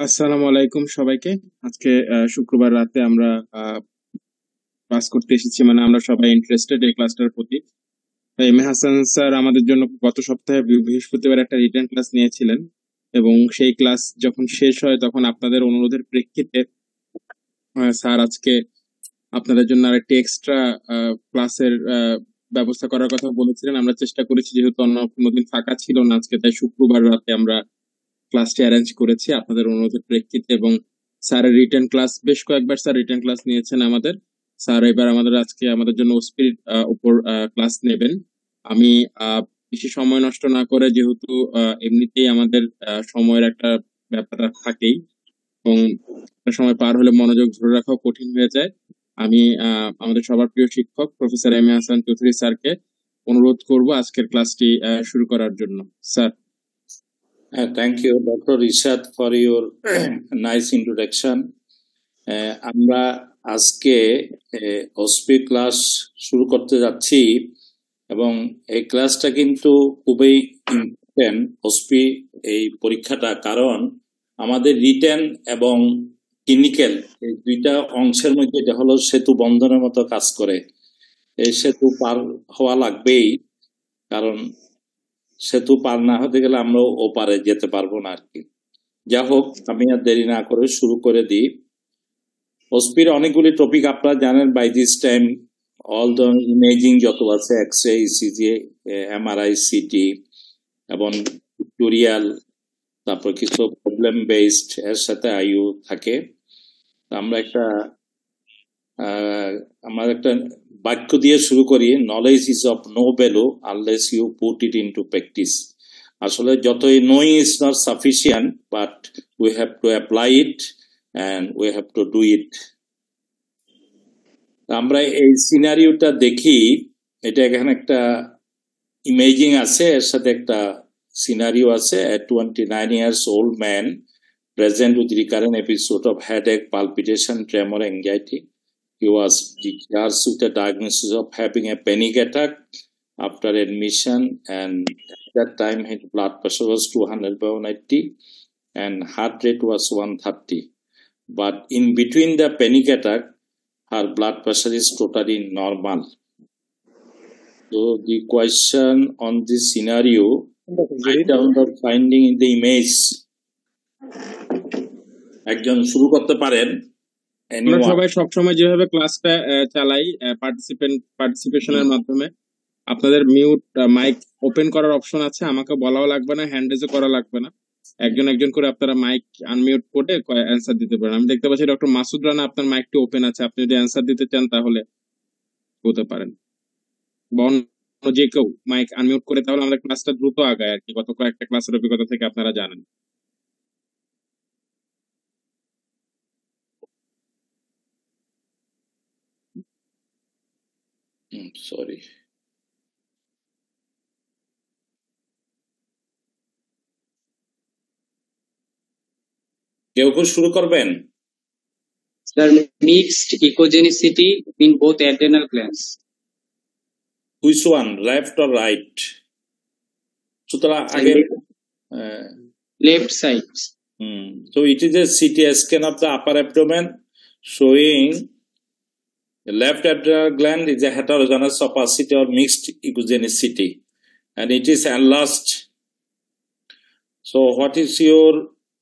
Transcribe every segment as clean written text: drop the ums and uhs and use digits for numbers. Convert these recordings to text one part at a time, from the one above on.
আসসালামু আলাইকুম সবাইকে। আজকে শুক্রবার রাতে আমরা ক্লাস করতে এসেছি, মানে আমরা সবাই ইন্টারেস্টেড এই ক্লাসটার প্রতি। এম এ হাসান স্যার আমাদের জন্য গত সপ্তাহে বৃহস্পতিবার একটা রিটেন ক্লাস নিয়েছিলেন, এবং সেই ক্লাস যখন শেষ হয় তখন আপনাদের অনুরোধের প্রেক্ষিতে স্যার আজকে আপনাদের জন্য আরেকটি এক্সট্রা ক্লাসের ব্যবস্থা করার কথা বলেছিলেন। আমরা চেষ্টা করেছি, যেহেতু অন্য কোনো দিন ফাঁকা ছিল না আজকে, তাই শুক্রবার রাতে আমরা ক্লাসটি অ্যারেঞ্জ করেছি আপনাদের অনুরোধের প্রেক্ষিতে। এবং স্যারের রিটেন ক্লাস বেশ কয়েকবার স্যার রিটেন ক্লাস নিয়েছেন আমাদের। স্যার এবার আজকে আমাদের জন্য ওসপির উপর ক্লাস নেবেন। আমি বেশি সময় নষ্ট না করে, যেহেতু এমনিতেই আমাদের সময়ের একটা ব্যাপার থাকেই, এবং একটা সময় পার হলে মনোযোগ ধরে রাখাও কঠিন হয়ে যায়, আমি আমাদের সবার প্রিয় শিক্ষক professor M A Hasan Chowdhury স্যারকে অনুরোধ করব আজকের ক্লাসটি শুরু করার জন্য। Sir. Thank you, Dr. Rishad, for your nice introduction. আমরা আজকে ওসপি ক্লাস শুরু করতে যাচ্ছি, এবং এই ক্লাসটা কিন্তু খুবই ইম্পর্টেন্ট ওসপি এই পরীক্ষাটা, কারণ আমাদের রিটেন এবং ক্লিনিক্যাল এই দুইটা অংশের মধ্যে এটা হলো সেতু বন্ধনের মতো কাজ করে। এই সেতু পার হওয়া লাগবেই, কারণ সেতু পার না হতে গেলে আমরা ওপারে যেতে পারবো না আর কি। যা হোক, আমি আর দেরি না করে শুরু করে দিই। ওসপির অনেকগুলি টপিক আপনারা জানেন by this time. All the imaging যত আছে, X ray, ECG, MRI, CT এবং পিক্টোরিয়াল, তারপর কিছু প্রবলেম বেসড, এর সাথে আইইউ থাকে। আমরা একটা বাক্য দিয়ে শুরু করি, knowledge is of no value unless you put it into practice. আসলে যতই knowing is not sufficient, but we have to apply it and we have to do it. আমরা এই সিনারিওটা দেখি, এটা এখানে একটা ইমেজিং আছে, এর সাথে একটা সিনারিও আছে। A 29 years old man present with recurrent episode of headache, palpitation, tremor, anxiety. He was discharged with a diagnosis of having a panic attack after admission, and at that time his blood pressure was 200/180 and heart rate was 130. But in between the panic attack, her blood pressure is totally normal. So the question on this scenario, write down the finding in the image. একজন শুরু করতে পারেন? আমরা সবাই সবসময় যেভাবে ক্লাসটা চালাই পার্টিসিপেশনের মাধ্যমে, আপনাদের মিউট মাইক ওপেন করার অপশন আছে, আমাকে বলাও লাগবে না, হ্যান্ড রেজও করা লাগবে না। একজন একজন করে আপনারা মাইক আনমিউট করে অ্যান্সার দিতে পারেন। আমি দেখতে পাচ্ছি ডক্টর মাসুদ রানা, আপনার মাইকটি ওপেন আছে, আপনি যদি অ্যান্সার দিতে চান তাহলে বলতে পারেন, বা অন্য যে কেউ মাইক আনমিউট করে, তাহলে আমাদের ক্লাসটা দ্রুত আগায় আর কি। গত কয়েকটা ক্লাসের অভিজ্ঞতা থেকে আপনারা জানেন। সরি, কেউ কেউ শুরু করবেন? Sir, mixed echogenicity in both adrenal glands. Which one, left or right? সুতরাং আগে left side. So it is a CT scan of the upper abdomen showing the left adrenal gland is a heterogeneous opacity or mixed echogenicity, and it is enlarged. So what is your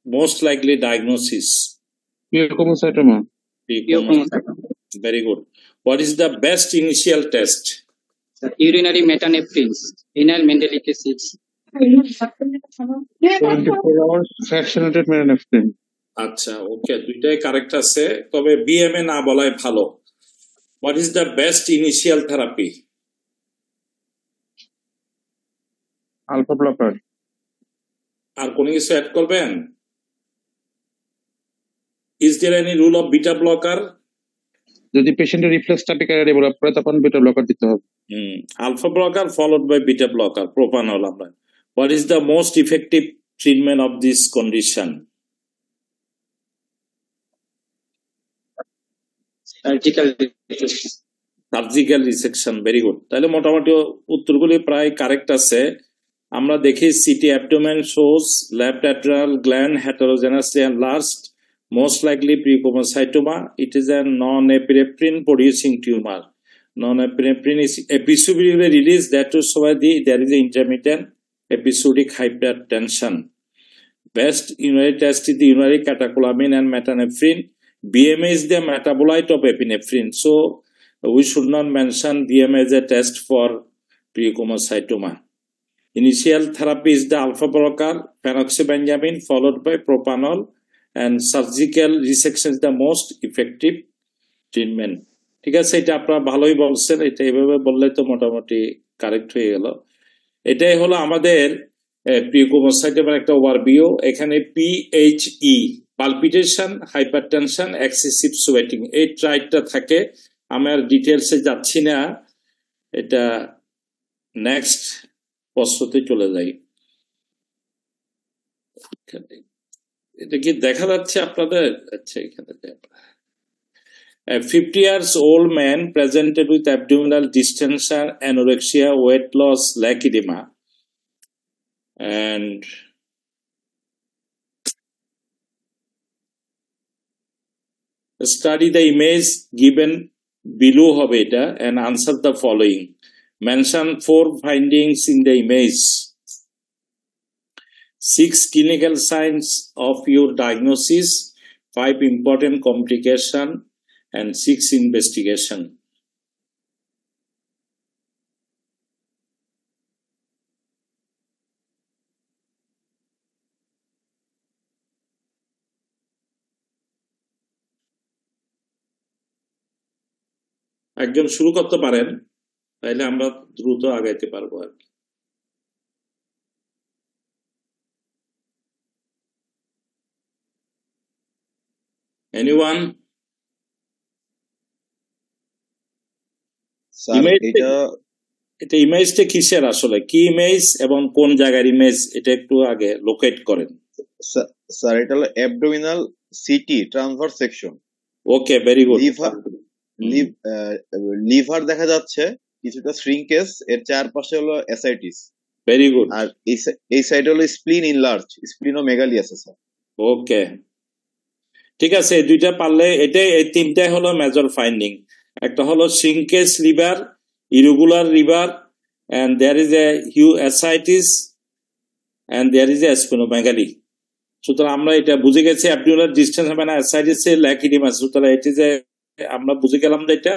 most likely diagnosis? Pheochromocytoma. Very good. What is the best initial test? Urinary metanephrine, renal metallicasis. 24 hours fractionated metanephrine. আচ্ছা, ওকে, দুইটাই correct আছে, তবে BMA না বলাই ভালো। What is the best initial therapy? Alpha blocker. আর কোন কিছু add করবেন? Is there any rule of beta blocker? যদি পেশেন্টের রিফ্লেক্স টাপিকারে ডেভেলপ করে তখন বিটা ব্লকার দিতে হবে। Alpha blocker followed by beta blocker, propanol আমরা। What is the most effective treatment of this condition? Surgical resection, very good. তাহলে মোটামুটি উত্তরগুলি প্রায় কারেক্ট আছে। আমরা দেখি CT abdomen shows left atrial gland heterogeneously enlarged, most likely precomocytoma. It is a non-epinephrine producing tumor. Non-epinephrine is episodically released, that is why there is intermittent episodic hypertension. Best urinary test is the urinary catecholamine and metanephrine. BMA is the metabolite of epinephrine, so we should not mention BMA as a test for precomocytoma. Initial therapy is the alpha blocker, phenoxybenzamin, followed by propanol, and surgical resection is the most effective treatment. ঠিক আছে, এটা আপনারা ভালোই বলছেন, এটা এইভাবে বললে তো মোটামুটি কারেক্ট হয়ে গেল। এটাই হলো আমাদের প্রিকোমোসাইটোমার একটা ওভারভিউ। এখানে PHE palpitation, hypertension, excessive sweating, এই ট্রাইটটা থাকে। আমি আর ডিটেলসে যাচ্ছি না, এটা নেক্সট প্রশ্নতে চলে যাই। এটা কি দেখা যাচ্ছে আপনাদের? আচ্ছা, এখানে 50 years old man presented with abdominal distension, anorexia, weight loss, lacedema, and study the image given below হবে এটা and answer the following. Mention 4 findings in the image. 6 clinical signs of your diagnosis, 5 important complication, and 6 investigation. একজন শুরু করতে পারেন, তাহলে আমরা দ্রুত আগাইতে পারবো আর কি। Anyone? এটা ইমেজটা কিসের, আসলে কি ইমেজ এবং কোন জায়গার ইমেজ, এটা একটু আগে লোকেট করেন। স্যার এটা হলো অ্যাবডোমিনাল সিটি ট্রান্সভার্স সেকশন। ওকে, ভেরি গুড। লিভার দেখা যাচ্ছে, কিছুটা শ্রিঙ্কেজ, এর চারপাশে হলো অ্যাসাইটিস। Very good. আর এই সাইডে হলো স্প্লিন ইনলার্জ, স্প্লিনোমেগালি আছে স্যার। ওকে, ঠিক আছে, এই দুইটা পারলে এটাই, এই তিনটাই হলো মেজর ফাইন্ডিং। একটা হলো shrinkage liver, irregular liver, and there is a huge ascites and there is a splenomegaly. সুতরাং আমরা এটা বুঝে গেছি অ্যাবডোমিনাল ডিস্টেন্স মানে ascites এর ল্যাকিডিমা। সুতরাং এটি যে আমরা বুঝে গেলাম যে এটা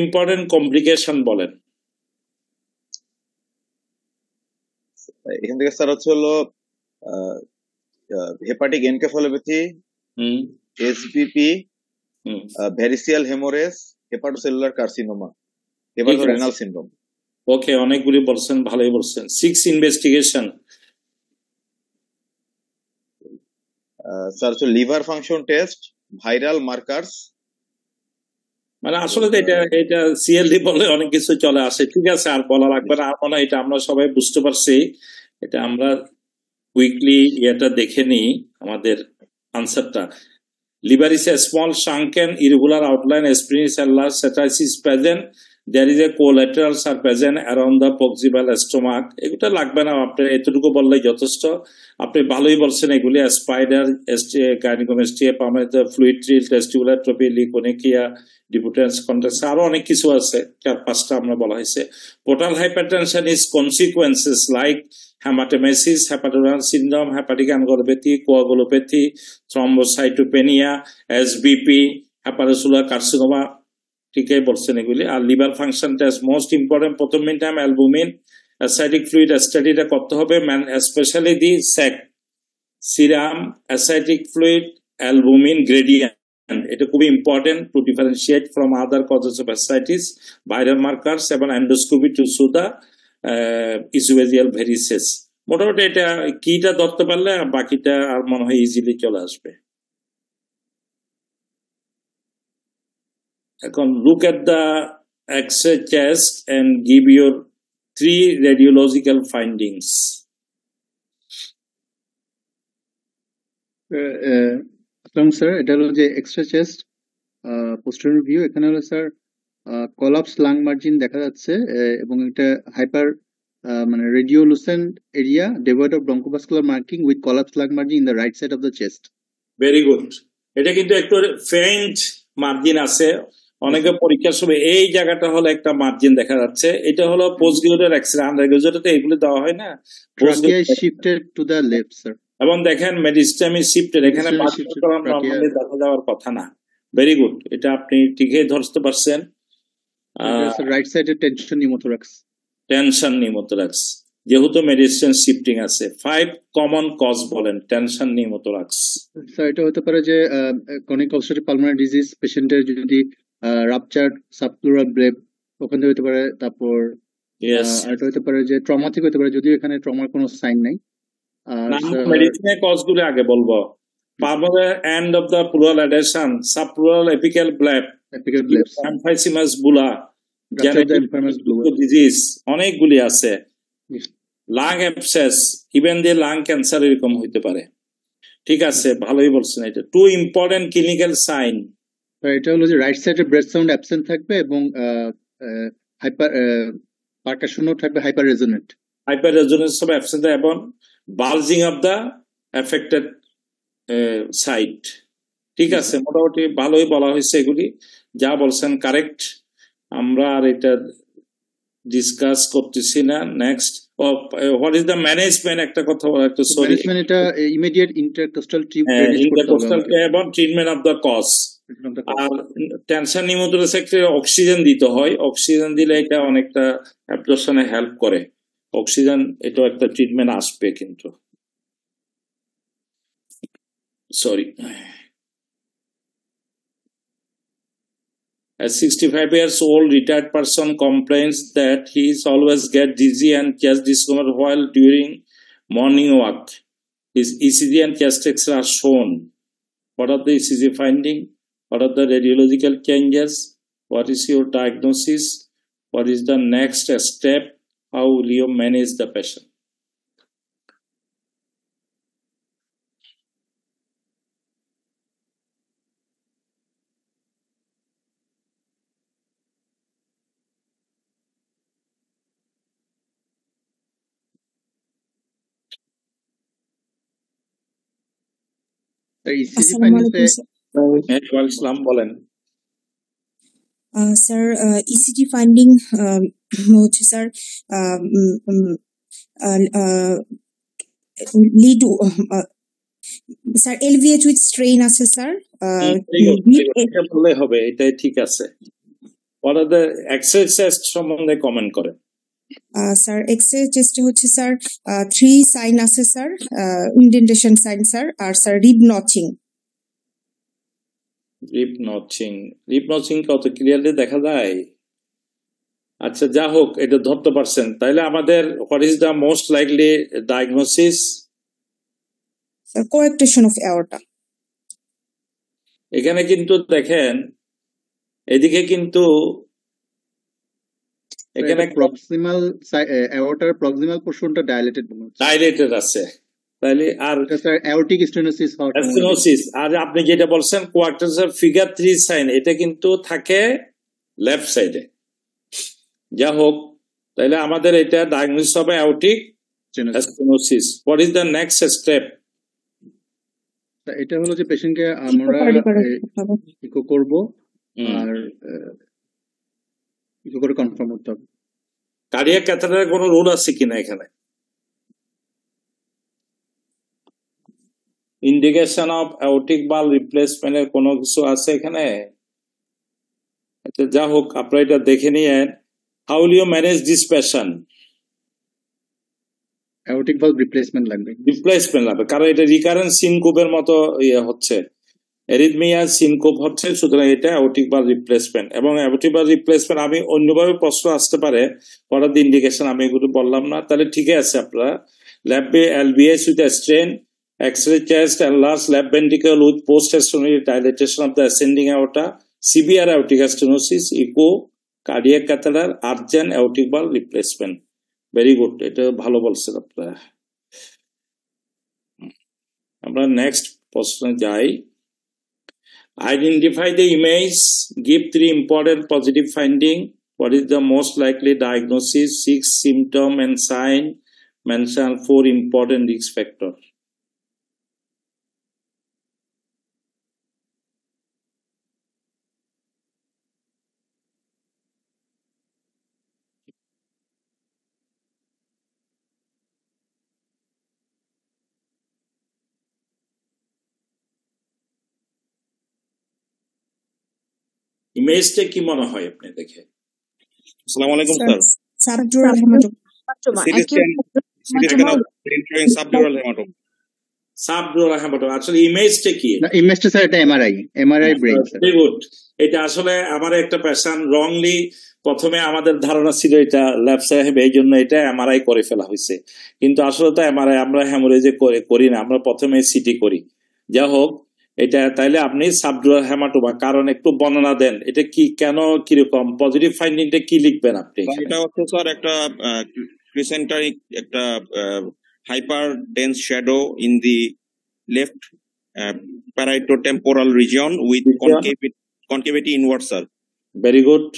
ইম্পর্টেন্ট কমপ্লিকেশন বলেন। এখান থেকে স্যার হচ্ছে হলো hepatic encephalopathy, SBP, variceal haemorrhage, hepatocellular carcinoma, hepatorenal syndrome. Okay, অনেকগুলি বলছেন, ভালোই বলছেন। 6 ইনভেস্টিগেশন স্যার হচ্ছে liver function test, viral markers, মানে আসলে এটা সিএলডি বলে অনেক কিছু চলে আসে। ঠিক আছে, আর বলা লাগবে না, আর মনে হয় এটা আমরা সবাই বুঝতে পারছি। এটা আমরা কুইকলি এটা দেখে নিই আমাদের আনসারটা। Liver is a small shrunken irregular outline, spleen is enlarged, satiety is present, there is a collaterals are present around the proximal stomach. এগুলো লাগবে না, আপনি এতটুকু বললেই যথেষ্ট। আপনি ভালোই বলছেন এগুলি। স্পাইডার, গাইনিকোমাস্টিয়া, পামের ফ্লুইড ট্রিল, টেস্টিকুলার ট্রপি, লিকোনিকিয়া, ডিপুটেন্স কন্ট্রাক্ট, আরো অনেক কিছু আছে, 4-5টা আমরা বলা হয়েছে। Portal hypertension is consequences like hematemesis, hepatorenal syndrome, hepatic encephalopathy, coagulopathy, thrombocytopenia, SBP, hepatocellular carcinoma, ঠিকই বলছেন এগুলি। আর liver function test most important, প্রথম টাইম অ্যালবুমিন, অ্যাসিডিক ফ্লুইড স্টাডিটা করতে হবে, স্পেশালি দি স্যাক serum, ascitic fluid, albumin gradient. এটা খুবই important to differentiate from other causes of ascites, viral markers এবং এন্ডোস্কোপি টু সু দা ইসোভেজিয়াল ভেরিসেস। মোটামুটি এটা কিটা ধরতে পারলে বাকিটা আর মনে হয় ইজিলি চলে আসবে। এখন look at the X-ray chest and give your 3 radiological findings. আসসালাম স্যার, এটা হলো যে এক্সট্রা চেস্ট পোস্টেরিয়র ভিউ। এখানে হলো স্যার কলাপস লাং মার্জিন দেখা যাচ্ছে এবং এটা হাইপার মানে radiolucent area devoid of bronchovascular marking with collapse lung margin in the right side of the chest. Very good. এটা কিন্তু একটু ফেইন্ট মার্জিন আছে। অনেকে পরীক্ষার সময় এই জায়গাটা হলো একটা মার্জিন দেখা যাচ্ছে। এটা হলো পোস্ট গ্রাজুয়েট এক্স-রে, আন্ডার গ্রাজুয়েটে এগুলো দেওয়া হয় না। Trachea shifted to the left sir. এবং দেখেন মেডিস্টেমি শিফটেড, এখানে নরমালি দেখা যাওয়ার কথা না। ভেরি গুড, এটা আপনি ঠিকই ধরতে পারছেন। রাইট সাইডে টেনশন নিউমোথোরাক্স। টেনশন নিউমোথোরাক্স, যেহেতু মেডিস্টেম শিফটিং আছে। 5 কমন কজ বলেন টেনশন নিউমোথোরাক্স। স্যার এটা হতে পারে যে ক্রনিক অবস্ট্রাকটিভ পালমোনারি ডিজিজ পেশেন্টের যদি রাপচার সাবপ্লুরাল ব্লেব ওখান থেকে হতে পারে। তারপর আর এটা হতে পারে যে ট্রমা থেকে হতে পারে, যদিও এখানে ট্রমার কোনো সাইন নাই। মেডিসিনের কজগুলো আগে বলবো। Pulmonary and of the pleural adhesion, subpleural apical bleb, emphysematous bulla, disease অনেকগুলি আছে। লাং অ্যাবসেস, ইভেন দিয়ে লাং ক্যান্সার এরকম হইতে পারে। ঠিক আছে, ভালোই বলছেন। এটা 2 ইম্পর্টেন্ট ক্লিনিক্যাল সাইন। এটা হলো যে রাইট সাইডে ব্রেথ সাউন্ড অ্যাবসেন্ট থাকবে এবং হাইপার পারকাশনও থাকবে, হাইপার রেজোনেন্ট। হাইপার রেজোনেন্স হবে অ্যাবসেন্ট এবং bulging of the affected site. ঠিক আছে, মোটামুটি ভালোই বলা হয়েছে। এগুলি যা বলছেন কারেক্ট। আমরা আর এটা ডিসকাস করতেছি না। Next, what is the management, একটা কথা বলা একটু সরি। ম্যানেজমেন্ট এটা ইমিডিয়েট ইন্টারকোস্টাল এবং ট্রিটমেন্ট অফ দ্য কজ। আর টেনশন নিউমোথোরাক্স ক্ষেত্রে অক্সিজেন দিতে হয়। অক্সিজেন দিলে এটা অনেকটা অ্যাবজর্পশনে হেল্প করে। অক্সিজেন এটা একটা ট্রিটমেন্ট আসবে কিন্তু। Sorry. A 65 years old retired person complains that he is always get dizzy and chest discomfort while during morning walk. His ECG and chest X-ray are shown. What are the ECG finding? What are the radiological changes? What is your diagnosis? What is the next step? How will you manage the patient? বলেন sir. ECG finding হচ্ছে sir lead sir LVH with strain আছে sir. বললে হবে, এটাই ঠিক আছে। What are the X-ray test সম্বন্ধে comment করেন। স্যার এক্স-রে চেস্টে হচ্ছে স্যার 3 সাইন আছে স্যার, ইনডেন্টেশন সাইন স্যার, আর স্যার রিব নচিং। রিব নচিং কত ক্লিয়ারলি দেখা যায়? আচ্ছা, যা হোক, এটা ধরতে পারছেন। তাইলে আমাদের what is the most likely diagnosis? Coarctation of aorta. এখানে কিন্তু দেখেন, এদিকে কিন্তু এখানে প্রক্সিমাল অ্যাওর্টার প্রক্সিমাল পোরশনটা ডাইলেটেড আছে। তাহলে আর অ্যাওর্টিক স্টেনোসিস আর আপনি যেটা বলছেন কোয়াক্টেশন ফিগার 3 সাইন, এটা কিন্তু থাকে লেফট সাইডে। যা হোক, তাহলে আমাদের এটা ডায়াগনোসিস হবে aortic stenosis. What is the next step? এটা হলো যে পেশেন্টকে আমরা ইকো করব আর ইকো করে কনফার্ম করতে হবে। কার্ডিয়াক ক্যাথেটারের কোনো রুল আছে কিনা এখানে? ইন্ডিকেশন অফ অ্যাওর্টিক ভালভ রিপ্লেসমেন্টের কোনো কিছু আছে এখানে? আচ্ছা, যা হোক, আপনারা এটা দেখে নিয়েন। How will you manage this patient? Aortic valve replacement লাগবে। রিপ্লেসমেন্ট লাগবে, কারণ এটা রিকারেন্ট সিনকোপের মতো ইয়ে হচ্ছে, এরিথমিয়া সিনকোপ হচ্ছে, সুতরাং এটা অ্যাওরটিক ভালভ রিপ্লেসমেন্ট। এবং অ্যাওরটিক ভালভ রিপ্লেসমেন্ট আমি অন্যভাবে প্রশ্ন আসতে পারে, পড়ার ইন্ডিকেশন আমি এগুলো বললাম না, তাহলে ঠিকই আছে। আপনারা lab LBS with strain, X-ray chest and large left ventricle with post-extraordinary dilatation of the ascending aorta, severe aortic stenosis, echo, cardiac catheter, urgent aortic valve replacement. Very good. এটা ভালো বলছেন আপনারা। আমরা নেক্সট প্রশ্নে যাই। Identify the image, give 3 important positive finding. What is the most likely diagnosis, 6 symptom and sign, mention 4 important risk factor. ইমেজটা কি মনে হয় আপনি দেখে? আসসালামু আলাইকুম sir sir. Subdural haematoma. CT scan showing subdural hematoma. Subdural haematoma, আসলে ইমেজটা কি? না, ইমেজটা স্যার এটা MRI brain sir. Very good. এটা আসলে আমার একটা পেশেন্ট রংলি প্রথমে আমাদের ধারণা ছিল এটা ল্যাব সাহেব, এই জন্য এটা এমআরআই করে ফেলা হয়েছে, কিন্তু আসলে তো এমআরআই আমরা হ্যামোরেজে করি না, আমরা প্রথমে সিটি করি। যা হোক, এটা তাইলে আপনি সাবডুরাল হেমাটোমা, কারণ একটু বর্ণনা দেন, এটা কি, কেন, কিরকম, পজিটিভ ফাইন্ডিংটা কি লিখবেন আপনি? এটা হচ্ছে স্যার একটা ক্রিসেন্টারিক একটা hyper dense shadow in the left parieto-temporal region with concavity inward, sir. Very good.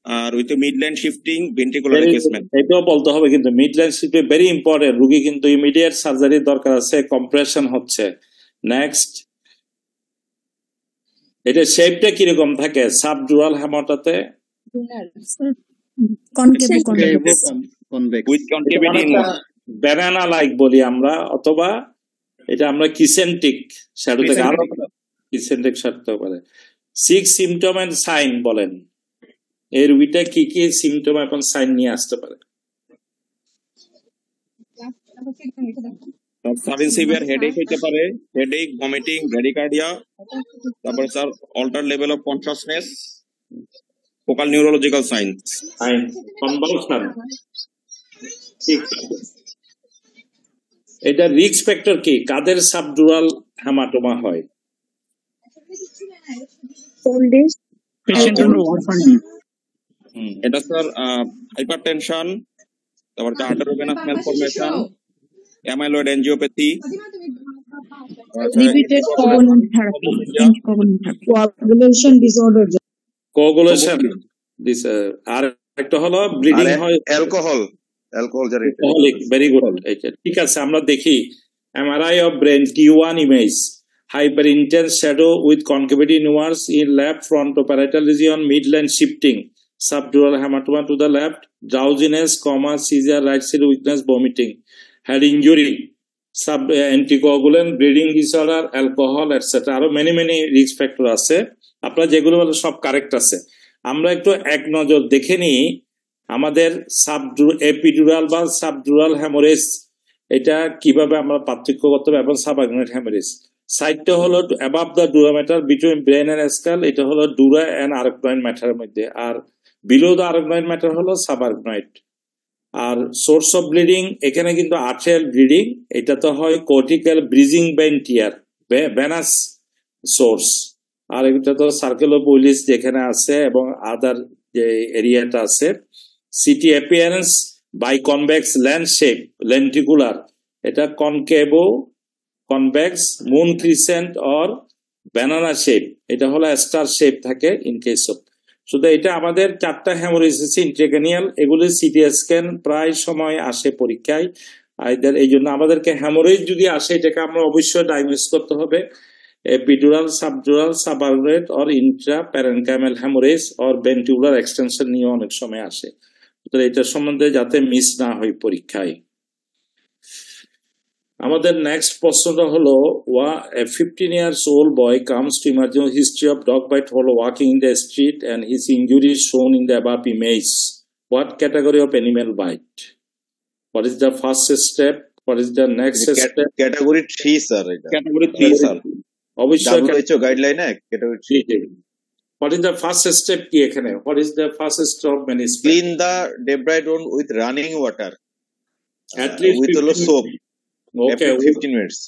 আর with midline shifting ventricular replacement. এটাও বলতে হবে, কিন্তু মিডল্যান্ড শিফটিং ভেরি ইম্পর্টেন্ট। রোগী কিন্তু ইমিডিয়েট সার্জারির দরকার আছে, কম্প্রেশন হচ্ছে। নেক্সট, এটা শেপটা কিরকম থাকে সাবডুরাল হেমাটোমাতে? With concavity inward, banana like বলি আমরা, অথবা এটা আমরা কিসেন্ট্রিক শ্যাডো থেকে আরো কিসেন্ট্রিক শ্যাডো পারে। 6 সিমটম এন্ড সাইন বলেন, এই রোগীটা কি কি সিমটম এবং সাইন নিয়ে আসতে পারে? সাডেন সিভিয়ার হেডেক হইতে পারে, হেডেক, ভমিটিং, ব্র্যাডিকার্ডিয়া, তারপরে sir alter level of consciousness, focal neurological sign, convulsion. ঠিক, এটা রিস্ক ফ্যাক্টর কি, কাদের সাবডুরাল হেমাটোমা হয়? এটা স্যার হাইপারটেনশন, তারপর arteriovenous malformation, amyloid angiopathy, Repeated coagulant therapy, anticoagulant therapy, coagulation disorder. Coagulation, আর একটা হলো ব্লিডিং হয়, অ্যালকোহল জারি। Very good. ঠিক আছে, আমরা দেখি MRI of brain T1 image, hyper intense shadow with concavity inwards in left frontoparietal region, midline shifting, subdural hematoma to the left, drowsiness, seizure, right side weakness, vomiting, head injury, anticoagulant, bleeding disorder, alcohol, etc. আরো many risk factor আছে, আপনারা যেগুলো বলে সব correct আছে। আমরা একটু এক নজর দেখে নিই আমাদের এপিডুরাল বা সাবডুরাল হ্যামোরেজ এটা কিভাবে আমরা পার্থক্য করতে হবে, এবং সাবআরকনয়েড হ্যামোরেজ। সাইডটা হলো above the dura mater between brain and skull, এটা হলো ডুরা এন্ড আর্কনয়েড ম্যাটারের মধ্যে, আর বিলো দ্য আর্কনয়েড ম্যাটার হলো সাবআরকনয়েড। আর সোর্স অফ ব্লিডিং এখানে কিন্তু আর্টেরিয়াল ব্লিডিং, এটা তো হয় cortical bridging vein tear, venous source, আর এটা তো সার্কেলোপলিস যেখানে আছে এবং আদার যে এরিয়াটা আছে। CT appearance biconvex land shape, lenticular, এটা concavo, convex, moon crescent or banana shape, এটা হলো স্টার শেপ থাকে ইন কেস অফ। শুধু এটা আমাদের 4টা হ্যামোরেজ আছে ইন্ট্রাক্রেনিয়াল, এগুলো সিটি স্ক্যান প্রায় সময় আসে পরীক্ষায়। এই জন্য আমাদেরকে হ্যামোরেজ যদি আসে এটাকে আমরা অবশ্যই ডায়াগনোস করতে হবে, epidural, subdural, subarachnoid or intraparenchymal haemorrhage or ventricular extension নিয়ে অনেক সময় আসে। এটার সম্বন্ধে যাতে মিস না হয় পরীক্ষায়। আমাদের নেক্সট প্রশ্নটা হলো, a 15 years old boy comes to emergency history of dog bite while walking in the street and his injuries shown in the above image. What category of animal bite? What is the first step? What is the next step? Category 3 sir, এটা category 3 sir. অবশ্যই WHO গাইডলাইনে category 3। What is the first step কি এখানে? What is the first step of management? Clean the debris zone with running water, At least with 15 soap, Okay, every 15 minutes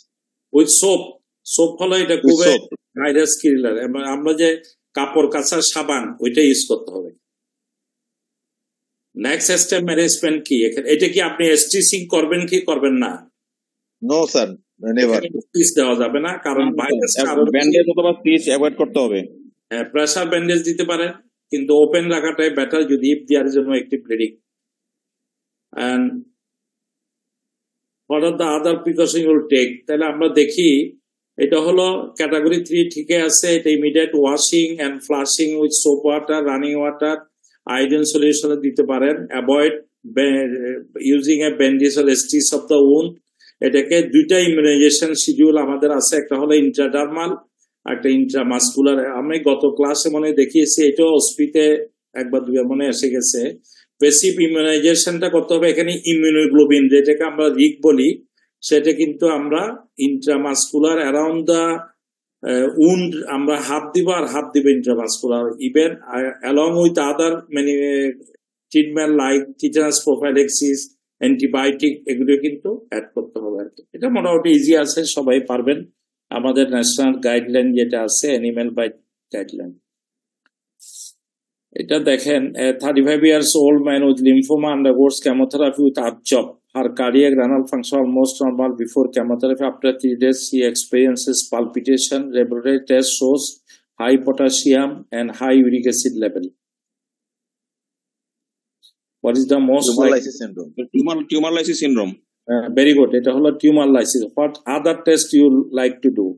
with soap. Soap হলো এটা with খুবই soap। Virus কিলার। আমরা যে কাপড় কাচার সাবান ওইটা ইউজ করতে হবে। নেক্সট স্টেপ ম্যানেজমেন্ট কি এখানে? এটা কি আপনি স্টিচিং করবেন কি করবেন না? No sir, never. স্টিচ দেওয়া যাবে না, কারণ ভাইরাস ব্যান্ডেজ অথবা স্টিচ অ্যাভয়েড করতে হবে। প্রেসার ব্যান্ডেজ দিতে পারেন, কিন্তু ওপেন রাখাটাই বেটার যদি if there is no active bleeding. And what are the other precaution you will take? তাহলে আমরা দেখি এটা হলো ক্যাটাগরি 3 ঠিকই আছে। এটা immediate washing and flushing with soap water, running water, iodine solution দিতে পারেন। Avoid using a bandage or stitch of the wound. এটাকে দুইটা ইমিউনাইজেশন শিডিউল আমাদের আছে, একটা হলো ইন্ট্রাডার্মাল, একটা ইন্ট্রামাসকুলার। আমি গত ক্লাসে মনে দেখিয়েছি, এটাও অস্পিতে একবার দুইবার মনে এসে গেছে। পেসিভ ইমিউনাইজেশনটা করতে হবে। এখানে ইমিউনোগ্লোবিন যেটাকে আমরা রিক বলি, সেটা কিন্তু আমরা ইন্ট্রামাসকুলার অ্যারাউন্ড দ্য উন্ড আমরা হাফ দিব, আর হাফ দিব intramuscular. Even along with other মানে treatment like tetanus prophylaxis, antibiotic, এগুলো কিন্তু অ্যাড করতে হবে আর কি। এটা মোটামুটি ইজি আছে, সবাই পারবেন। আমাদের ন্যাশনাল গাইডলাইন যেটা আছে অ্যানিম্যাল বাইট গাইডলাইন, এটা দেখেন 35 years old man with lymphoma undergoes chemotherapy with upchop. Her cardiac renal function almost normal before chemotherapy. After 3 days, she experiences palpitation. Laboratory test shows high potassium and high uric acid level. What is the most tumour lysis syndrome. Tumour lysis syndrome. very good. এটা হলো tumour lysis. What other test you like to do?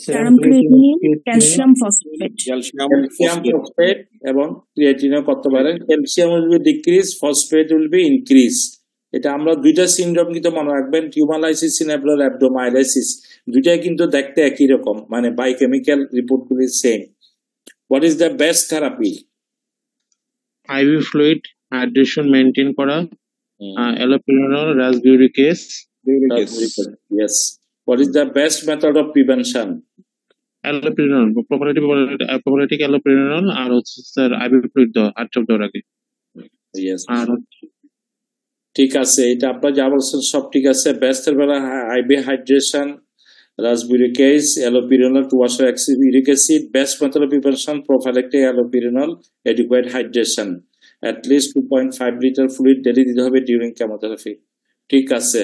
serum creatinine, calcium phosphate. Calcium phosphate এবং ক্রিয়েটিনও করতে পারেন। Calcium will be decrease, phosphate will be increase. এটা আমরা দুইটা syndrome কিন্তু মনে রাখবেন, টিউমারলাইসিস সিনাবুলার অ্যাবডোমাইলাইসিস, দুইটাই কিন্তু দেখতে একই রকম, মানে বায়োকেমিক্যাল রিপোর্টগুলি same. What is the best therapy? IV fluid, hydration maintain করা, allopurinol, রাসবিউরিকেস। Yes. What is the best method of prevention? অ্যালোপিরিনল, প্রপারেটিক অ্যালোপিরিনল, আর হচ্ছে স্যার আইভি ফ্লুইড দেওয়া, হার্টচপ দেওয়ার আগে। Yes. আর ঠিক আছে, এটা আপনার যা বলছেন সব ঠিক আছে। বেস্ট এর বেলা IV hydration, rasburicase, allopurinol to wash uric acid. Best method of prevention prophylactic allopurinol, adequate hydration, at least 2.5 litre fluid daily দিতে হবে ডিউরিং কেমোথেরাপি। ঠিক আছে।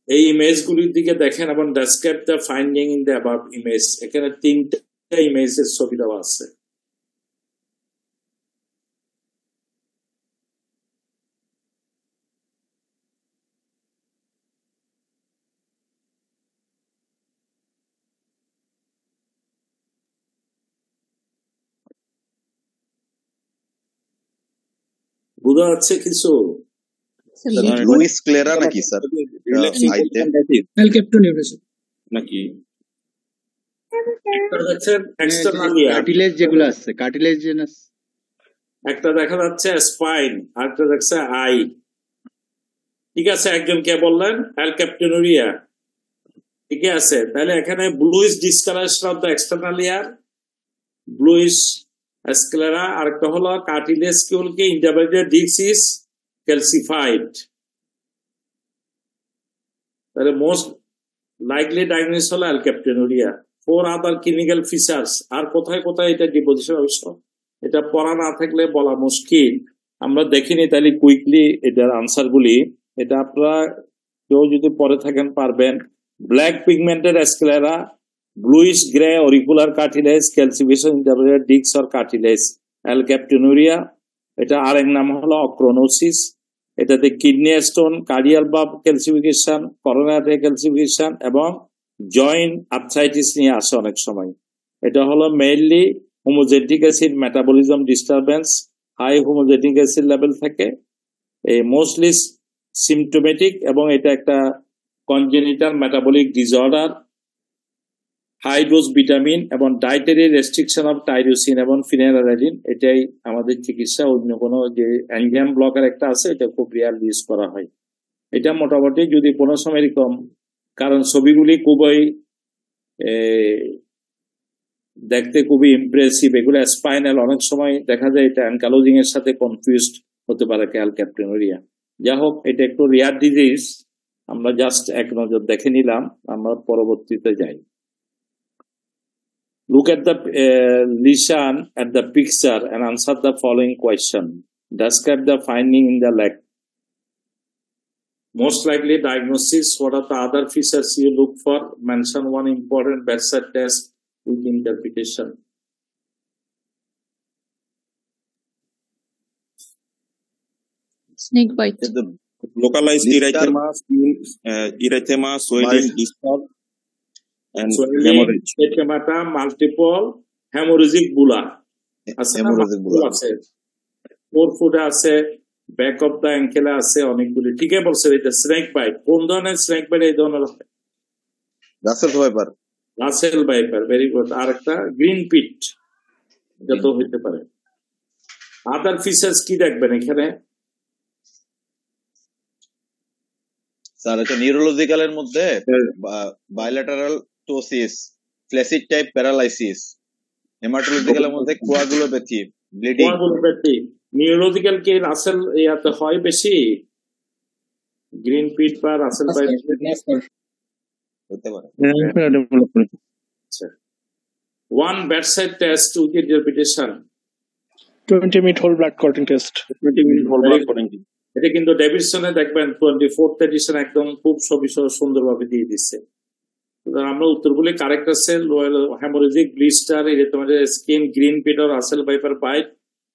এই ইমেজগুলির দিকে দেখেন এবং describe the finding in the above image. এখানে 3টা ইমেজের ছবি দেওয়া আছে। বোঝা যাচ্ছে কিছু? লুইস ক্লেরা নাকি স্যার? আইতে নাকি এক্সটার্নাল কার্টিলেজ যেগুলো আছে, কার্টিলেজ একটা দেখা যাচ্ছে স্পাইন, আরেকটা দেখছে আই। ঠিক আছে, একজন কে বললেন অ্যালক্যাপটেনুরিয়া। ঠিক আছে, তাহলে এখানে bluish discolouration of the external year, bluish sclera, আরেকটা হলো কার্টিলেজ কিউলকে ইন্টারভেলিয়ার ডিস্ক ইজ ক্যালসিফাইড। তাহলে মোস্ট লাইকলি ডায়াগনোস হলো অ্যালক্যাপটেনুরিয়া। 4 আদার ক্লিনিক্যাল ফিচার্স। আর কোথায় কোথায় এটা ডিপোজিশন অবশ্য এটা পড়া না থাকলে বলা মুশকিল। আমরা দেখিনি, তাহলে কুইকলি এটার আনসার গুলি, এটা আপনারা কেউ যদি পরে থাকেন পারবেন। Black pigmented sclera, bluish grey auricular cartilage, calcification intervertebral disc or cartilage, alkaptonuria. এটা আরেক নাম হলো অক্রোনোসিস। এটাতে কিডনি স্টোন, কার্ডিয়াল বাল্ব ক্যালসিফিকেশন, করোনারি ক্যালসিফিকেশন এবং জয়েন্ট আর্থ্রাইটিস নিয়ে আসে অনেক সময়। এটা হলো mainly homogentisic acid metabolism disturbance, high homogentisic acid level থাকে, এই মোস্টলি সিমটোমেটিক, এবং এটা একটা congenital metabolic disorder. High dose vitamin এবং ডায়েটারি রেস্ট্রিকশন অফ টাইরোসিন এবং ফিনাইলালাইডিন, এটাই আমাদের চিকিৎসা। অন্য কোনো যে এনজাইম ব্লকার একটা আছে, এটা খুব রিয়ারলি ইউজ করা হয়। এটা মোটামুটি যদি কোনো সময় এরকম, কারণ ছবিগুলি খুবই দেখতে খুবই ইমপ্রেসিভ, এগুলো স্পাইনাল, অনেক সময় দেখা যায় এটা অ্যানকালোজিং এর সাথে কনফিউজড হতে পারে ক্যালক্যাপটেনুরিয়া। যা হোক, এটা একটু রিয়ার ডিজিজ, আমরা জাস্ট এক নজর দেখে নিলাম, আমরা পরবর্তীতে যাই। Look at the lesion at the picture and answer the following question. Describe the finding in the leg. Most likely diagnosis. What are the other features you look for? Mention one important bedside test with interpretation. Snake bite. The localized erythema, swelling, discharge, and hemorrhage. Erythema, multiple hemorrhagic bulla. Hemorrhagic bulla. আছে, 4 foot আছে, back of the অ্যাঙ্কেলে আছে অনেকগুলি। ঠিকই বলছে, এটা snake bite. কোন ধরনের snake bite? এই ধরনের Russell viper. Russell viper, very good. আর একটা গ্রিন পিট, যত হইতে পারে। আদার ফিচার্স কি দেখবেন এখানে? স্যার, এটা নিউরোলজিক্যালের মধ্যে bilateral ptosis, flaccid type paralysis, হেমাটোলজিক্যালের মধ্যে কোয়াগুলোপ্যাথি, ব্লিডিং। নিউরোলজিক্যাল কি রাসেল ইয়াতে হয় বেশি? গ্রিন পিট বা রাসেল ভাইপার হতে পারে। One bedside test with interpretation. 20-minute whole blood clotting test. 20-minute whole blood clotting. এটা কিন্তু ডেভিডসনে দেখবেন 24th এডিশন একদম খুব সুন্দরভাবে দিয়ে দিচ্ছে। আমরা উত্তরগুলি কারেক্ট আছে। Haemorrhagic blister, skin, green pit, Russell viper bite,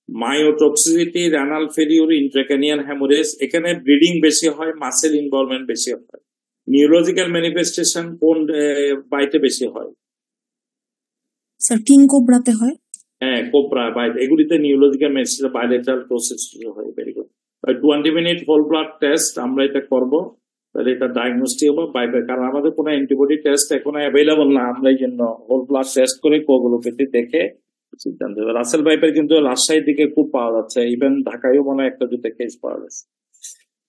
myotoxicity, renal failure, intracranial haemorrhage. এখানে ব্লিডিং বেশি হয়, মাসেল ইনভলভমেন্ট বেশি হয়। নিউরোলজিক্যাল ম্যানিফেস্টেশন কোন বাইটে বেশি হয়? স্যার কিং কোবরাতে হয়। হ্যাঁ, কোবরা বাইট, এগুলিতে নিউরোলজিক্যাল ম্যানিফেস্টেশন বাইলেটারাল প্রসেস হয়। Very good. 20-minute whole blood test আমরা এটা করবো, তাহলে এটা ডায়াগনোস্টিক হবে বাইপার। কারণ আমাদের কোনো অ্যান্টিবডি টেস্ট এখন অ্যাভেলেবল না, আমরা এই জন্য হোল ব্লাড টেস্ট করে কোগুলোপ্যাথি দেখে সিদ্ধান্ত দেবো। রাসেল ভাইপার কিন্তু রাজশাহীর দিকে খুব পাওয়া যাচ্ছে, ইভেন ঢাকায়ও মনে হয় একটা দুটো কেস পাওয়া যাচ্ছে।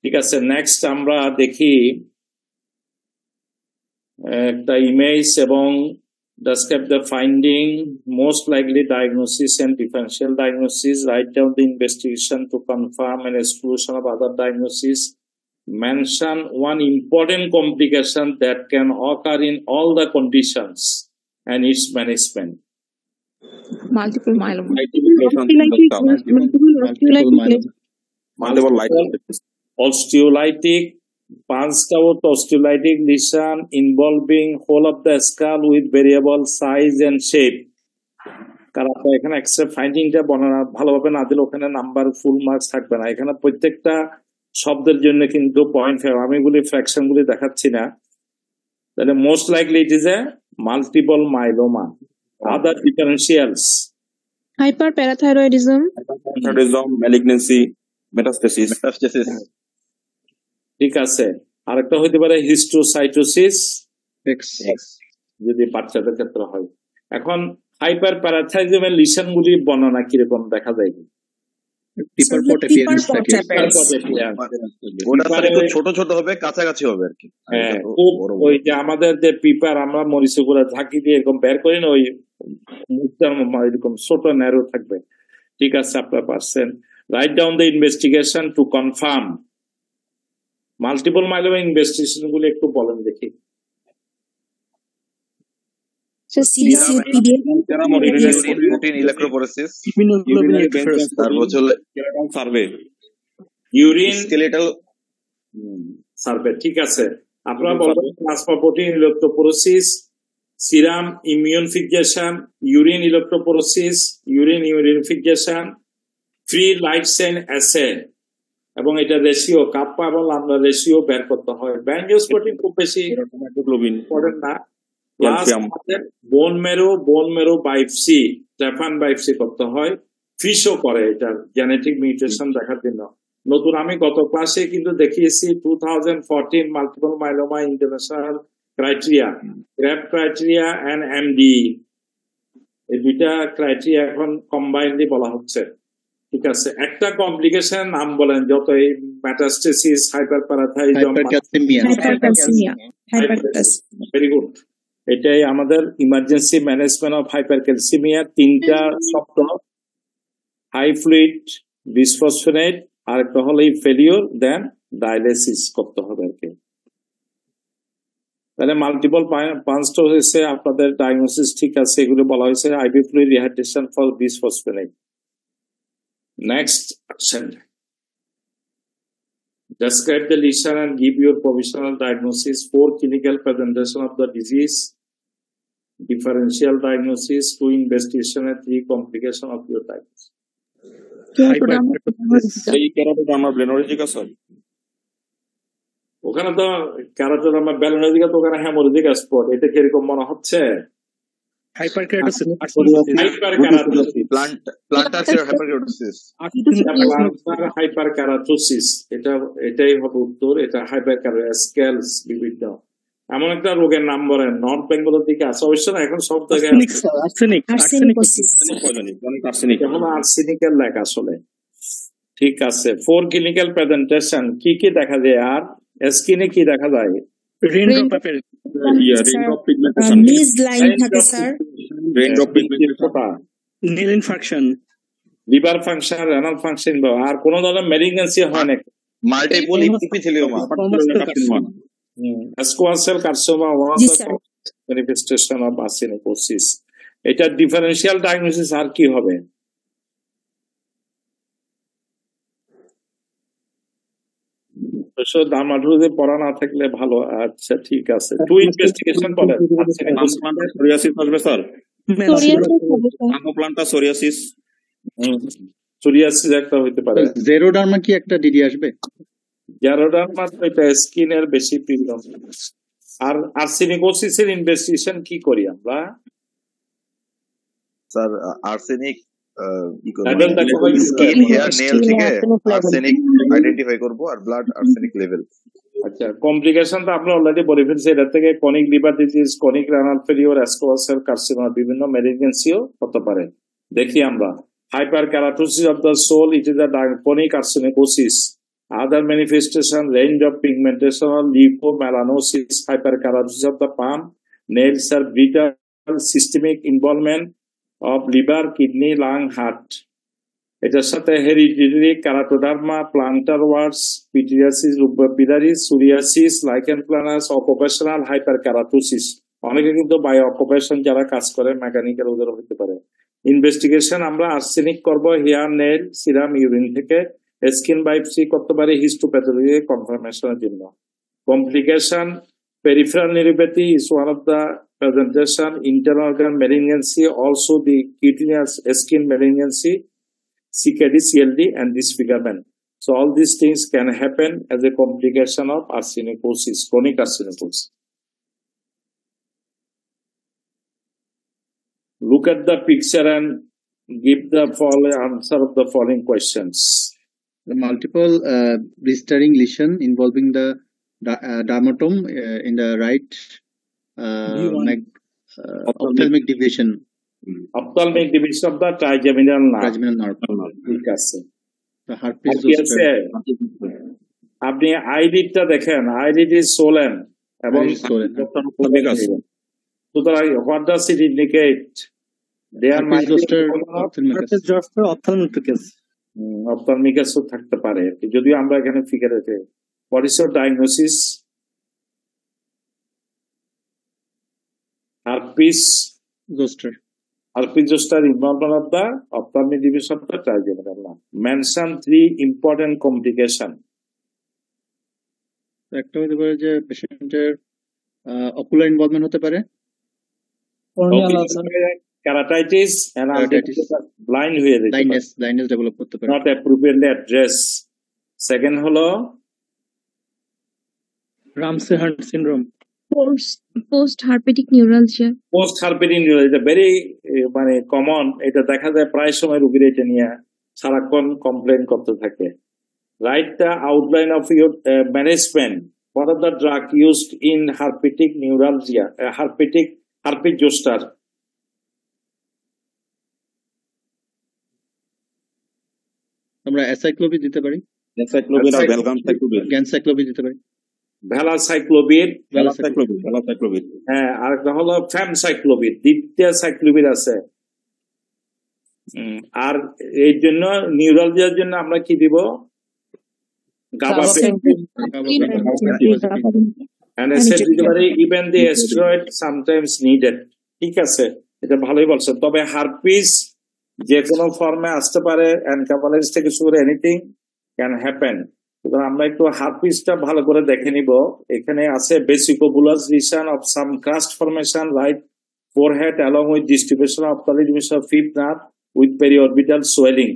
ঠিক আছে, নেক্সট আমরা দেখি একটা ইমেজ এবং describe the finding, most likely diagnosis and differential diagnosis. Write down the investigation to confirm and exclusion of other diagnosis. Mention one important complication that can occur in all the conditions and its management. Multiple myeloma. Multiple Osteolytic, punched out osteolytic lesion involving whole of the skull with variable size and shape. কারণ আপনার এখানে extra ফাইন্ডিংটা বর্ণনা ভালোভাবে না দিলে ওখানে number full marks থাকবে না। এখানে প্রত্যেকটা শব্দের জন্য কিন্তু 0.5, আমি এগুলি ফ্র্যাকশন গুলি দেখাচ্ছি না। তাহলে most likely it is a multiple myeloma. Other differentials, Hyperparathyroidism, malignancy, metastasis. ঠিক আছে। আরেকটা হইতে পারে হিস্টোসাইটোসিস, যদি বাচ্চাদের ক্ষেত্রে হয়। এখন হাইপার প্যারাথাইজমের লিশন গুলি বর্ণনা কিরকম দেখা যায়? ছোট ছোট হবে, কাছাকাছি হবে আর কি। হ্যাঁ, ওই যে আমাদের যে পিপার আমরা মরিচ গুলো ঝাঁকি দিয়ে এরকম বের করি না, ওই মুখটার এরকম ছোট ন্যারো থাকবে। ঠিক আছে, আপনার পারছেন। Write down the investigation to confirm. Multiple myeloma investigation গুলো একটু বলেন দেখি। ইউরিন স্কেলেটাল সার্ভে, ঠিক আছে। আপনারা বলবেন plasma protein electrophoresis, serum immunofixation, urine electrophoresis, urine immunofixation, free light chain assay, এবং এটা রেশিও কাপ্পা এবং লাম্বা রেশিও বের করতে হয়। ব্যাঞ্জোস প্রোটিন খুব বেশি ইম্পর্টেন্ট না। প্লাস বোন মেরো বায়োপসি, ট্রেফান বায়োপসি করতে হয়। ফিশও করে এটা জেনেটিক মিউটেশন দেখার জন্য। নতুন আমি গত ক্লাসে কিন্তু দেখিয়েছি 2014 multiple myeloma international criteria, CRAB criteria and MD, এই দুইটা ক্রাইটেরিয়া এখন কম্বাইন্ডলি বলা হচ্ছে। ঠিক আছে, একটা কমপ্লিকেশন নাম বলেন যত, এই মেটাস্টেসিস, হাইপারপ্যারাথাইজম, Hypercalcemia. Very good. এটাই আমাদের ইমার্জেন্সি ম্যানেজমেন্ট অফ হাইপারক্যালসিমিয়া, তিনটা শব্দ, হাই ফ্লুইড, বিসফসফোনেট, আর একটা হলো ফেলিওর, দেন ডায়ালিসিস করতে হবে আর কি। তাহলে মাল্টিপল পাঞ্চটা হয়েছে, আপনাদের ডায়াগনোসিস ঠিক আছে, এগুলো বলা হয়েছে IV fluid rehydration for bisphosphonate. Next question, describe the lesion and give your provisional diagnosis, 4 clinical presentation of the disease, differential diagnosis, 2 investigation and 3 complication of your diagnosis. এই কেরাটোডার্মা ব্লেনোরেজিকা স্যার, ওখানে তো ক্যারোটোডার্মা ব্লেনোরেজিকা, তো ওখানে হ্যামোরেজিক স্পট, এটা কিরকম মনে হচ্ছে? Hyperkeratosis. Planter hyperkeratosis. Hyperkeratosis, এটাই হবে উত্তর। এটা হাইপারকেরাটোসিস বিভিন্ন এমন একটা রোগের নাম বলেন, নর্থ বেঙ্গলের দিকে আছে অবশ্য না, এখন সব জায়গায় আর্সেনিকের লেখা আসলে। ঠিক আছে, 4 ক্লিনিক্যাল প্রেজেন্টেশন, কি কি দেখা যায় আর স্কিনে কি দেখা যায়? Nail infarction, liver function, renal function, আর কোন ধরনের মেলিগন্যান্সি হয় না? Multiple epithelioma, squamous cell carcinoma, one of the manifestation of arsenicosis. এটা ডিফারেন্সিয়াল ডায়াগনোসিস আর কি হবে? ডার্মাটোলজি পড়া না থাকলে ভালো। আচ্ছা ঠিক আছে, 2 ইনভেস্টিগেশন বলেন। সোরিয়াসিস আসবে স্যার, প্লান্টার সোরিয়াসিস, সোরিয়াসিস একটা হইতে পারে। জেরোডার্মা কি একটা ডিডি আসবে? জেরোডার্মা তো এটা স্কিনের বেশি প্রবলেম। আর আর্সেনিকোসিসের ইনভেস্টিগেশন কি করি আমরা? Sir arsenic skin, hair, nail থেকে আর্সেনিক আইডেন্টিফাই করব, আর ব্লাড আর্সেনিক লেভেল। আচ্ছা, কমপ্লিকেশন তো আমরা অলরেডি বলে ফেলছি। এটা থেকে chronic liver disease, chronic renal failure, squamous cell carcinoma, বিভিন্ন মেলিগন্যান্সিও হতে পারে। দেখি আমরা, hyperkeratosis of the soul, it is a chronic arsenicosis. Other manifestation, range of pigmentation or leukomelanosis, hyperkeratosis of the palm, nails are brittle, systemic involvement of liver, kidney, lung, heart. এটার সাথে hereditary কেরাটোডার্মা, planter ওয়ার্ডস, pityriasis, রুবিডারিস, psoriasis, lichen planus, occupational hyperkeratosis. অনেকে কিন্তু by occupation যারা কাজ করে mechanical, ওদের হতে পারে। ইনভেস্টিগেশন আমরা আর্সেনিক করব হেয়ার, নেল, সিরাম, ইউরিন থেকে। স্কিন বায়োপসি করতে পারি হিস্টোপ্যাথোলজি কনফার্মেশনের জন্য। Complication, peripheral neuropathy is one of the presentation, internal organ malignancy, also the cutaneous skin malignancy, CKD, CLD, and disfigurement. So all these things can happen as a complication of arsenicosis, chronic arsenicosis. Look at the picture and give the following answer of the following questions. The multiple blistering lesion involving the dermatome in the right ophthalmic division. Ophthalmic division of the trigeminal nerve. Trigeminal nerve. ঠিক আছে। The herpes zoster. আপনি আইলিডটা দেখেন, eyelid is সোলেন এবং সুতরাং what does it indicate? দেয়ার মাইট অপথ্যালমিকাসও থাকতে পারে, যদিও আমরা এখানে ফিগারে আছে। What is your diagnosis? herpes zoster. Herpes zoster involvement of the ophthalmic division of the trigeminal nerve. Mention 3 important complication. একটা হতে পারে যে পেশেন্টের অকুলার ইনভলভমেন্ট হতে পারে, keratitis, and blind হয়ে যেতে পারে, blindness ডেভেলপ করতে পারে, not appropriately address. Second হলো Ramsay Hunt syndrome. Post herpetic neuralgia. Post herpetic neuralgia very মানে কমন, এটা দেখা যায় প্রায় সময় রোগীর এটা নিয়ে সারাক্ষণ কমপ্লেন করতে থাকে। Write the outline of your management What are the drug used in herpetic neuralgia, herpes zoster? আমরা অ্যাসাইক্লোভির দিতে পারি, Encyclopedia আর ভ্যালগাম সাইক্লোবির। গ্যানসাইক্লোভির দিতে পারি, ভ্যালাসাইক্লোভির, ভ্যালাসাইক্লোবির। হ্যাঁ, আরেকটা হলো ফ্যামসাইক্লোভির, দ্বিতীয় সাইক্লোভির আছে। আর এই জন্য নিউরালজিয়ার জন্য আমরা কি দিব? Gabapentin and acid recovery, even the steroid sometimes needed. ঠিক আছে, এটা ভালোই বলছেন। তবে হারপিস যে কোনো ফর্মে আসতে পারে, এনকেফালাইটিস থেকে শুরু করে এনিথিং ক্যান হ্যাপেন। সুতরাং আমরা একটু হারপিসটা ভালো করে দেখে নিব। এখানে আছে vesiculobullous lesion of some crust formation right forehead along with distribution of ophthalmic of fifth nerve with periorbital swelling.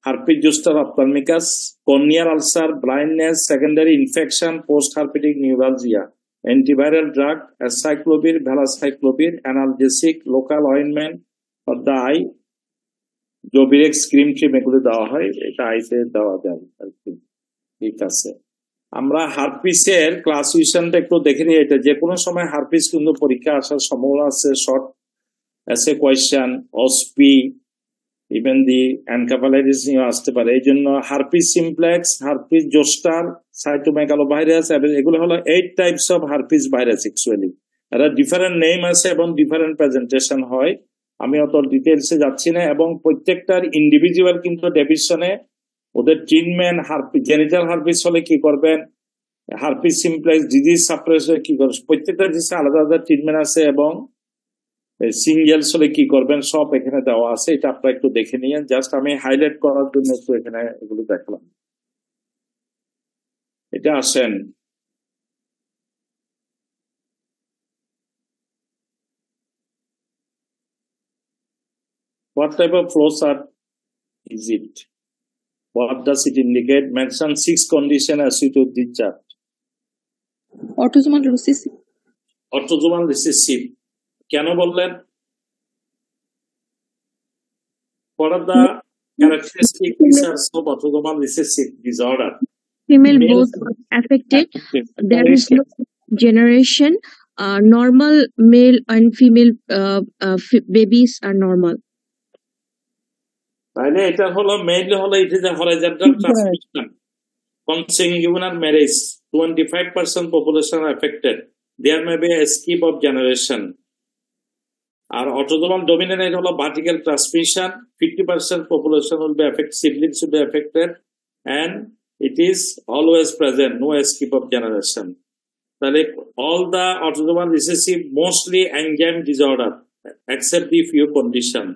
Herpes zoster ophthalmicus, corneal ulcer, blindness, secondary infection, post-herpetic neuralgia. Antiviral drug, acyclovir, valacyclovir, analgesic, local ointment for the eye, Jobirex cream এগুলো দেওয়া হয়, এটা আইতে দেওয়া যায় আর কি। ঠিক আছে, আমরা হারপিসের ক্লাসিফিকেশনটা একটু দেখে নিই। এটা যে কোনো সময় হারপিস কিন্তু পরীক্ষা আসার সম্ভাবনা আছে, শর্ট এসে কোয়েশ্চেন, অসপি, ইভেন দি এনকেফালাইটিস নিয়ে আসতে পারে। এই জন্য herpes simplex, herpes zoster, cytomegalovirus, এগুলো হলো 8 types of herpes virus. Actually এরা ডিফারেন্ট নেম আছে এবং ডিফারেন্ট প্রেজেন্টেশন হয়, আমি অত ডিটেলসে যাচ্ছি না। এবং প্রত্যেকটার ইন্ডিভিজুয়াল কিন্তু ডেভিশনে ওদের ট্রিটমেন্ট, হারপিস জেনিটাল হারপিস হলে কি করবেন, হারপিস সিমপ্লেক্স ডিজিজ সাপ্রেসর কি করবেন, প্রত্যেকটা জিনিসে আলাদা আলাদা ট্রিটমেন্ট আছে এবং সিঙ্গেলস হলে কি করবেন সব এখানে দেওয়া আছে। এটা আপনারা একটু দেখে নিয়েন, জাস্ট আমি হাইলাইট করার জন্য একটু এখানে এগুলো দেখালাম। এটা আসেন what type of flow chart is it, what does it indicate? Mention 6 condition as you to this chart. Autosomal recessive. Autosomal recessive কেন বললেন? What are the characteristic features of autosomal recessive disorder? Female both affected. There is no generation. Normal male and female babies are normal. তাহলে এটা হলো mainly হলো it is a horizontal transmission, consanguineal marriage, 25% population are affected. There may be a skip of generation. আর autosomal dominant হলো vertical transmission, 50% population will be affected, siblings will be affected, and it is always present, no escape of generation. তাহলে all the autosomal recessive mostly enzyme disorder except the few condition.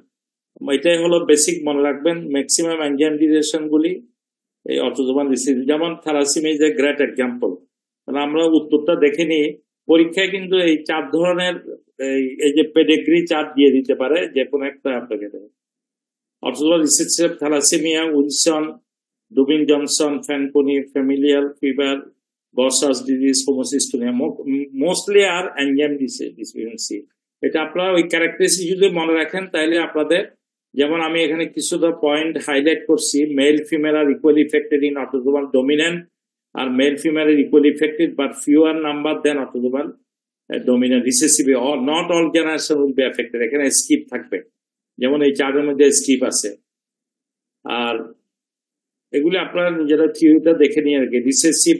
এটাই হলো basic মনে রাখবেন, maximum enzyme digestion গুলি এই autosomal recessive. যেমন thalassaemia is a great example. মানে আমরা উত্তরটা দেখে নিই, পরীক্ষায় কিন্তু এই 4 ধরনের এই যে পেডিগ্রি চার্ট দিয়ে দিতে পারে, যে কোনো একটা আপনাকে দেবে। Autosomal recessive thalassaemia, Wilson, Dubin Johnson, Fanconi, familial fever, Gaucher's disease, homocystinuria, mostly আর এনজাইম ডিফিসিয়েন্সি। এটা আপনারা ওই ক্যারেক্টারিস্টিক যদি মনে রাখেন তাহলে আপনাদের, যেমন আমি এখানে কিছুটা পয়েন্ট হাইলাইট করছি, male female are equally affected in autosomal dominant, আর male female are equally affected but fewer number than autosomal dominant recessive. Not all generation will be affected, এখানে স্কিপ থাকবে, যেমন এই চার্টের মধ্যে স্কিপ আছে। আর এগুলি আপনারা নিজেরা থিওরিটা দেখে নিয়ে আর কি, রিসেসিভ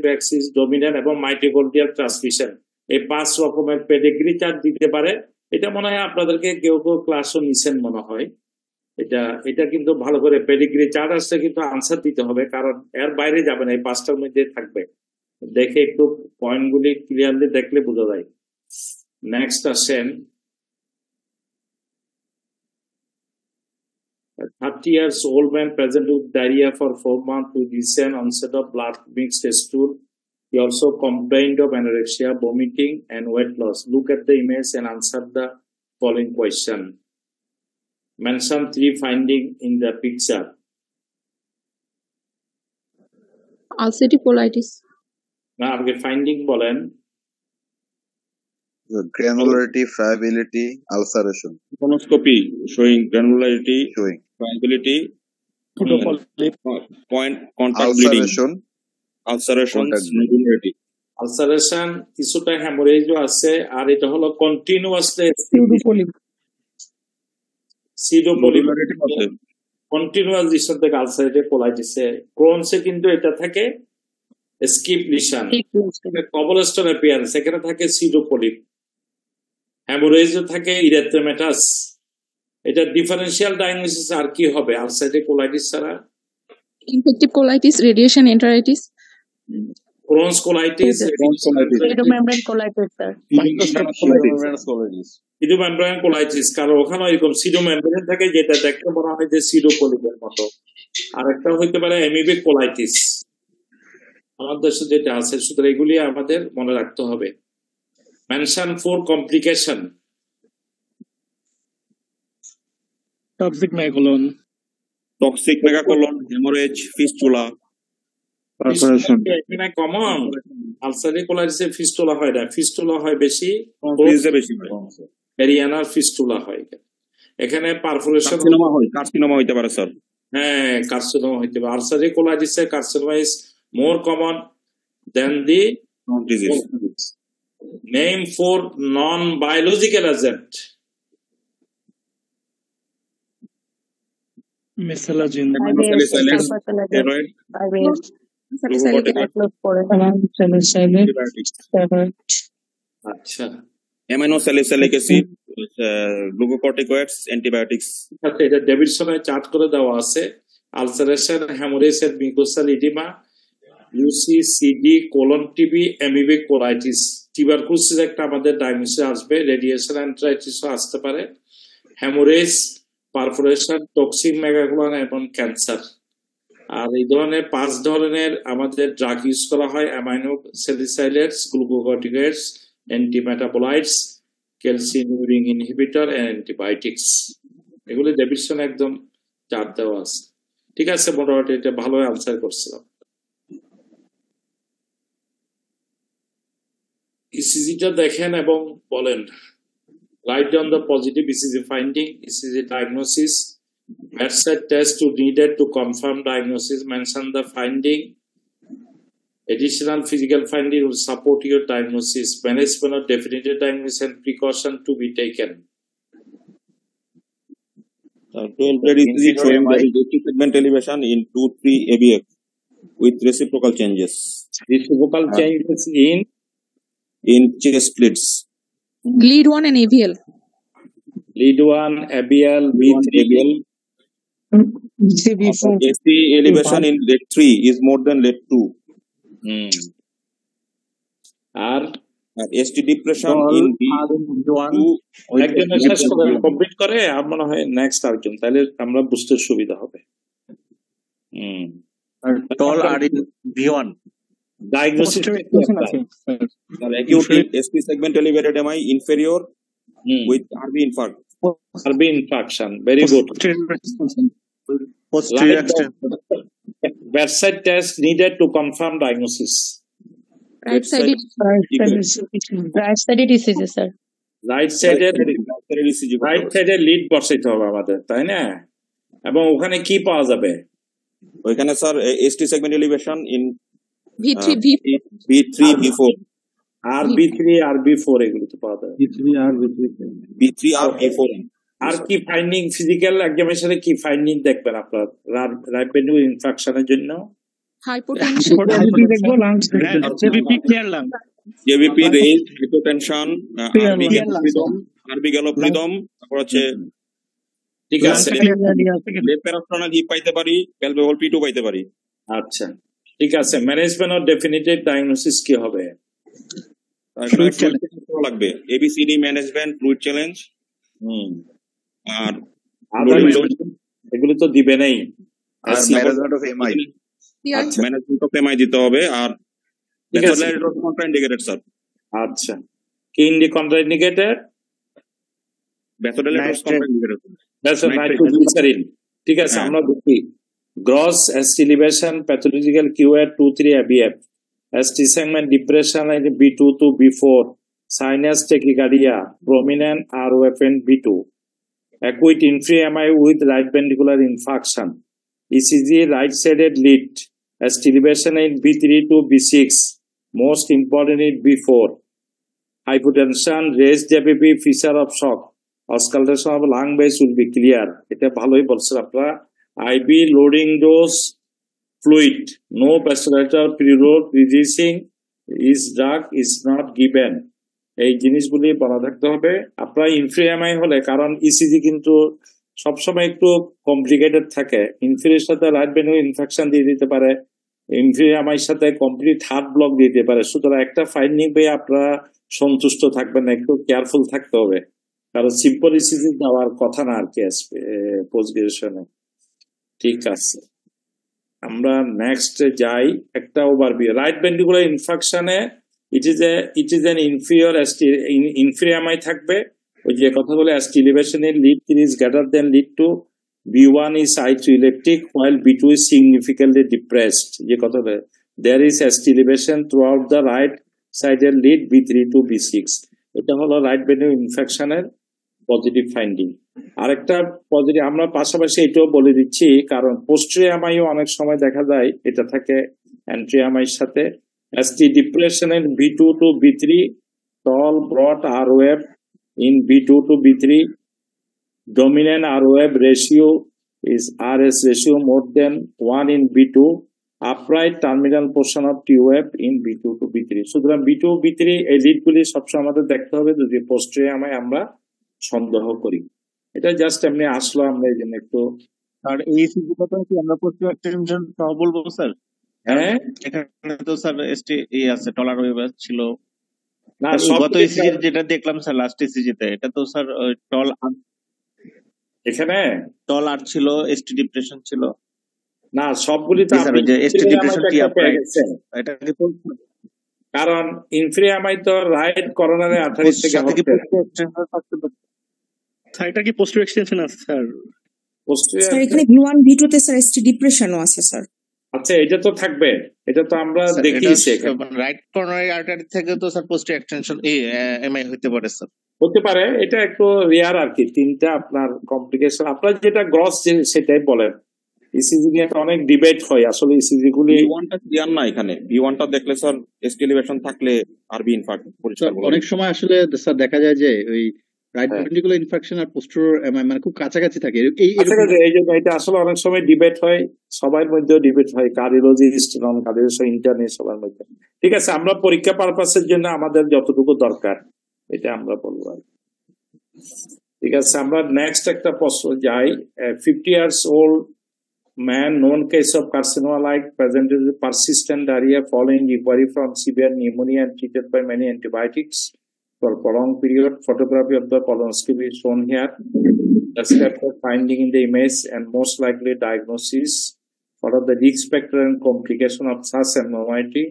অ্যাক্সিস, ডমিনেন্ট এবং মাইটোকন্ড্রিয়াল ট্রান্সমিশন, এই 5 রকমের পেডিগ্রি চার্ট দিতে পারে। এটা মনে হয় আপনাদেরকে কেউ কেউ ক্লাসও নিছেন মনে হয়। এটা কিন্তু ভালো করে পেডিগ্রি চার্ট আসছে, কিন্তু আনসার দিতে হবে, কারণ এর বাইরে যাবে না, এই 5টার মধ্যে থাকবে। দেখে একটু পয়েন্টগুলি ক্লিয়ারলি দেখলে বোঝা যায়। নেক্সট আসেন 30 years old man present with diarrhea for 4 months with recent onset of blood mixed stool. He also complained of anorexia, vomiting, and weight loss. Look at the image and answer the following question. Mention 3 findings in the picture. Ulcerative colitis. Now, আপনি finding বলেন। Granularity, friability, ulceration. Colonoscopy showing granularity, friability, point contact bleeding. Ulceration, ulcerations, Contact. nodularity. Ulceration, কিছুটা হ্যামোরেজও আছে, আর এটা হলো continuously সিডোপলিপ Nodularity আছে। Continuous lesion থেকে ulcerative কোলাইটিসে। ক্রোনসে কিন্তু এটা থাকে স্কিপ লিশন, কবলস্টোন অ্যাপিয়ারেন্স, এখানে থাকে সিডোপলিপ। হ্যামোরেজও থাকে ইরেথ্রোমেটাস। এটা ডিফারেন্সিয়াল ডায়াগনোসিস আর কি হবে আলসারেটিভ কোলাইটিস ছাড়া? Infective colitis, radiation enteritis, Crohn's colitis, pseudomembrane colitis, sir. Pseudomembrane colitis, কারণ ওখানে এরকম সিডোমেমব্রেন থাকে যেটা দেখতে বলা হয় যে সিডোপলিপের মতো। আর একটা হইতে পারে অ্যামিবিক কোলাইটিস, আমাদের দেশে যেটা আছে। সুতরাং এগুলি আমাদের মনে রাখতে হবে। Mention for complication, Toxic megacolon. Toxic megacolon, hemorrhage, fistula. এখানে কমন আলসারেটিভ কোলাইটিসে ফিস্টুলা হয় না, ফিস্টুলা হয় বেশি, বেশি হয়। পেরিয়ানাল ফিস্টুলা হয়। এখানে পারফোরেশন কার্সিনোমা হইতে পারে স্যার। হ্যাঁ, কার্সিনোমা হইতে পারে। আলসারেটিভ কোলাইটিসে carcinoma is more common than the disease. Name for non biological agent. Mesalagen. Steroid, আচ্ছা, aminosalicylate acid, glucocorticoids, antibiotics. আচ্ছা, এটা ডেভিডসনে চার্ট করে দেওয়া আছে। আলসারেশন, হ্যামোরেজ এর mucosal oedema, UC, CD, colon TB, amoebic colitis, tuberculosis একটা আমাদের ডায়াগনোসিস আসবে, রেডিয়েশন এন্টারাইটিসও আসতে পারে, হ্যামোরেজ, পারফোরেশন, টক্সিক মেগাকোলন এবং ক্যান্সার। আর এই ধরনের 5 ধরনের আমাদের ড্রাগ ইউজ করা হয়: amino salicylates, glucocorticoids, antimetabolites, calcium ring inhibitor, antibiotics. এগুলি ডেভিডসন একদম চার্ট দেওয়া আছে। ঠিক আছে, মোটামুটি এটা ভালো আনসার করছিলাম। ইসিজিটা দেখেন এবং বলেন। Write down the positive ECG finding, ECG diagnosis, bedside test to needed to confirm diagnosis, mention the finding. Additional physical finding will support your diagnosis. Management of definitive diagnosis and precaution to be taken. 12 lead ECG showing there is acute segment elevation in 2-3 ABF with reciprocal changes. Reciprocal changes in chest leads. Lead 1 and AVL. Lead 1, ABL, B3, ABL. ST elevation in lead 3 is more than lead 2. R ST depression in B2. একজনের শেষ করে complete করে আর মনে হয় next আরেকজন, তাহলে আমরা বুঝতে সুবিধা হবে। আর টল আর V1 diagnosis acute ST segment elevated MI inferior with RB infarct. RB infarction, very good. Bedside test needed to confirm diagnosis. Right sided ECG, sir. Right sided lead বসাইতে হবে আমাদের, তাই না? এবং ওখানে কি পাওয়া যাবে? ওইখানে sir ST segment elevation in V3, B3, B4. আর B3 আর B4 এগুলো তো পাওয়া যায়। B3 আর B4 আর কি ফাইন্ডিং ফিজিক্যাল এক্সামিনেশনে কি ফাইন্ডিং দেখবেন আপনার রাইট ভেন্ট্রিকুলার ইনফেকশনের জন্য? hypotension, দেখবো lungs, JVP clear lung, JVP raised hypotension, RB galopridom, তারপর হচ্ছে ঠিক আছে, লেফট প্যারাস্ট্রানাল হিপ পাইতে পারি, প্যালপেবল P2 পাইতে পারি। আচ্ছা, ঠিক আছে। ম্যানেজমেন্ট অফ ডেফিনিটিভ ডায়াগনোসিস কি হবে? ফ্লুইড চ্যালেঞ্জ লাগবে, ABCD ম্যানেজমেন্ট, ফ্লুইড চ্যালেঞ্জ, আর এগুলো তো দিবে নাই। আর management of MI, management of MI দিতে হবে। আর কন্ট্রাইন্ডিকেটেড স্যার। আচ্ছা, কি কন্ট্রাইন্ডিকেটেড? ব্যাসোডাইলেটরস contraindicated, nitroglycerine. ঠিক আছে, আমরা দেখি gross ST elevation, pathological QA 2-3 ABF, ST segment depression B2 to B4, sinus tachycardia, prominent ROFN B2, acute inferior MI with right ventricular infarction, ECG right sided lead, ST elevation in B3 to B6, most important in B4. Hypotension, raised APP, feature of shock, auscultation of lung base will be clear. এটা ভালোই বলছেন আপনারা। IV loading dose fluid, no vasculator preload reducing is drug is not given. এই জিনিসগুলি বলা থাকতে হবে। আপনার ইনফ্রিএমআই হলে, কারণ ইসিজি কিন্তু সবসময় একটু কমপ্লিকেটেড থাকে, ইনফ্রির সাথে রাইট ভেন্যু ইনফেকশন দিয়ে দিতে পারে, ইনফ্রিএমআইয়ের সাথে কমপ্লিট হার্ট ব্লক দিতে পারে। সুতরাং একটা ফাইন্ডিং পেয়ে আপনারা সন্তুষ্ট থাকবেন না, একটু কেয়ারফুল থাকতে হবে, কারণ সিম্পল ইসিজি দেওয়ার কথা না আর কি পোস্ট গ্রাজুয়েশনে। ঠিক আছে, আমরা নেক্সট যাই। একটা ওভারভিউ। রাইট ভেন্ট্রিকুলার ইনফেকশনে ইট ইজ এন ইনফ্রিএমআই থাকবে। ওই যে কথাগুলো ST elevation in lead 3 is greater than lead 2, B1 is I3 elliptic while B2 is significantly depressed. যে কথাটা, there is ST elevation throughout the right sided lead B3 to B6. এটা হলো right ventricular ইনফেকশনের positive finding. আরেকটা positive আমরা পাশাপাশি এটাও বলে দিচ্ছি, কারণ পোস্ট্রিয়ামাইও অনেক সময় দেখা যায় এটা থাকে অ্যান্ট্রিয়ামাইয়ের সাথে। ST depression in B2 to B3, tall broad R wave in B2 to B3, dominant R wave ratio is RS ratio more than 1 in B2, upright terminal portion of T wave in B2 to B3. সুতরাং B2 B3 এই লিডগুলি সবসময় আমাদের দেখতে হবে যদি পোস্ট্রিয়ামাই আমরা সন্দেহ করি। এটা জাস্ট এমনি আসলো, আমরা এই জন্য একটু। আর এই সিজিটা কি আমরা পোস্ট এক্সটেনশন সহ বলবো স্যার? হ্যাঁ, এখানে তো স্যার এসটি আছে, টলার ওয়েভ ছিল না গত ইসিজি যেটা দেখলাম স্যার, লাস্ট ইসিজিতে এটা তো স্যার টল এখানে টল আর ছিল, এসটি ডিপ্রেশন ছিল না, সবগুলি তো স্যার। যে এসটি ডিপ্রেশন কি আপনার এটা কি কারণ ইনফ্রিএমআই তো রাইট করোনারে 28 থেকে সাথে কি পোস্ট এক্সটেনশন থাকতে পারে? স্যার এটা কি পোস্ট এক্সটেনশন আছে স্যার? স্যার এখানে B1 B2 তে স্যার ST ডিপ্রেশনও আছে স্যার। আচ্ছা, এটা তো থাকবে, এটা তো আমরা দেখিয়েছি। রাইট কর্নারি আর্টারি থেকে তো স্যার পোস্ট এক্সটেনশন এমআই হতে পারে স্যার, হতে পারে। এটা একটু রেয়ার আর কি, তিনটা আপনার কমপ্লিকেশন। আপনার যেটা গ্রস সেটাই বলেন। ইসিজি নিয়ে অনেক ডিবেট হয় আসলে, ইসিজি গুলি B1টা ক্লিয়ার না, এখানে B1টা দেখলে স্যার ST elevation থাকলে আরবি ইনফার্ট পরিষ্কার বলা অনেক সময় আসলে স্যার দেখা যায় যে ওই রাইট ভেন্ট্রিকুলার ইনফেকশন আর পোস্টেরিয়র মানে খুব কাছাকাছি থাকে। এই জন্য এটা আসলে অনেক সময় ডিবেট হয়, সবার মধ্যেও ডিবেট হয়, কার্ডিওলজিস্ট নন কার্ডিওলজিস্ট ইন্টারনেট সবার মধ্যে। ঠিক আছে, আমরা পরীক্ষা পারপাসের জন্য আমাদের যতটুকু দরকার এটা আমরা বলবো। ঠিক আছে, আমরা নেক্সট একটা প্রশ্ন যাই। 50 years old man, known case of carcinoma like presented with persistent diarrhea following recovery from severe pneumonia and treated by many antibiotics for prolonged period. Photography of the colonoscopy is shown here. Describe the finding in the image and most likely diagnosis. What are the risk factor and complication of such abnormality?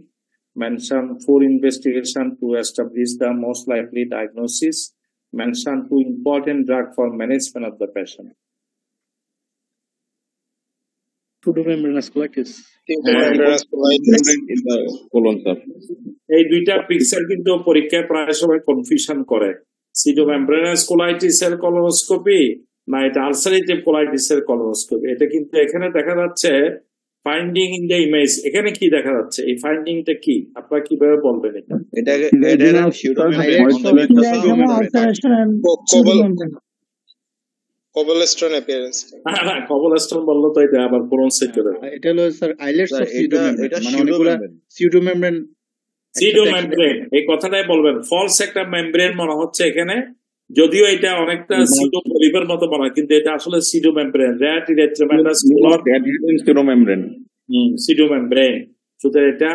Mention 4 investigation to establish the most likely diagnosis. Mention 2 important drug for management of the patient. Pseudomembranous colitis. এই দুইটা picture কিন্তু পরীক্ষায় প্রায় সময় confusion করে, সিডোমেমব্রেনাস colitis এর colonoscopy না এটা আলসারেটিভ কোলাইটিস এর কলোনোস্কোপি। এটা কিন্তু এখানে দেখা যাচ্ছে ফাইন্ডিং ইন দ্য ইমেজ। এখানে কি দেখা যাচ্ছে, এই ফাইন্ডিংটা কি, আপনারা কিভাবে বলবেন? এটা কবলস্টোন অ্যাপিয়ারেন্স। হ্যাঁ, কবলস্টোন বললো তো এটা আবার কোন সেক্টরে? এটা হলো স্যার আইলেটস অফ সিউডোমেমব্রেন, মানে অনেকগুলা সিউডোমেমব্রেন। সিডোমেমব্রেন এই কথাটাই বলবেন, ফলস একটা মেমব্রেন মনে হচ্ছে এখানে, যদিও এটা অনেকটা সিডো পলিপের মতো মনে হয়, কিন্তু এটা আসলে সিডোমেমব্রেন। র্যাট ইরেট্রোমেন্টাস সিডোমেমব্রেন। সিডোমেমব্রেন, সুতরাং এটা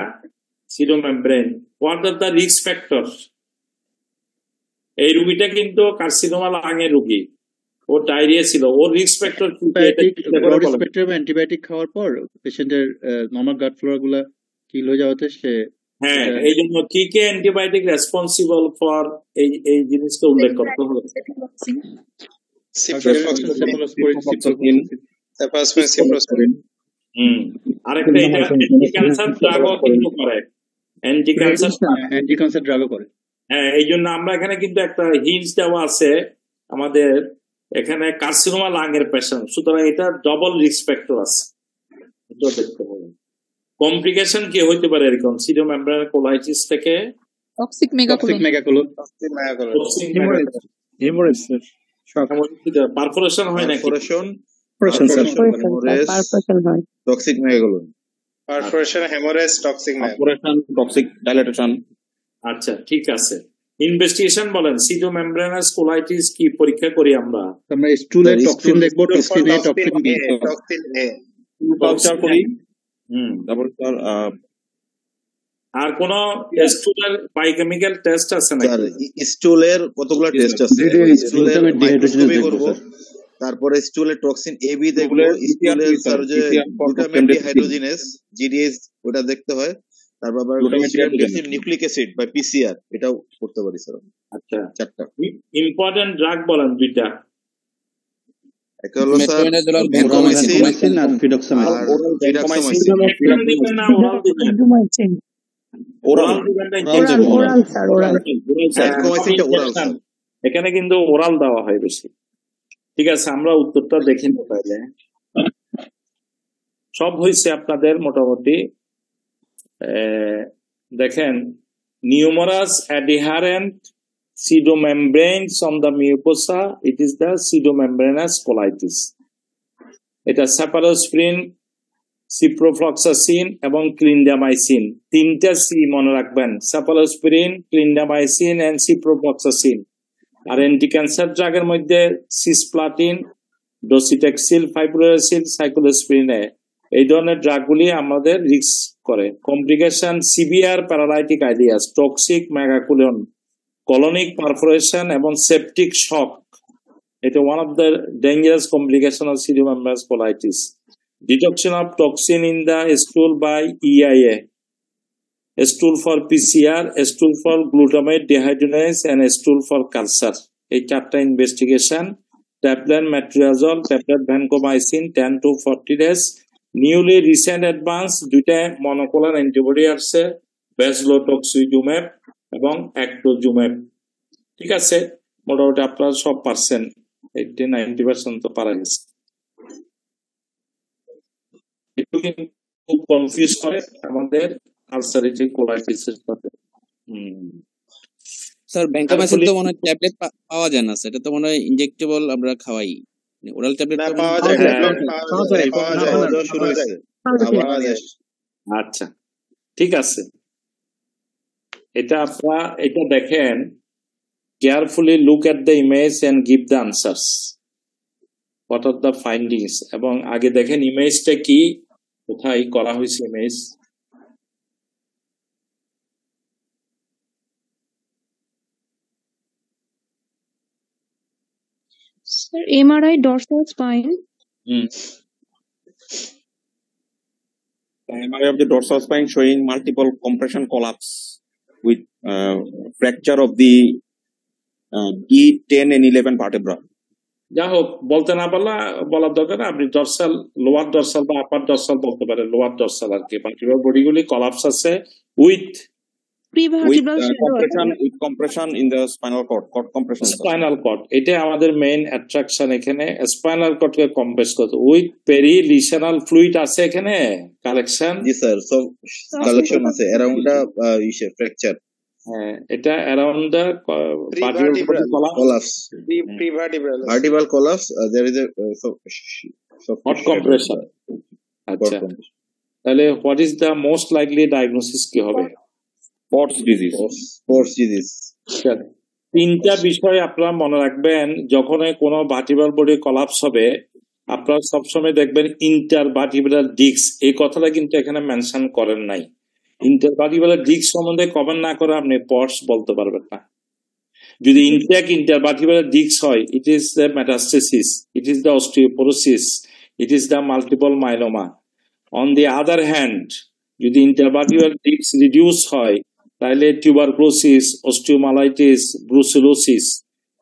pseudomembrane. What are the risk factor? এই রোগীটা কিন্তু কার্সিনোমা লাং এর রোগী, ওর ডায়রিয়া ছিল, ওর রিস্ক ফ্যাক্টর কি? অ্যান্টিবায়োটিক খাওয়ার পর পেশেন্টের নরমাল গাট ফ্লোরা গুলা কিল হয়ে যাওয়াতে সে, হ্যাঁ, এই জন্য কি কি অ্যান্টিবায়োটিক রেসপন্সিবল ফর এই জিনিসটা উল্লেখ করতে হবে। আরেকটা এটা অ্যান্টি ক্যান্সার ড্রাগও কিন্তু করে, অ্যান্টি ক্যান্সার ড্রাগও করে। হ্যাঁ, এই জন্য আমরা এখানে কিন্তু একটা হিন্টস দেওয়া আছে আমাদের এখানে, কার্সিনোমা লাং এর পেশেন্ট, সুতরাং এটা ডবল রিস্ক ফ্যাক্টর আছে, এটা দেখতে হবে। কমপ্লিকেশন কি হইতে পারে এরকম সিডোমেমব্রেনাস কোলাইটিস থেকে? Toxic megacolon. Megacolon haemorrhage sir perforation হয় নাকি? Perforation toxic megacolon perforation haemorrhage toxic perforation toxic dilatation. আচ্ছা ঠিক আছে, ইনভেস্টিগেশন বলেন। সিডোমেমব্রেনাস কোলাইটিস কি পরীক্ষা করি আমরা? আমরা স্টুলের টক্সিন দেখবো, টক্সিন এ, টক্সিন বি। কালচার করি। হুম, তারপর স্যার আর কোন স্টুলের বায়োকেমিক্যাল টেস্ট আছে নাকি? স্টুলের কতগুলো টেস্ট আছে, স্টুলের মাইক্রোস্কোপি করব, তারপরে স্টুলের টক্সিন এ বি দেখবো, স্টুলের স্যার যে গ্লুটামেট ডিহাইড্রোজিনেস জিডিএস ওটা দেখতে হয়, তারপর আবার নিউক্লিক অ্যাসিড বা পিসিআর এটাও করতে পারি স্যার। আচ্ছা, চারটা ইম্পর্টেন্ট ড্রাগ বলেন দুইটা। একটা হলো স্যার ভ্যানকোমাইসিন আর ফিডক্সামাইসিন। আর ফিডক্সামাইসিন। দিবেন না ওরাল দিবেন? ওরাল দিবেন না ভ্যানকোমাইসিনটা ওরাল স্যার। এখানে কিন্তু ওরাল দেওয়া হয় বেশি। ঠিক আছে, আমরা উত্তরটা দেখে নিতে পারলে সব হয়েছে আপনাদের মোটামুটি। দেখেন, numerous adherent pseudomembranes on the mucosa, it is the pseudomembranous colitis. এটা cephalosporin, ciprofloxacin এবং clindamycin, তিনটা সি মনে রাখবেন, cephalosporin, clindamycin and ciprofloxacin। আর অ্যান্টি ক্যান্সার ড্রাগের মধ্যে সিসপ্লাটিন, ডোসিটেক্সিল, ফাইব্রোসিল, সাইক্লোস্পিরিন এই ধরনের ড্রাগগুলি আমাদের রিস্ক করে। Complication severe paralytic ileus, toxic megacolon, colonic perforation এবং সেপটিক শক। এটা one of the dangerous complication of pseudomembranous colitis. Detection of toxin in the stool by EIA, stool for PCR, stool for glutamate dehydrogenase and stool for culture। এই চারটা investigation. Tablet মেট্রিয়াজল, tablet vancomycin 10 to 40 days। Newly recent advance দুইটা monoclonal antibody আসছে, bezlotoxumab এবং অ্যাক্টোজুমেব। ঠিক আছে, মোটামুটি আপনারা সব পারছেন, 80-90% তো পারা গেছে। একটু কিন্তু খুব কনফিউজ করে আমাদের আলসারেটিভ কোলাইটিসের সাথে। স্যার ভ্যানকোমাইসিন তো মনে হয় ট্যাবলেট পাওয়া যায় না, সেটা তো মনে হয় ইনজেক্টেবল আমরা খাওয়াই, ওরাল ট্যাবলেট পাওয়া যায়, শুরু হয়েছে। আচ্ছা ঠিক আছে, এটা আপনারা এটা দেখেন, carefully look at the image and give the answers, what are the findings. এবং আগে দেখেন ইমেজটা কি, কোথায় করা হয়েছে image. Sir, MRI dorsal spine. The MRI of the dorsal spine showing multiple compression collapse with fracture of the D10 and 11 vertebra. যা হোক, বলতে না পারলে বলার দরকার না, আপনি ডরসাল, লোয়ার ডরসাল বা আপার ডরসাল বলতে পারেন। লোয়ার ডরসাল আর কি, ভার্টিব্রাল বডিগুলি কলাপস আছে with compression in the spinal cord compression. Spinal cord, এটা আমাদের মেইন অ্যাট্রাকশন এখানে। স্পাইনাল কর্ডকে কম্প্রেস করতে উইথ পেরিলিশনাল ফ্লুইড আছে এখানে কালেকশন। জি স্যার, সব কালেকশন আছে अराउंड দা ফ্র্যাকচার। হ্যাঁ, এটা around the vertebral collapse, vertebral collapse, there is a hot compression। আচ্ছা, তাহলে what is the most likely diagnosis কি হবে? Sports disease. তিনটা বিষয় আপনারা মনে রাখবেন, যখন কোনো ভার্টিব্রাল বডি কলাপস হবে আপনারা সবসময় দেখবেন ইন্টারভার্টিব্রাল ডিস্ক, এই কথাটা কিন্তু এখানে মেনশন করেন নাই। ইন্টারভার্টিব্রাল ডিস্ক সম্বন্ধে কমেন্ট না করে আপনি পটস বলতে পারবেন না। যদি ইন্টারভার্টিব্রাল ডিস্ক হয়, ইট is the metastasis, it is the osteoporosis, it is the multiple myeloma. On the other hand, যদি ইন্টারভার্টিব্রাল ডিস্ক রিডিউস হয় তাহলে টিউবারকুলোসিস, অস্টিওমালাইটিস, ব্রুসেলোসিস,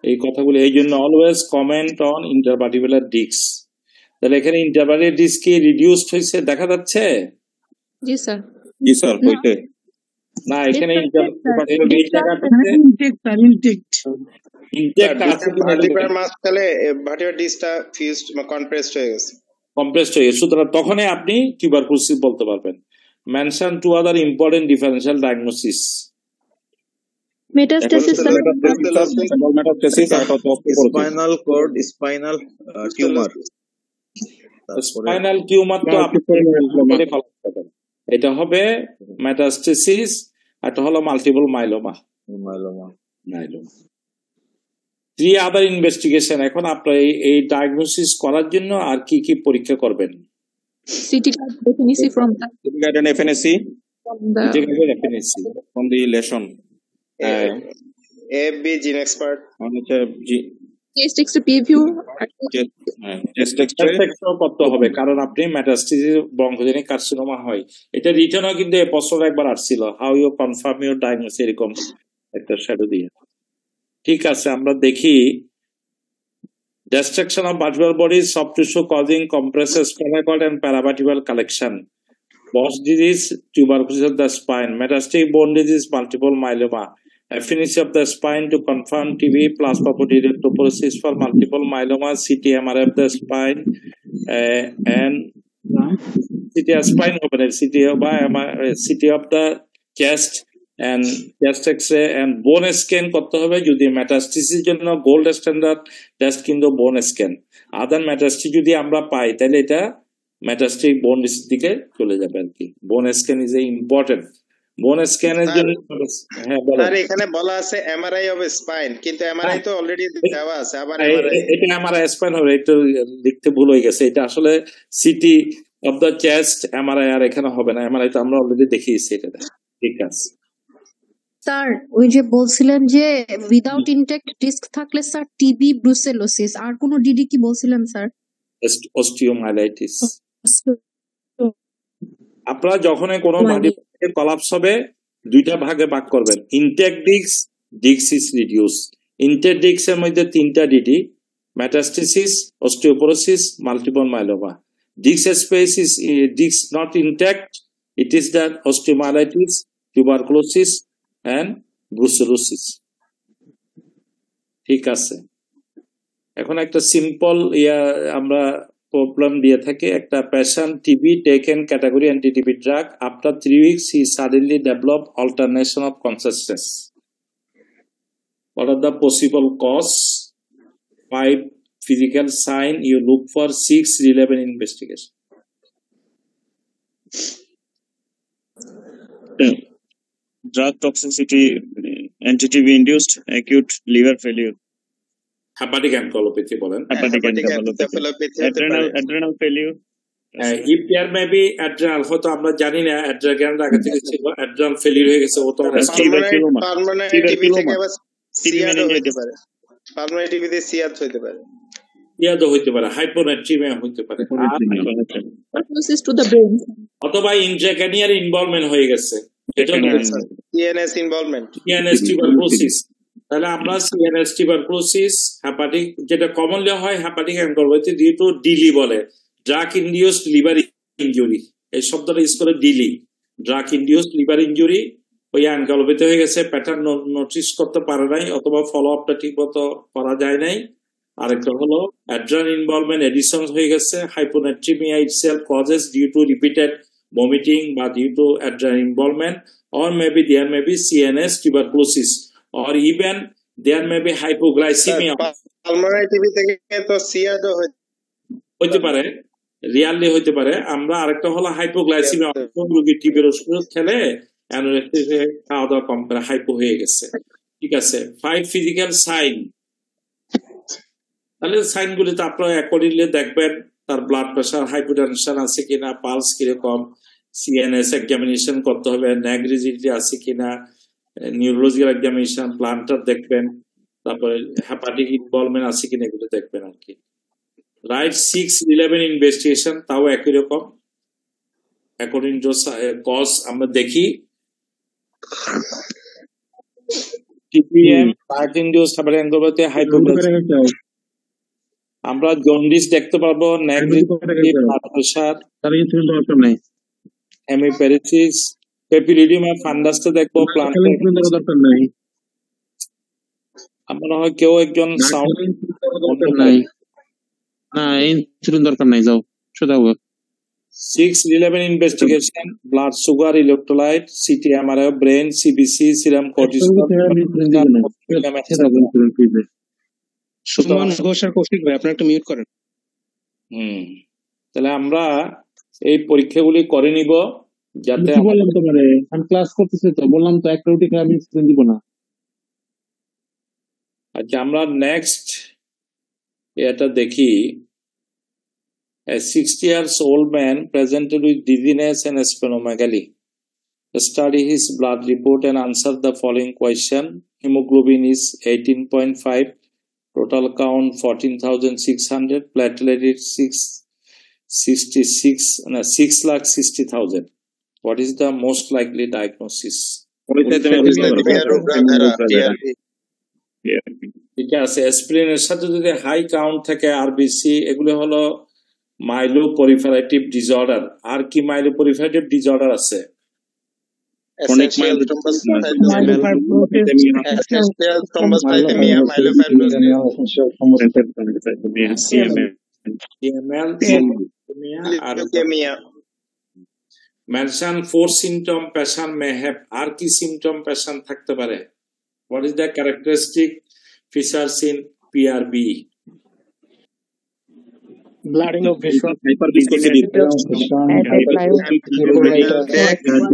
এই কথাগুলো। এই জন্য always comment on intervertebral disk. তাহলে এখানে ইন্টারভার্টিব্রাল ডিস্ক কি রিডিউসড হয়েছে দেখা যাচ্ছে? জি স্যার। জি স্যার, হইতে না, এখানে ইন্টারভার্টিব্রাল এই জায়গাটাতে ইনটেক আছে ভার্টিব্রাল মাসকালে ভার্টিব্রাল ডিস্কটা ফিউজড বা কম্প্রেসড হয়ে গেছে। সুতরাং তখনই আপনি টিউবারকুলোসিস বলতে পারবেন। Mention two other important differential diagnosis. Metastasis, sir. Metastasis আর একটা osteoporosis. Spinal cord, spinal tumour, spinal tumour তো আপনি এটা হবে মেটাস্টেসিস, এটা হলো multiple myeloma. Three other investigation. এখন আপনার এই ডায়াগনোসিস করার জন্য আর কি কি পরীক্ষা করবেন? CT card definitely from the FNSC from the lesion. AFB gene expert. chest X-ray preview. Chest X-ray করতে হবে, কারণ আপনি মেটাস্টেসিস ব্রঙ্কোজেনিক কার্সিনোমা হয়। এটা রিটার্নও কিন্তু এই প্রশ্ন একবার আসছিল, how you confirm your diagnosis, এরকম একটা শ্যাডো দিয়ে। ঠিক আছে, আমরা দেখি destruction of vertebral bodies, soft tissue causing compresses, spinal cord and paravertebral collection, Bosch disease, tuberculosis of the spine, metastatic bone disease, multiple myeloma, affinity of the spine to confirm TB, plasma protein electrophoresis for multiple myeloma, CT MRI of the spine, and CT spine opener, CT of the chest and chest X-ray and bone scan করতে হবে। যদি metastasis জন্য gold standard test কিন্তু বোন scan. আদার মেটাস্টিস যদি আমরা পাই তাহলে এটা মেটাস্টিক বোন ডিসিজ দিকে চলে যাবে আর কি। বোন স্ক্যান ইজ এ ইম্পর্টেন্ট। বোন স্ক্যানের জন্য হ্যাঁ বলো। স্যার এখানে বলা আছে এমআরআই অফ স্পাইন, কিন্তু এমআরআই তো অলরেডি দেওয়া আছে। আবার এটা এমআরআই স্পাইন হবে, একটু লিখতে ভুল হয়ে গেছে। এটা আসলে CT of the chest MRI, আর এখানে হবে না। এমআরআই তো আমরা অলরেডি দেখিয়েছি এটা। ঠিক আছে স্যার, ওই যে বলছিলেন যে উইদাউট ইনটেক্ট ডিস্ক থাকলে স্যার টিবি, ব্রুসেলোসিস, আর কোন ডিডি কি বলছিলেন স্যার? অস্টিওমাইলাইটিস। আপনারা যখন কোনো ভার্টিব্রাল কলাপস হবে দুইটা ভাগে ভাগ করবেন। Intact disc, disc is reduce. Intact ডিস্কের মধ্যে তিনটা DD, metastasis, osteoporosis, multiple myeloma. Disc space is disc not intact, it is the osteomyelitis, tuberculosis and brucellosis। ঠিক আছে, এখন একটা সিম্পল আমরা প্রবলেম দিয়ে থাকি। একটা patient TB taken category anti-TB drug, after 3 weeks he suddenly develop alternation of consciousness. What are the possible cause? 5 physical sign you look for, 6 relevant investigation. Drug toxicity, anti-TB induced acute liver failure, hepatic encephalopathy বলেন, hepatic encephalopathy, adrenal failure. If there may be adrenal, হয়তো আমরা জানি না adrenal আগে থেকে ছিল, adrenal failure হয়ে গেছে, ও তো পার্মানেন্ট টিবি থেকে আবার সিয়াদ হতে পারে, পার্মানেন্ট টিবিতে সিয়াদ হতে পারে, ইয়াদও হইতে পারে, হাইপোনাট্রিমিয়া হইতে পারে, অথবা ইন্ট্রাক্র্যানিয়াল ইনভলভমেন্ট হয়ে গেছে, সিএনএস ইনভলভমেন্ট, সিএনএস টিউবারকুলোসিস। তাহলে আমরা সিএনএস টিউবারকুলোসিস, হেপাটিক, যেটা কমনলি হয় হেপাটিক এনকেফালাইটিস ডিউ টু ডিলি বলে, ড্রাগ ইনডিউসড লিভার ইনজুরি, এই শব্দটা ইউজ করে ডিলি, ড্রাগ ইনডিউসড লিভার ইনজুরি, ওই এনকেফালাইটিস হয়ে গেছে, প্যাটার্ন নোটিস করতে পারে নাই অথবা ফলো আপটা ঠিক মতো করা যায় নাই। আরেকটা হলো অ্যাড্রেনাল ইনভলভমেন্ট এডিশন হয়ে গেছে, hyponatraemia itself causes due to repeated vomiting বা due to adrenal involvement, or maybe there may be CNS tuberculosis, or even there may be hypoglycemia. Pulmonary TB থেকে তো সিয়াদ হইতে পারে, রিয়ালি হইতে পারে। আমরা আরেকটা হলো হাইপোগ্লাইসেমিয়া, কোন রোগী টিবির ওষুধ খেলে খাওয়া দাওয়া কম করে হাইপো হয়ে গেছে। ঠিক আছে, 5 ফিজিক্যাল সাইন। তাহলে সাইন গুলি তো আপনারা অ্যাকর্ডিংলি দেখবেন, তার ব্লাড প্রেশার, হাইপোটেনশন আছে কিনা, পালস কিরকম, সিএনএস এক্সামিনেশন করতে হবে, নেক রিজিডিটি আছে কিনা, নিউরোলজিক্যাল এক্সামিনেশন, প্লান্টার দেখবেন, তারপরে হেপাটিক ইনভলভমেন্ট আছে কিনা এগুলো দেখবেন আর কি। রাইট 6 relevant ইনভেস্টিগেশন, তাও একই রকম অ্যাকর্ডিং টু কজ। আমরা দেখি TPM, heart induce hepatic encephalitis, hypoglycaemia. আমরা জন্ডিস দেখতে পাবো, neck rigidity, blood pressure, hemiparesis, papilloedema, ফান্ডাসটা দেখবো, প্লান্টার দরকার নাই। আমরা হয় কেউ একজন সাউন্ড নাই, না ইনসুলিন দরকার নাই, যাও সোজা হোক। 611 investigation, blood sugar, electrolyte, CT, MRI, brain, CBC, serum cortisol. Suman Ghosh আর কৌশিক ভাই আপনি একটু মিউট করেন। তাহলে আমরা এই পরীক্ষাগুলি করে নিব যাতে বললাম তো মানে আমি ক্লাস করতেছি তো বললাম তো একটা রুটি খেয়ে আমি স্ক্রিন দিব না। আচ্ছা আমরা নেক্সট এটা দেখি। A 60 years old man presented with dizziness and splenomegaly. Study his blood report and answer the following question. Hemoglobin is 18.5, total count 14,600, platelet is 6,60,000. What is the most likely diagnosis? ঠিক আছে, অ্যাসপিরিনের সাথে যদি high count থাকে RBC, এগুলো হলো মাইলোপরিফেরেটিভ disorder. আর কি মাইলোপরিফেরেটিভ disorder আছে? Mention 4 symptom patient may have। আর কি symptom patient থাকতে পারে? What is the characteristic features in PRB? Blooding of vision,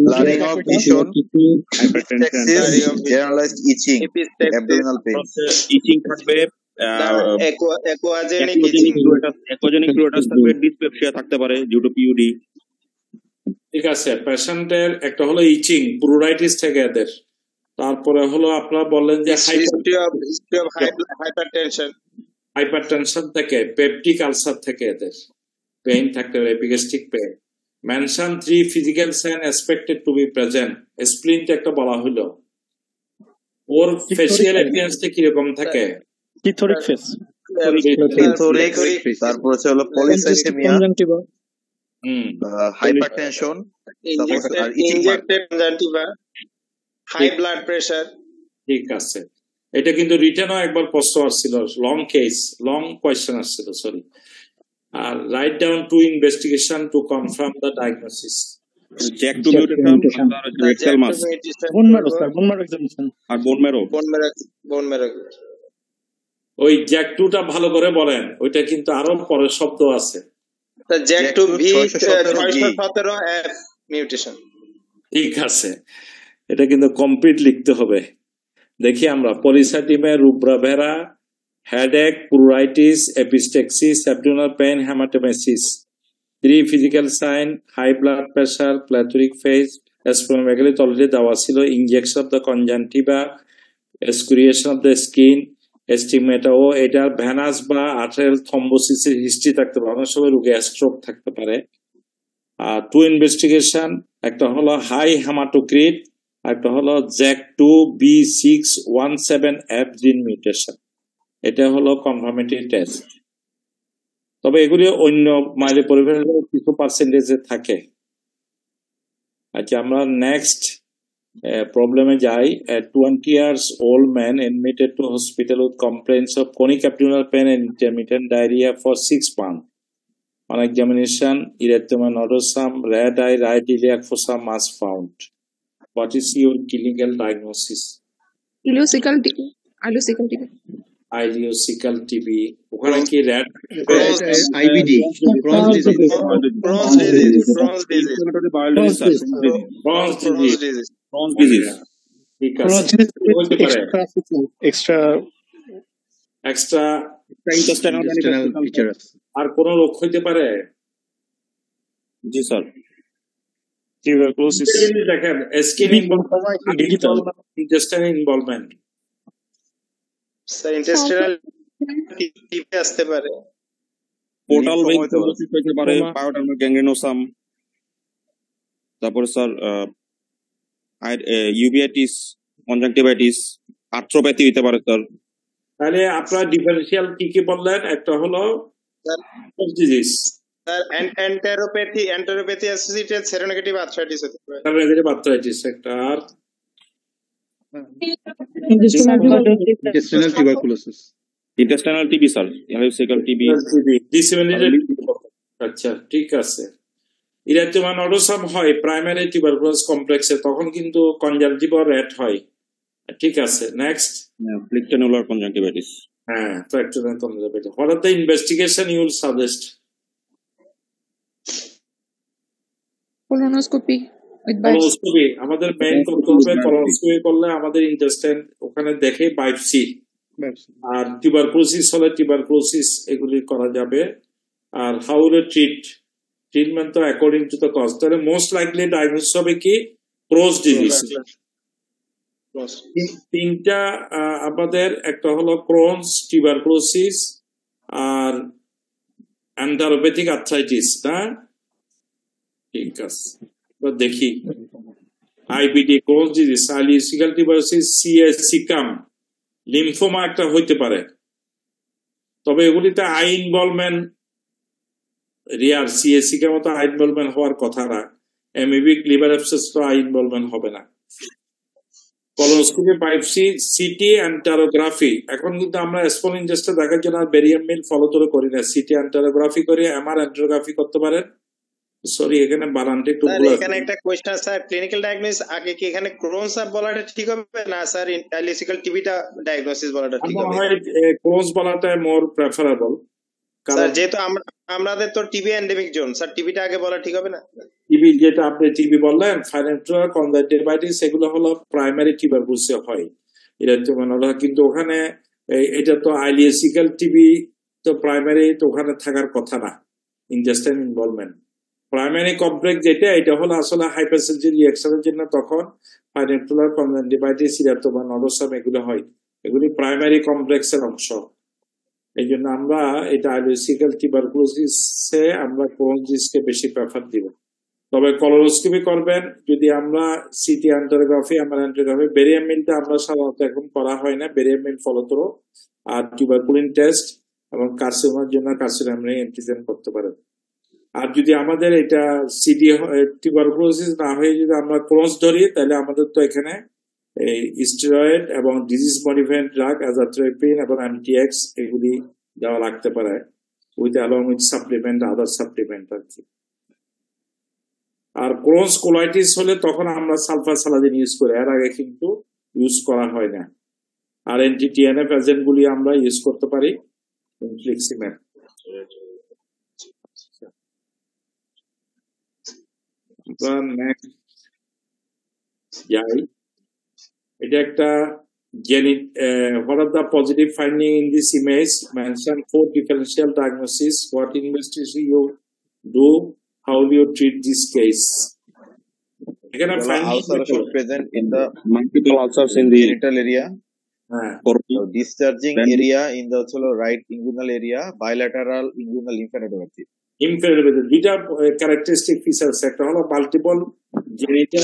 blooding of vision, generalized itching, abdominal pain, ইচিং থাকবে, একোজেনিক ফ্লুইডাস থাকবে, ডিসপেপসিয়া থাকতে পারে ডিউ টু পিইউডি। ঠিক আছে, পেশেন্টের একটা হলো ইচিং, প্লুরাইটিস থেকে এদের। তারপরে হলো আপনারা বললেন যে হাইপারটেনশন থেকে, পেপটিক আলসার থেকে এদের পেইন থাকতে পারে, epigastric pain. Mention 3 physical sign expected to be present. স্প্লিনটা একটা বলা হলো। ওর ফেসিয়াল অ্যাপিয়ারেন্সটা কি রকম থাকে? প্লিথোরিক ফেস, তারপর হচ্ছে হলো পলিসাইসেমিয়া, হাইপারটেনশন, আর injected conjunctiva, high blood pressure. ঠিক আছে, এটা কিন্তু রিটেনও একবার প্রশ্ন আসছিল, লং কোয়েশ্চেন আসছিল, সরি। আর right down 2 investigation to confirm the diagnosis. JAK two mutation, rectal mass, bone marrow sir, bone marrow examination, আর বোন ম্যারো। ওই জ্যাক2টা ভালো করে বলেন, ওইটা কিন্তু আরো পরের শব্দ আছে। JAK two V 617 F mutation. ঠিক আছে, এটা কিন্তু কমপ্লিট লিখতে হবে। দেখি আমরা polycythaemia rubra vera, headache, pleuritis, epistaxis, abdominal pain, haematemesis. 3 physical sign, high blood pressure, plethoric face, splenomegaly already দেওয়া ছিল। Injection of the conjunctiva, excoriation of the skin, এস্টিমেটা ও এটার ভ্যানাস বা আর্টেরিয়াল থ্রম্বোসিসের হিস্ট্রি থাকতে পারে। অনেক সময় রোগে স্ট্রোক থাকতে পারে। আর 2 ইনভেস্টিগেশন, একটা হলো হাই হেমাটোক্রিট, একটা হলো জ্যাক2 B617F জিন মিউটেশন। এটা হলো কনফার্মেটরি টেস্ট। তবে এগুলি অন্য মাইলোপরিফেরেটিভ কিছু পার্সেন্টেজে থাকে। আচ্ছা আমরা নেক্সট প্রবলেমে যাই। 20 years old man admitted to hospital with complaints of chronic abdominal pain and intermittent diarrhea for 6 months. On examination, erythema nodosum, red eye, right iliac fossa mass found. What is your clinical diagnosis? Ileocecal TB. ওখানে কি red? IBD. Crohn's disease. ঠিক আছে। Extra intestinal features. আর কোন রোগ হইতে পারে? জি sir, tuberculosis, দেখেন skin involvement, sir intestinal টিপে আসতে পারে, পোর্টাল ভেইকোলোসিস হতে পারে, পায়োডার্মাল গ্যাংগ্রেনোসাম, তারপরে স্যার ইউভিআইটিস, কনজাংটিভাইটিস, আর্থ্রোপ্যাথি হতে পারে স্যার। তাহলে আপনার ডিফারেন্সিয়াল কি কি বললেন? একটা হলো disease, sir enteropathy associated seronegative arthritis হতে পারে, সেরোনেগেটিভ আর্থ্রাইটিস একটা। আর intestinal tuberculosis, intestinal TB sir, electrical TB, disseminated. আচ্ছা ঠিক আছে। ইরাটোমা নডোসাম হয় প্রাইমারি টিউবারকুলোস কমপ্লেক্সে, তখন কিন্তু কনজাংটিভ রেট হয়। ঠিক আছে, নেক্সট। Flictonular conjunctivitis. হ্যাঁ, phlyctenular conjunctivitis. What are the investigation you will suggest? Colonoscopy with biopsy. Colonoscopy আমাদের মেইন করতে হবে। কলোনোস্কোপি করলে আমাদের ইন্টেস্টাইন ওখানে দেখে বায়োপসি, আর টিউবারকুলোসিস হলে টিউবারকুলোসিস এগুলি করা যাবে। আর হাউ উইল ট্রিটমেন্ট তো অ্যাকর্ডিং টু দ্য কজ। তাহলে মোস্ট লাইকলি ডায়াগনোসিস হবে কি? Crohn's disease. তিনটা আমাদের, একটা হলো ক্রোনস, টিউবারকুলোসিস আর এন্টারোপ্যাথিক আর্থ্রাইটিস, না? ঠিক আছে, এবার দেখি IBD, Crohn's disease, ইলিয়াসিক্যাল tuberculosis, caecum, lymphoma একটা হইতে পারে, তবে এগুলিতে আই ইনভলভমেন্ট রিয়ার। সিকাম মতো আই ইনভলভমেন্ট হওয়ার কথা না। এমিবিক লিভার অ্যাবসেস তো আই ইনভলভমেন্ট হবে না। Colonoscopy, biopsy, CT enterography. এখন কিন্তু আমরা স্মল ইন্টেস্টাইন দেখার জন্য বেরিয়াম মিল ফলো করি না, সিটি অ্যান্টারোগ্রাফি করে এমআর অ্যান্টারোগ্রাফি করতে পারেন। সরি, এখানে বানানটা একটু ভুল আছে। এখানে একটা কোশ্চেন স্যার, ক্লিনিক্যাল ডায়াগনোসিস আগে কি এখানে ক্রোনস বলাটা ঠিক হবে না স্যার ইলিয়াসিক্যাল টিবিটা ডায়াগনোসিস বলাটা ঠিক হবে? ক্রোনস বলাটা মোর প্রেফারেবল, স্যার যেহেতু আমাদের তো টিবি এন্ডেমিক জোন, স্যার টিবিটা আগে বলা ঠিক হবে না? টিবি যেটা আপনি টিবি বললেন, ফাইনান্সিয়াল কনজাংটিভাইটিস, এগুলো হলো প্রাইমারি টিউবারকুলোসিসে হয়। এটা তো মানে, কিন্তু ওখানে এটা তো ইলিয়াসিক্যাল টিবি তো প্রাইমারি, তো ওখানে থাকার কথা না ইনটেস্টাইন ইনভলভমেন্ট। প্রাইমারি কমপ্লেক্স যেটা, এটা হলো আসলে হাইপারসেনসিটিভ রিঅ্যাকশনের জন্য তখন ফাইনান্সিয়াল কনজাংটিভাইটিস, ইরাটোমা নডোসাম এগুলো হয়। এগুলি প্রাইমারি কমপ্লেক্সের অংশ। এই জন্য আমরা এটা ইলিয়াসিক্যাল টিউবারকুলোসিসে আমরা ক্রোনসকে বেশি প্রেফার দিব। তবে কলোনোস্কোপি করবেন যদি আমরা সিটি অ্যান্টারোগ্রাফি, আমার অ্যান্টারোগ্রাফি, বেরিয়াম মিলটা আমরা সাধারণত এখন করা হয় না, বেরিয়াম মিল ফলো করো, আর টিউবারকুলিন টেস্ট এবং কার্সিনোমার জন্য কার্সিনোমারি অ্যান্টিজেন করতে পারেন। আর যদি আমাদের এটা সিটি টিউবারকুলোসিস না হয়ে যদি আমরা ক্রোনস ধরি, তাহলে আমাদের তো এখানে এই স্টেরয়েড এবং ডিজিজ মডিফাইং ড্রাগ অ্যাজাথ্রোপিন এবং এমটিএক্স এগুলি দেওয়া লাগতে পারে, with along with supplement, other supplement আর কি। আর ক্রোনস কোলাইটিস হলে তখন আমরা সালফার সালাজিন ইউজ করি, এর আগে কিন্তু ইউজ করা হয় না। আর এন্টি-টিএনএফ এজেন্ট গুলি আমরা ইউজ করতে পারি, ইনফ্লিক্সিমেট। যাই, এটা একটা what are the positive finding in this image? Mention 4 differential diagnosis. What investigation you do? How will you treat this case? Again, ulceration present in the multiple ulcers in the genital area, discharging area in the right inguinal area, bilateral inguinal lymphadenopathy. Lymphadenopathy. দুইটা characteristic features, একটা হলো multiple genital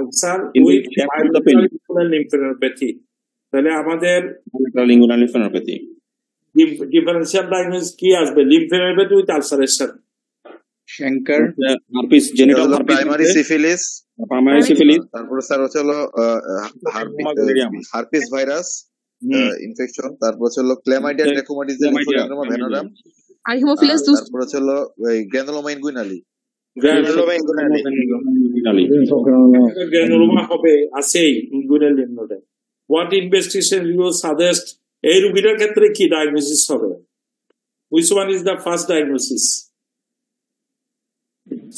ulcer with bilateral inguinal lymphadenopathy. তাহলে আমাদের bilateral inguinal lymphadenopathy differential diagnosis কি আসবে? lymphadenopathy with ulceration. Shankar, herpes, genital herpes, primary syphilis, তারপরে sir হচ্ছে হলো হার্পিস ভাইরাস ইনফেকশন, তারপর হচ্ছে হলো ক্লেমাইডিয়া ট্রাকোমাটিসম, লিম্ফোডেনড্রোমা ভেনোরাম, আর হিমোফিলাস দুস, তারপর হচ্ছে হলো গ্রানুলোমা ইনগুইনালি। গ্রানুলোমা হবে আছেই ইনগুইনাল লিম্ফোডেন। What investigation you suggest? এই রোগীটার ক্ষেত্রে কি ডায়াগনোসিস হবে? Which one is the first diagnosis?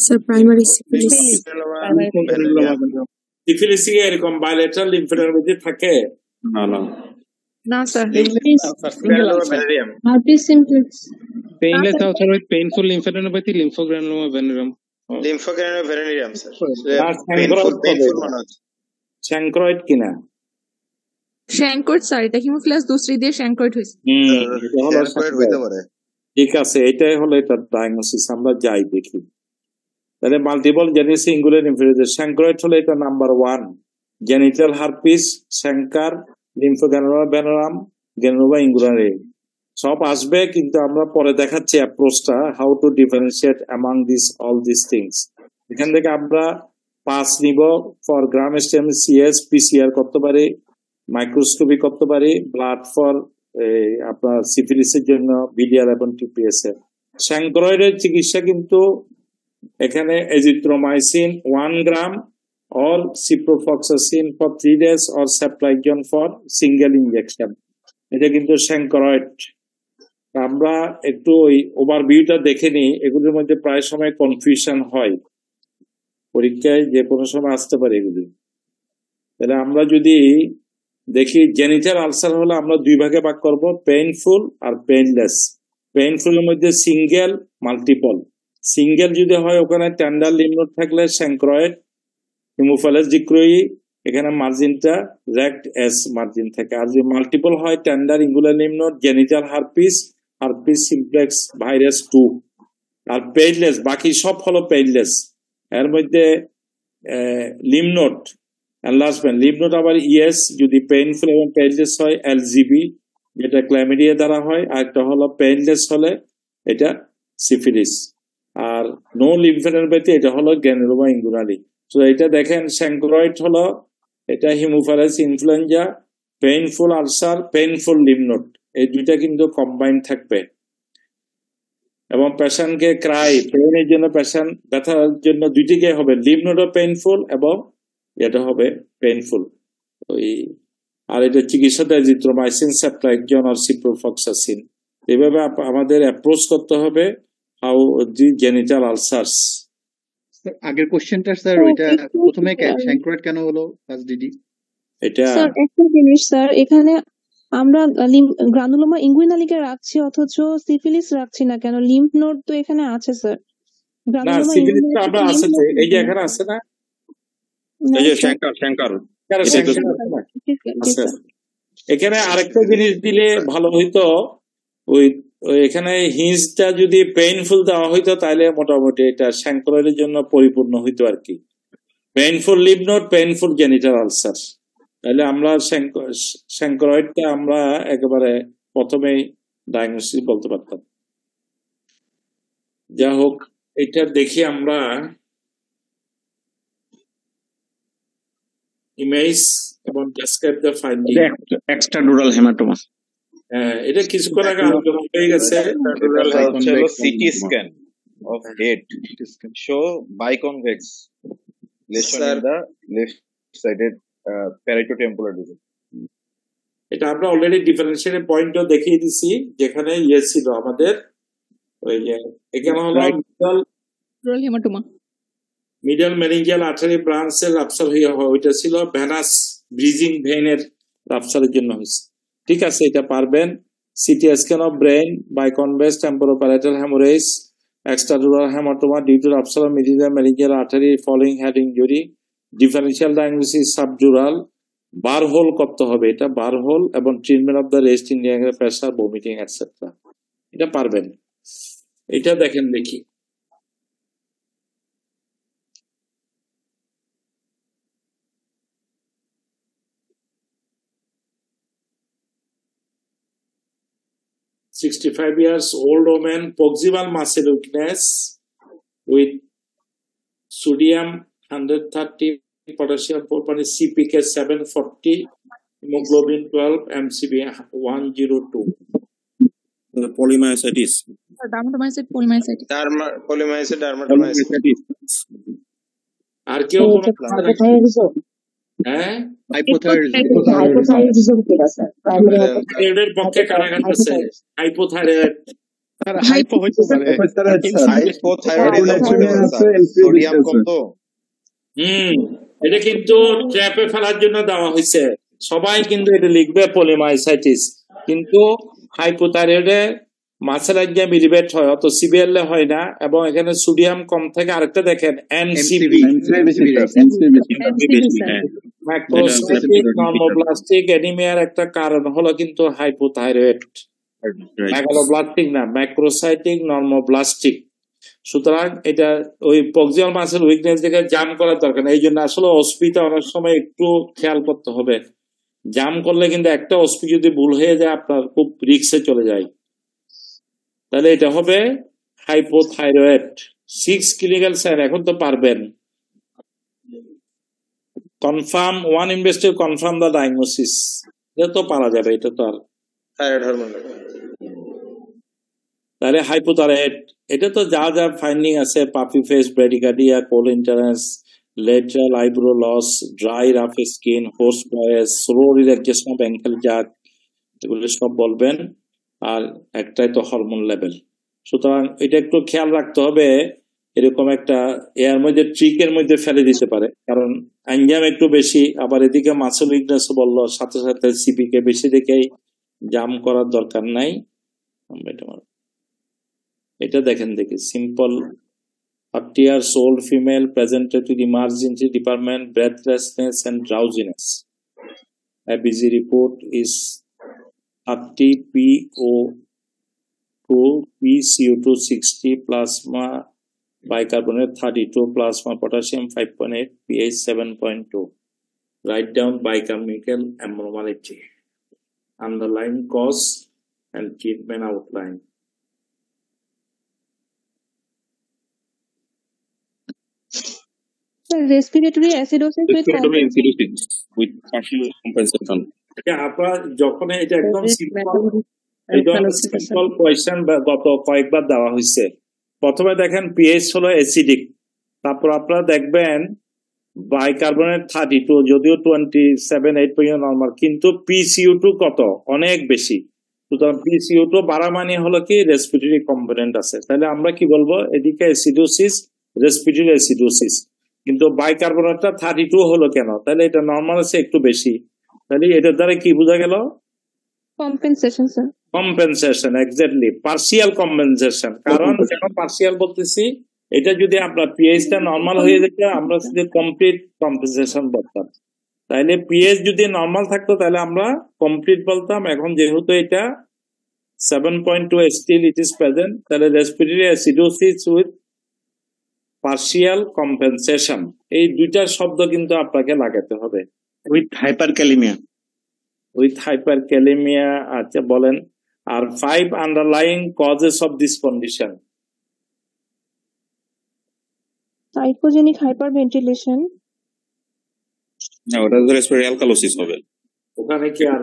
Sir primary syphilis. Syphilis কি এরকম বাইলেটারাল লিম্ফোডেনপ্যাথি থাকে? না sir, herpes simplex, painless ulcer with painful lymphadenopathy, lymphogranuloma venereum. Lymphogranuloma venereum sir, chancroid কিনা? শ্যাঙ্কয়েড স্যার, এটা হিমোফিলাস দুসরি দিয়ে শ্যাঙ্কয়েড হইছে। হইতে পারে। ঠিক আছে, এটাই হলো এটার ডায়াগনোসিস। আমরা যাই দেখি। তাহলে multiple genital singular infection, chancroid হলো এটা number 1, genital herpes, chancre, lymphogranuloma venereum, granuloma inguinale সব আসবে, কিন্তু আমরা পরে দেখাচ্ছি অ্যাপ্রোচটা, how to differentiate among this all this things. এখান থেকে আমরা 5 নিব। For gram stain CS, PCR করতে পারি, মাইক্রোস্কোপি করতে পারি, ব্লাড ফর আপনার সিফিলিসের জন্য বিডিআর এবং টিপিএস এর। শ্যাঙ্ক্রয়েডের চিকিৎসা কিন্তু এখানে azithromycin 1 gram or ciprofloxacin for 3 days or ceftriaxone for single injection. এটা কিন্তু স্যাঙ্করয়েড। আমরা একটু ওই ওভারভিউটা দেখে নিই, এগুলোর মধ্যে প্রায় সময় কনফিউশন হয়, পরীক্ষায় যে কোনো সময় আসতে পারে এগুলি। তাহলে আমরা যদি দেখি জেনিটাল আলসার হলে আমরা দুই ভাগে ভাগ করব, পেইনফুল আর পেইনলেস। পেইনফুলের মধ্যে সিঙ্গেল, মাল্টিপল। সিঙ্গেল যদি হয় ওখানে টেন্ডার লিম্ফ নোড থাকলে স্যাঙ্করয়েড, হিমোফাইলাস ডিক্রোই, এখানে মার্জিনটা রেক্ট এস মার্জিন থাকে। আর যদি মাল্টিপল হয় tender inguinal lymph node, genital herpes, herpes simplex virus 2। আর পেইনলেস বাকি সব হলো পেইনলেস। এর মধ্যে lymph node enlargement, lymph node আবার ইএস যদি পেইনফুল এবং পেইনলেস হয়, এলজিবি যেটা ক্ল্যামিডিয়া দ্বারা হয়, আর একটা হলো পেইনলেস হলে এটা সিফিলিস। আর নো লিম্ফেডেনোপ্যাথি এটা হলো গ্র্যানুলোমা ইনগুনালি। তো এটা দেখেন স্যাঙ্করয়েড হলো এটা Haemophilus influenza, painful ulcer, painful lymph node, এই দুইটা কিন্তু কম্বাইন থাকবে। এবং পেশেন্টকে ক্রাই পেইনের জন্য, পেশেন্ট ব্যথার জন্য দুইটিকে হবে, লিম্ফ নোডও পেইনফুল এবং এটা হবে পেইনফুল। ওই আর এটা চিকিৎসাটা এজিথ্রোমাইসিন, সেফট্রাইকজন আর সিপ্রোফ্লক্সাসিন। এইভাবে আমাদের অ্যাপ্রোচ করতে হবে হাউ দি জেনিটাল আলসারস। আগের কোশ্চেনটা স্যার ওইটা প্রথমে স্যাঙ্করয়েড কেন হলো ফার্স্ট ডিডি? এটা স্যার একটা জিনিস স্যার, এখানে আমরা গ্রানুলোমা ইনগুইনালিকে রাখছি অথচ সিফিলিস রাখছি না কেন? লিম্ফ নোড তো এখানে আছে স্যার। না, গ্রানুলোমা সিফিলিস তো আমরা আছে, ইনগুইনালিকে এই যে এখানে আছে না, এই যে শ্যাঙ্কার আচ্ছা, এখানে আরেকটা জিনিস দিলে ভালো হইতো, ওই এখানে হিঞ্জটা যদি পেইনফুল দেওয়া হইতো তাহলে মোটামুটি এটা স্যাঙ্করয়েডের জন্য পরিপূর্ণ হইতো আর কি। Painful lymph node, painful genital ulcer, তাহলে আমরা স্যাঙ্করয়েডটা আমরা একেবারে প্রথমেই ডায়াগনোসিস বলতে পারতাম। যা হোক, এটা দেখি আমরা ইমেজ এবং describe the finding. Extradural haematoma, এটা কিছুক্ষণ আগে আলোচনা হয়ে গেছে। CT scan of head show biconvex lesion in the left sided parieto-temporal region. এটা আমরা অলরেডি ডিফারেন্সিয়েট পয়েন্টও দেখিয়ে দিছি, যেখানে ইয়ে ছিল আমাদের ওই যে এখানে হলো হেমাটোমা, মিডল মেনিঞ্জিয়াল আর্টারি ব্রাঞ্চের রাপচার হয়ে হয়, ওইটা ছিল ভেনাস ব্রিজিং ভেইনের রাপচারের জন্য হয়েছে। ঠিক আছে, এটা পারবেন। CT scan of brain biconvex temporoparietal haemorrhage, extradural hematoma due to rupture of medial meningeal artery following head injury, differential diagnosis subdural, bar hole করতে হবে, এটা bar hole এবং treatment of the rest in pressure, vomiting etcetera, এটা পারবেন। এটা দেখেন দেখি, "65 years old woman, proximal muscle weakness with sodium 130, potassium 4, CPK 740, hemoglobin 12, MCV 102." polymyositis, ডার্মাটোমাইসাইট, পলিমাইসাইট, dermatomycosis. আর কেউ কোনো হ্যাঁ হাইপোথাইরয়েডের পক্ষে কারাগার আছে, হাইপোথাইরয়েড সোডিয়াম কম তো। এটা কিন্তু ট্র্যাপে ফেলার জন্য দেওয়া হয়েছে, সবাই কিন্তু এটা লিখবে পলিমাইসাইটিস, কিন্তু হাইপোথাইরয়েডে মাসেলাইজিয়াম ইলিভেট হয়, অত সিভিয়ারলি হয় না, এবং এখানে সোডিয়াম কম থাকে। আরেকটা দেখেন এমসিবি, ম্যাক্রোসাইটিক নর্মোব্লাস্টিক অ্যানিমিয়ার একটা কারণ হলো কিন্তু হাইপোথাইরয়েড, মেগালোব্লাস্টিক না, ম্যাক্রোসাইটিক নর্মোব্লাস্টিক। সুতরাং এটা ওই প্রক্সিমাল মাসেল উইকনেস দেখে জাম করার দরকার নেই। এই জন্য আসলে অস্পিটা অনেক সময় একটু খেয়াল করতে হবে, জাম করলে কিন্তু একটা অস্পি যদি ভুল হয়ে যায় আপনার খুব রিস্কে চলে যায়। তাহলে এটা হবে হাইপোথাইরয়েড। 6 ক্লিনিক্যাল সাইন এখন তো পারবেন। Confirm one investigate confirm the diagnosis, এটা তো পারা যাবে, এটা তো আর থাইরয়েড হরমোন। তাহলে হাইপোথাইরয়েড, এটা তো যা যা ফাইন্ডিং আছে, puffy face, bradycardia, cold intolerance, lateral eyebrow loss, dry rough skin, hoarse voice, slow relaxation of ankle jerk, এগুলো সব বলবেন। আর একটাই তো হরমোন লেভেল। সুতরাং এটা একটু খেয়াল রাখতে হবে, এরকম একটা এর মধ্যে ট্রিকের মধ্যে ফেলে দিতে পারে, কারণ অ্যাঞ্জাম একটু বেশি, আবার এদিকে মাসল উইকনেস বললো, সাথে সাথে সিপি কে বেশি দেখেই জাম করার দরকার নাই। আমরা এটা দেখেন দেখি, simple 40 years old female presented to the emergency department, breathlessness and drowsiness. A busy report is 30 PO2, PCO2 60, plasma bicarbonate 32, plasma potassium 5.8, pH 7.2. Write down biochemical abnormality, underlying cause and treatment outline. Respiratory acidosis with Respiratory acidosis with partial compensation. আপনারা যখন এটা একদম simple question গত কয়েকবার দেওয়া হয়েছে। প্রথমে দেখেন পিএইচ হলো অ্যাসিডিক, তারপর আপনারা দেখবেন বাইকার্বনেট 32, যদিও 27.8 পর্যন্ত নরমাল, কিন্তু PCO2 কত, অনেক বেশি। সুতরাং PCO2 বাড়া মানে হলো কি রেসপিরেটরি কম্পোনেন্ট আছে। তাহলে আমরা কি বলবো, এদিকে অ্যাসিডোসিস, রেসপিরেটরি অ্যাসিডোসিস, কিন্তু বাইকার্বনেটটা 32 হলো কেন? তাহলে এটা নরমাল আছে একটু বেশি। তাহলে এটার দ্বারা কি বোঝা গেল? Compensation sir. Compensation, exactly, partial compensation. কারণ কেন পার্সিয়াল বলতেছি, এটা যদি আপনার পিএইচটা নরমাল হয়ে যেত, আমরা যদি কমপ্লিট কম্পেনসেশন বলতাম। তাহলে পিএইচ যদি নরমাল থাকতো তাহলে আমরা কমপ্লিট বলতাম। এখন যেহেতু এটা 7.2 স্টিল ইট ইজ প্রেজেন্ট, তাহলে respiratory acidosis with partial compensation, এই দুইটার শব্দ কিন্তু আপনাকে লাগাতে হবে। উইথ হাইপারক্যালিমিয়া, উইথ হাইপারক্যালিমিয়া, আচ্ছা বলেন। আর 5 underlying causes of this condition. Hypoxic hyperventilation, না ওটা তো রেসপিরেটরি অ্যালকালোসিস হবে। ওখানে কি আর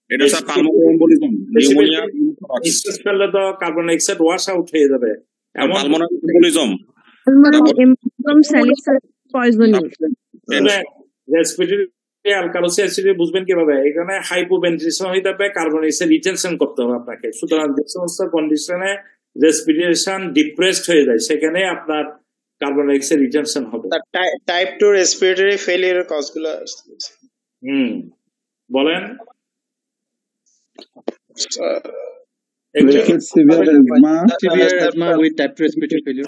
এটা স্যার পালমোনারি এম্বোলিজম, নিউমোনিয়া, নিঃশ্বাস ফেললে তো কার্বন ডাইঅক্সাইড ওয়াশ আউট হয়ে যাবে। এমন পালমোনারি এম্বোলিজম, রেসপিরেটরি অ্যালকালোসিস বুঝবেন কিভাবে? এখানে হাইপোভেন্টিলেশন হয়ে যাবে, কার্বন ডাইঅক্সাইড রিটেনশন করতে হবে আপনাকে। সুতরাং যে সমস্ত কন্ডিশনে রেসপিরেশন ডিপ্রেসড হয়ে যায়, সেখানে আপনার কার্বন ডাইঅক্সাইড রিটেনশন হবে। টাইপ 2 রেসপিরেটরি ফেলিয়ার কজগুলো বলেন। severe asthma with type 2 respiratory failure.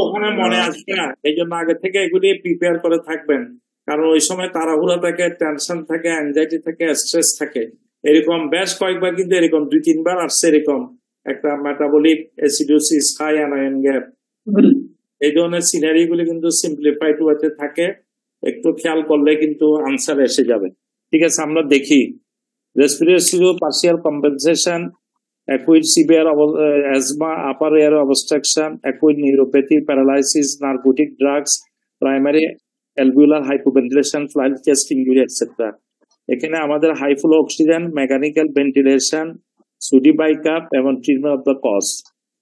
ওখানে মনে আসবে না, এই জন্য আগে থেকে এগুলি প্রিপেয়ার করে থাকবেন, কারণ ওই সময় তাড়াহুড়া থাকে, টেনশন থাকে, অ্যাংজাইটি থাকে, স্ট্রেস থাকে। এরকম বেশ কয়েকবার কিন্তু এরকম 2-3 বার আসছে, এরকম একটা metabolic acidosis, high anion gap, এই ধরনের সিনারি গুলি কিন্তু সিম্পলিফাইড ওয়েতে থাকে। একটু খেয়াল করলে কিন্তু আনসার এসে যাবে। ঠিক আছে, আমরা দেখি। Respiratory partial compensation, acute severe asthma, upper air obstruction, acute neuropathy, paralysis, narcotic drugs, primary alveolar hypoventilation, flight chest injury, etc. এখানে আমাদের high flow oxygen, mechanical ventilation, soda bicarb এবং ট্রিটমেন্ট অফ দ্য কজ,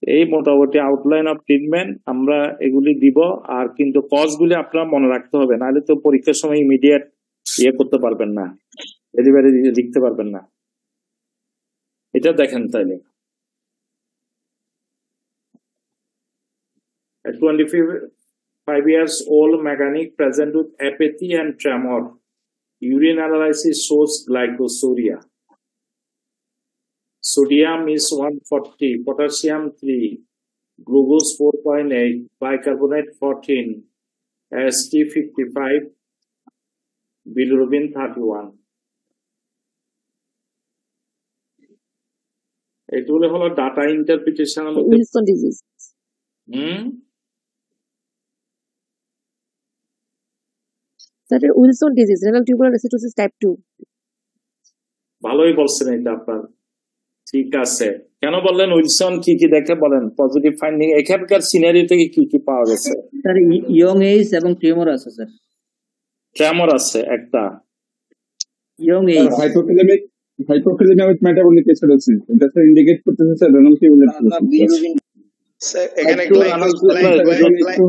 এই মোটামুটি outline of treatment আমরা এগুলি দিব। আর কিন্তু cause গুলি আপনারা মনে রাখতে হবে, নাহলে তো পরীক্ষার সময় ইমিডিয়েট করতে পারবেন না, ডেলিভারি লিখতে পারবেন না। এটা দেখেন তাইলে, 25 years old mechanic present with apathy and tremor. Urine analysis shows glycosuria. Sodium is 140, potassium 3, glucose 4.8, bicarbonate 14, AST 55, bilirubin 31. এগুলো হলো ডাটা ইন্টারপ্রিটেশনের মধ্যে। Wilson disease. Sir Wilson disease, renal tubular acidosis type 2। ভালোই বলছেন এটা আপনার, ঠিক আছে। কেন বললেন উইলসন, কি কি দেখে বলেন পজিটিভ ফাইন্ডিং, এখানকার সিনারি থেকে কি কি পাওয়া গেছে? স্যার ইয়ং এজ এবং ট্রেমর আছে স্যার। ট্রেমর আছে একটা, young age, Hypercholinic metabolic acidosis. It does indicate potential renal tubular. Sir এখানে Type 2 renal tubular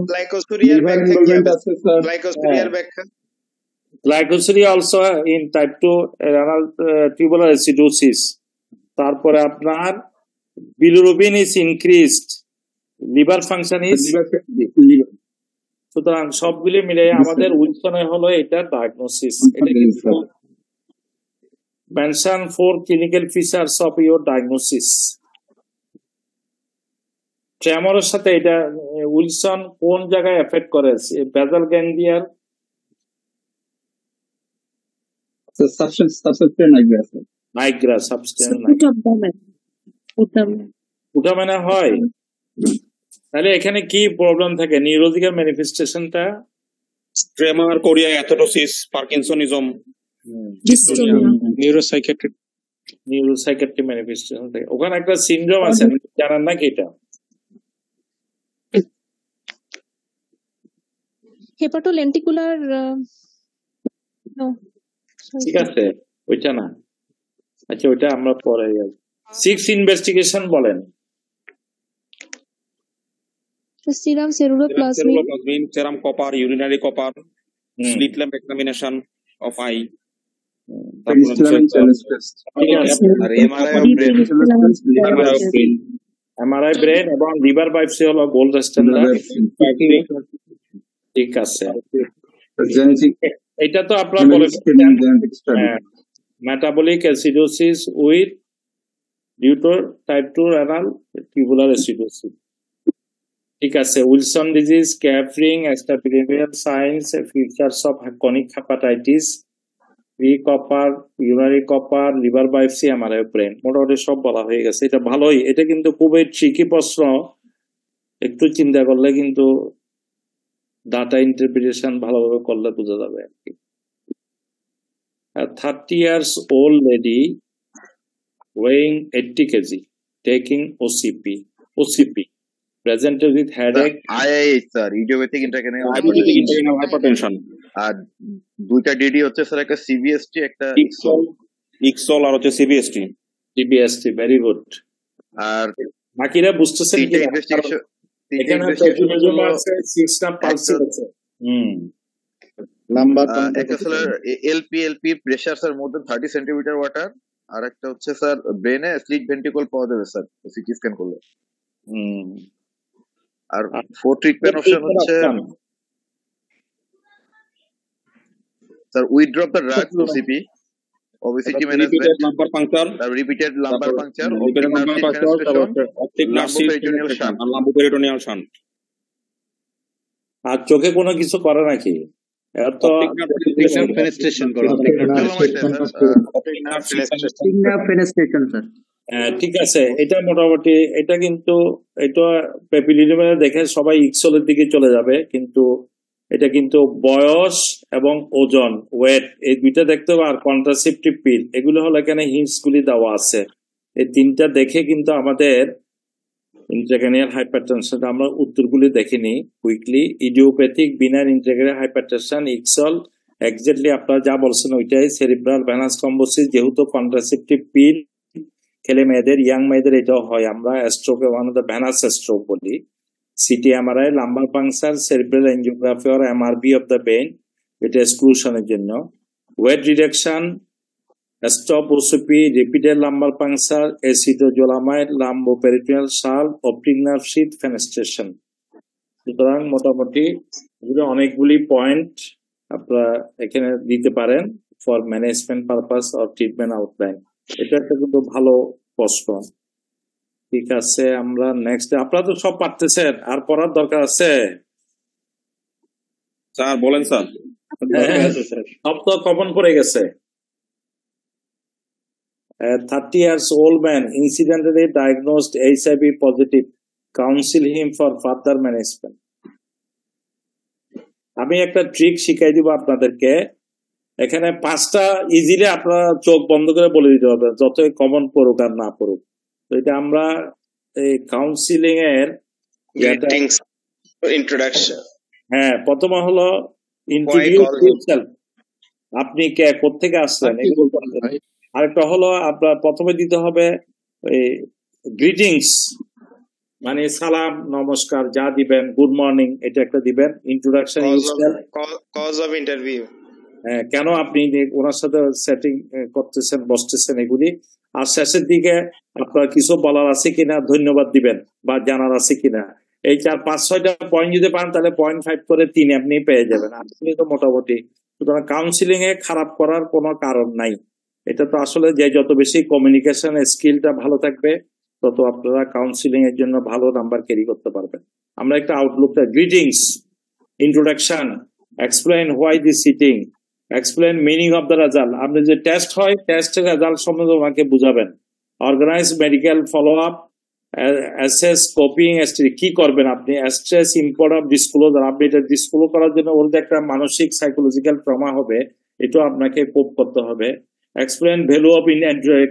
গ্লাইকোসুরিয়ার liver ব্যাখ্যা কি involvement হবে আছে স্যার। গ্লাইকোসুরিয়ার ব্যাখ্যা glycosuria also in type 2 renal tubular acidosis। তারপরে আপনার bilirubin is increased, liver function is সুতরাং সবগুলি মিলে আমাদের উইলসনের হলো এটা ডায়াগনোসিস। এটা কিন্তু mention 4 clinical features of your diagnosis. ট্রেমরের সাথে এটা উইলসন কোন জায়গায় এফেক্ট করে? বেজাল গ্যাংলিয়ার নাইগ্রা সাবস্টেন্স উঠামেনা হয়। তাহলে এখানে কি প্রবলেম থাকে? নিউরোলজিক্যাল ম্যানিফেস্টেশনটা tremor, chorea athetosis, parkinsonism, neuropsychiatric manifestation থাকে। ওখানে একটা সিনড্রোম আছে, জানেন নাকি এটা? হেপাটোলেন্টিকুলার ঠিক আছে, ওইটা না। আচ্ছা, ওইটা আমরা পরে 6 ইনভেস্টিগেশন বলেন। serum ceruloplasmin, serum copper, urinary copper, slit lamp examination of eye, MRI brain এবং লিভার বায়োপসি হলো গোল্ড স্ট্যান্ডার্ড। ঠিক আছে, এটা তো আপনারা বলে metabolic acidosis with due to type 2 renal tubular acidosis। ঠিক আছে, Wilson disease, KF ring, extrapyramidal signs, features of chronic hepatitis, free copper, urinary copper, liver biopsy, MRI brain, মোটামুটি সব বলা হয়ে গেছে। এটা ভালোই, এটা কিন্তু খুবই ট্রিকি প্রশ্ন, একটু চিন্তা করলে কিন্তু ডাটা ইন্টারপ্রিটেশন ভালোভাবে করলে বোঝা যাবে আর কি। 30 years old lady weighing 80 kg taking OCP presented with headache, IIH sir, idiopathic intracranial hypertension. আর দুইটা ডিডি হচ্ছে স্যার, একটা সিবিএসটি, একটা ইক্সল আর হচ্ছে সিবিএসটি। Very good. আর বাকিরা বুঝতেছেন কি? এখানে প্যাথোলজি আছে, 6 টা পালস আছে। নাম্বার একটা sir LP pressure sir more than 30 centimetre water, আর একটা হচ্ছে স্যার ব্রেনে স্লিট ভেন্ট্রিকল পাওয়া যাবে স্যার সিটি স্ক্যান করলে। আর 4 ট্রিটমেন্ট অপশন হচ্ছে sir withdraw the drug OCP, obesity management, lumbar puncture, repeated lumbar puncture, optic nerve peritoneal shunt, lumboperitoneal shunt। আর চোখে কোনো কিছু করে নাকি? এর তো ফেনেস্ট্রেশন করা, ঠিক আছে। এটা মোটামুটি, এটা কিন্তু এটা পেপিলিজমে দেখে সবাই ইক্সলের দিকে চলে যাবে, কিন্তু এটা কিন্তু বয়স এবং ওজন, ওয়েট, এই দুইটা দেখতে হবে। আর কন্ট্রাসেপটিভ পিল, এগুলো হলো এখানে হিন্টস গুলি দেওয়া আছে। এই তিনটা দেখে কিন্তু আমাদের ইন্ট্রাক্রেনিয়াল হাইপারটেনশন আমরা উত্তরগুলি দেখিনি quickly. Idiopathic benign intracranial hypertension, ইক্সল, এক্স্যাক্টলি আপনারা যা বলছেন ওইটাই। সেরিব্রাল ভেনাস থ্রম্বোসিস, যেহেতু কন্ট্রাসেপটিভ পিল খেলে মেয়েদের, ইয়াং মেয়েদের এটাও হয়, আমরা স্ট্রোকে one of the venous stroke বলি। CT MRI, lumbar puncture, cerebral angiography আর এমআরবি অফ দ্য ব্রেন, এটা এক্সক্লুশনের জন্য। Weight reduction, stop OCP, repeated lumbar puncture, acetazolamide, lumboperitoneal সাল্ভ, অপটিক নার্ভ শীথ, ফেনেস্ট্রেশন। সুতরাং মোটামুটি অনেকগুলি পয়েন্ট আপনারা এখানে দিতে পারেন for management purpose or treatment outline. এটা একটা কিন্তু ভালো প্রশ্ন। ঠিক আছে, আমরা নেক্সট। আপনারা তো সব পারতেছেন, আর পড়ার দরকার আছে? স্যার বলেন স্যার। সব তো কমন পড়ে গেছে। 30 years old man incidentally diagnosed HIV positive, counsel him for further management। আমি একটা ট্রিক শিখাই দিব আপনাদেরকে। এখানে 5টা ইজিলি আপনারা চোখ বন্ধ করে বলে দিতে পারবেন, যতই কমন পড়ুক আর না পড়ুক। তো এটা আমরা এই কাউন্সিলিং এর ইন্ট্রোডাকশন। হ্যাঁ, প্রথম হলো ইন্ট্রোডিউস ইয়োরসেলফ। আপনি কে, কোত্থেকে আসলেন, আরেকটা হলো আপনার প্রথমে দিতে হবে গ্রিটিংস, মানে সালাম নমস্কার যা দিবেন, গুড মর্নিং এটা একটা দিবেন। ইন্ট্রোডাকশন কজ অফ ইন্টারভিউ, কেন আপনি ওনার সাথে সেটিং করতেছেন বসতেছেন এগুলি। আর শেষের দিকে আপনার কিছু বলার আছে কিনা, ধন্যবাদ দিবেন বা জানার আছে কিনা। এই 4-5-6টা পয়েন্ট যদি পান তাহলে 0.5 করে 3 আপনি পেয়ে যাবেন। আসলে তো মোটামুটি, সুতরাং কাউন্সিলিং এ খারাপ করার কোনো কারণ নাই। এটা তো আসলে যে যত বেশি কমিউনিকেশন স্কিলটা ভালো থাকবে তত আপনারা কাউন্সিলিং এর জন্য ভালো নাম্বার ক্যারি করতে পারবেন। আমরা একটা আউটলুকটা, greetings, introduction, explain why this sitting, explain meaning of the result. আপনি যে টেস্ট হয় টেস্টের রেজাল্ট সম্বন্ধে ওনাকে বুঝাবেন। Organise medical follow up, assess, coping, কি করবেন আপনি, স্ট্রেস, ইম্পর্ট অফ ডিসক্লোজার। আপনি এটা ডিসক্লোজ করার জন্য ওর যে একটা মানসিক সাইকোলজিক্যাল ট্রমা হবে, এটাও আপনাকে কোপ করতে হবে। এক্সপ্লেইন ভ্যালু অফ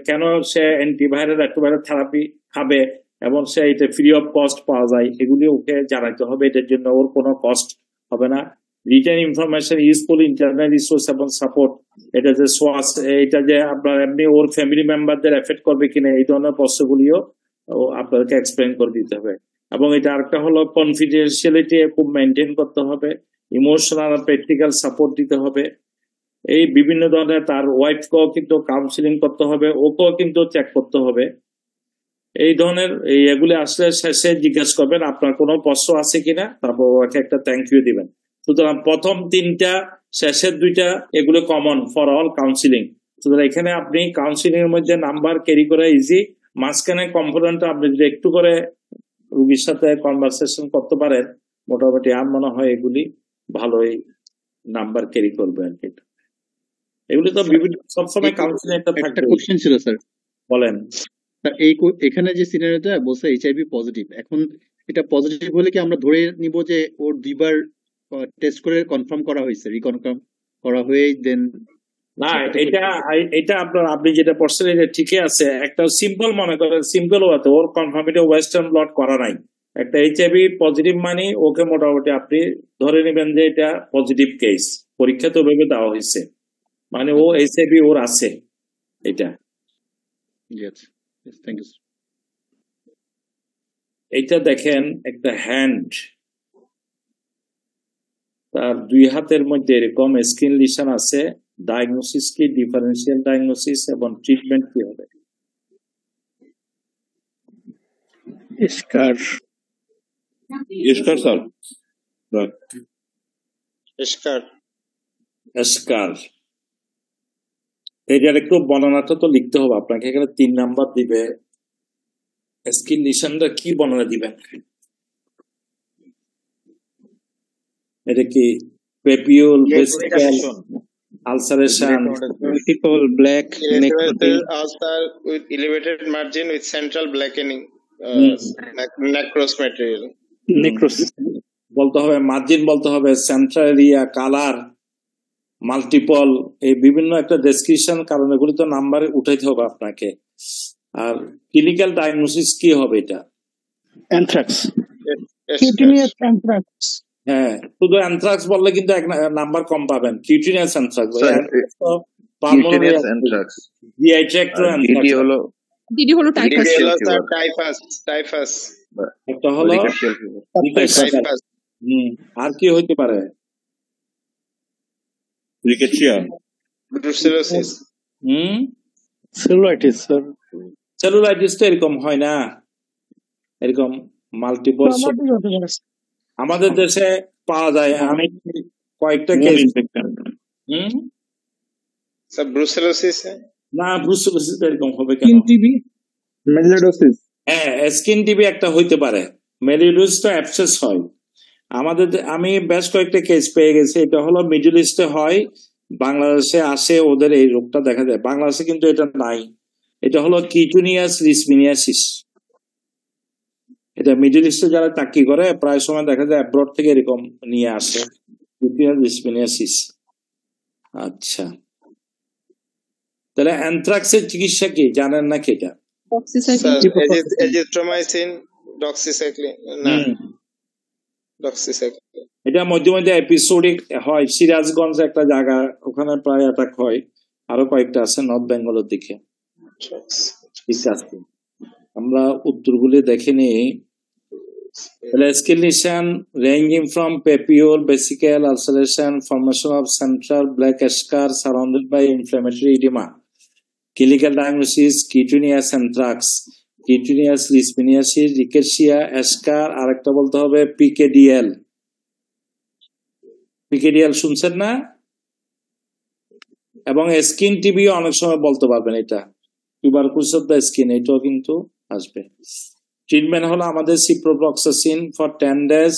কেন সে অ্যান্টিভাইরাল অ্যান্টিভাইরাল থেরাপি খাবে এবং সে এটা ফ্রি অফ কস্ট পাওয়া যায়, এগুলি ওকে জানাইতে হবে। এটার জন্য ওর কোনো কস্ট হবে না। Written information, useful internal resource এবং সাপোর্ট। এটা যে সোয়াস, এটা যে আপনার এমনি ওর ফ্যামিলি মেম্বারদের এফেক্ট করবে কিনা, এই ধরনের প্রশ্নগুলিও আপনাদেরকে এক্সপ্লেন করে দিতে হবে। এবং এটা আরেকটা হলো কনফিডেন্সিয়ালিটি খুব মেনটেন করতে হবে। ইমোশনাল আর প্র্যাকটিক্যাল সাপোর্ট দিতে হবে। এই বিভিন্ন ধরনের তার ওয়াইফকেও কিন্তু কাউন্সিলিং করতে হবে, ওকেও কিন্তু চেক করতে হবে। এই ধরনের এগুলি আসলে শেষে জিজ্ঞেস করবেন আপনার কোনো প্রশ্ন আছে কিনা, তারপর ওকে একটা থ্যাংক ইউ দিবেন। সুতরাং প্রথম 3টা, শেষের 2টা এগুলো কমন ফর অল কাউন্সিলিং। সুতরাং এখানে আপনি কাউন্সিলিং এর মধ্যে নাম্বার ক্যারি করা ইজি। মাঝখানে কম্পোনেন্ট আপনি যদি একটু করে রুগীর সাথে কনভারসেশন করতে পারেন, মোটামুটি আমার মনে হয় এগুলি ভালোই নাম্বার ক্যারি করবে আর কি। এগুলি তো বিভিন্ন সবসময় কাউন্সিলিং একটা একটা কোশ্চেন ছিল স্যার, বলেন। এখানে যে সিনারিওটা বলছে এইচআইভি পজিটিভ, এখন এটা পজিটিভ হলে কি আমরা ধরে নিব যে ওর 2বার টেস্ট করে কনফার্ম করা হয়েছে, রিকনফার্ম করা হয়ে দেন? না, এটা আপনার আপনি যেটা পড়ছেন এটা ঠিকই আছে। একটা সিম্পল মনে করেন, সিম্পল ওয়াতে ওর কনফার্মেটিভ ওয়েস্টার্ন ব্লট করা নাই, একটা এইচআইভি পজিটিভ মানে ওকে মোটামুটি আপনি ধরে নেবেন যে এটা পজিটিভ কেস, পরীক্ষা তো ভেবে দেওয়া হয়েছে, মানে ও এইচআইভি ওর আছে এটা। এইটা দেখেন একটা হ্যান্ড, তার 2 হাতের মধ্যে এরকম স্কিন লিশন আছে। ডায়াগনোসিস কি, ডিফারেন্সিয়াল ডায়াগনোসিস এবং ট্রিটমেন্ট কি হবে? স্কার স্যার, স্কার এটার একটু বর্ণনাটা তো লিখতে হবে আপনাকে। এখানে 3 নাম্বার দিবে। স্কিন লিশনটা কি বর্ণনা দিবেন? এটা কি পেপিউল, vesicle, ulceration, multiple black ulcer with elevated margin with central blackening, necrous material. necrosis বলতে হবে, মার্জিন বলতে হবে, সেন্ট্রাল এরিয়া, কালার, মাল্টিপল, এই বিভিন্ন একটা ডেসক্রিপশন, কারণ এগুলি তো নাম্বারে উঠাইতে হবে আপনাকে। আর ক্লিনিক্যাল ডায়াগনোসিস কি হবে? এটা অ্যানথ্রাক্স, কিউটিনিয়াস অ্যানথ্রাক্স। হ্যাঁ, শুধু অ্যানথ্রাক্স বললে কিন্তু 1 নাম্বার কম পাবেন। কিউটিনিয়াস অ্যানথ্রাক্স, ডিডি হলো টাইফাস, একটা হলো আর কি হইতে পারে? Rickettsia, brucellosis, cellulitis. Sir cellulitis তো এরকম হয় না, এরকম মাল্টিপল আমাদের দেশে পাওয়া যায়। আমি কয়েকটা কেস, স্যার ব্রুসেলোসিস না, ব্রুসেলোসিস এরকম হবে কেন? টিবি, মেলিডোসিস। হ্যাঁ, স্কিন টিবি একটা হইতে পারে। মেলিডোসিস তো অ্যাবসেস হয় আমাদের। আমি বেশ কয়েকটা কেস পেয়ে গেছি। এটা হলো মিডল ইস্টে হয়, বাংলাদেশে আসে, ওদের এই রোগটা দেখা যায়। বাংলাদেশে কিন্তু এটা নাই। এটা হলো কিউটিনিয়াস লিসমিনিয়াসিস। এটা মিডল ইস্টে যারা চাকরি করে প্রায় সময় দেখা যায় অ্যাব্রড থেকে এরকম নিয়ে আসে, কিউটিনিয়াস লিসমিনিয়াসিস। আচ্ছা, তাহলে অ্যানথ্রাক্সের চিকিৎসা কি জানেন নাকি? এটা এজিথ্রোমাইসিন, ডক্সিসাইক্লিন, না ডক্সিসাইক্লিন। এটা মধ্যে মধ্যে এপিসোডিক হয়। সিরাজগঞ্জ একটা জায়গা, ওখানে প্রায় অ্যাটাক হয়। আরো কয়েকটা আছে নর্থ বেঙ্গলের দিকে। ঠিক আছে, আমরা উত্তরগুলি দেখে নিই। Escalation ranging from papule, vesical ulceration, formation of central black scar surrounded by inflammatory edema. Clinical diagnosis: cutaneous anthrax, cutaneous leishmaniasis, rickettsia, scar, আরেকটা বলতে হবে PKDL। PKDL শুনছেন না? এবং স্কিন টিবি অনেক সময় বলতে পারবেন, এটা টিউবারকুলোসিস অফ দ্য স্কিন, এটাও কিন্তু আসবে। ট্রিটমেন্ট হলো আমাদের ciprofloxacin for 10 days,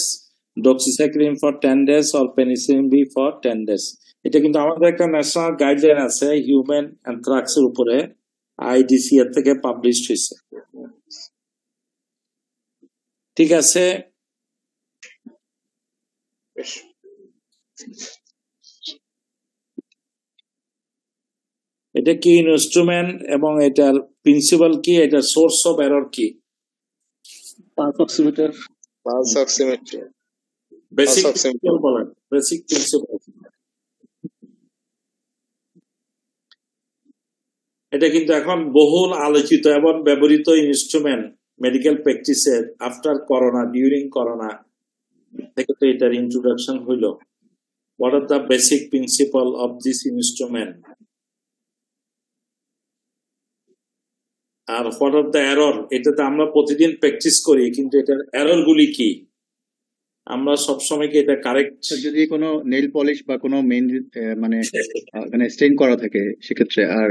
doxycycline for 10 days or penicillin V for 10 days। এটা কিন্তু আমাদের একটা ন্যাশনাল গাইডলাইন আছে হিউম্যান অ্যানথ্রাক্স এর উপরে, আইডিসি এর থেকে পাবলিশড হয়েছে। ঠিক আছে, এটা কি ইনস্ট্রুমেন্ট এবং এটার প্রিন্সিপাল কি, এটার সোর্স অফ এরর কি? Pulse oximeter, pulse oximetry, basic principle বলেন, বেসিক প্রিন্সিপাল। এটা কিন্তু এখন বহুল আলোচিত এবং ব্যবহৃত ইনস্ট্রুমেন্ট মেডিকেল প্র্যাকটিসে আফটার করোনা, ডিউরিং করোনা থেকে তো এটার ইন্ট্রোডাকশন হইল। What are the basic principle of this instrument আর হোয়াট আর দ্য এরর? এটাতে আমরা প্রতিদিন প্র্যাকটিস করি, কিন্তু এটার এরর গুলি কি? আমরা সবসময় কি এটা কারেক্ট? যদি কোনো নেল পলিশ বা কোনো মেইন মানে এখানে স্টেইন করা থাকে সেক্ষেত্রে, আর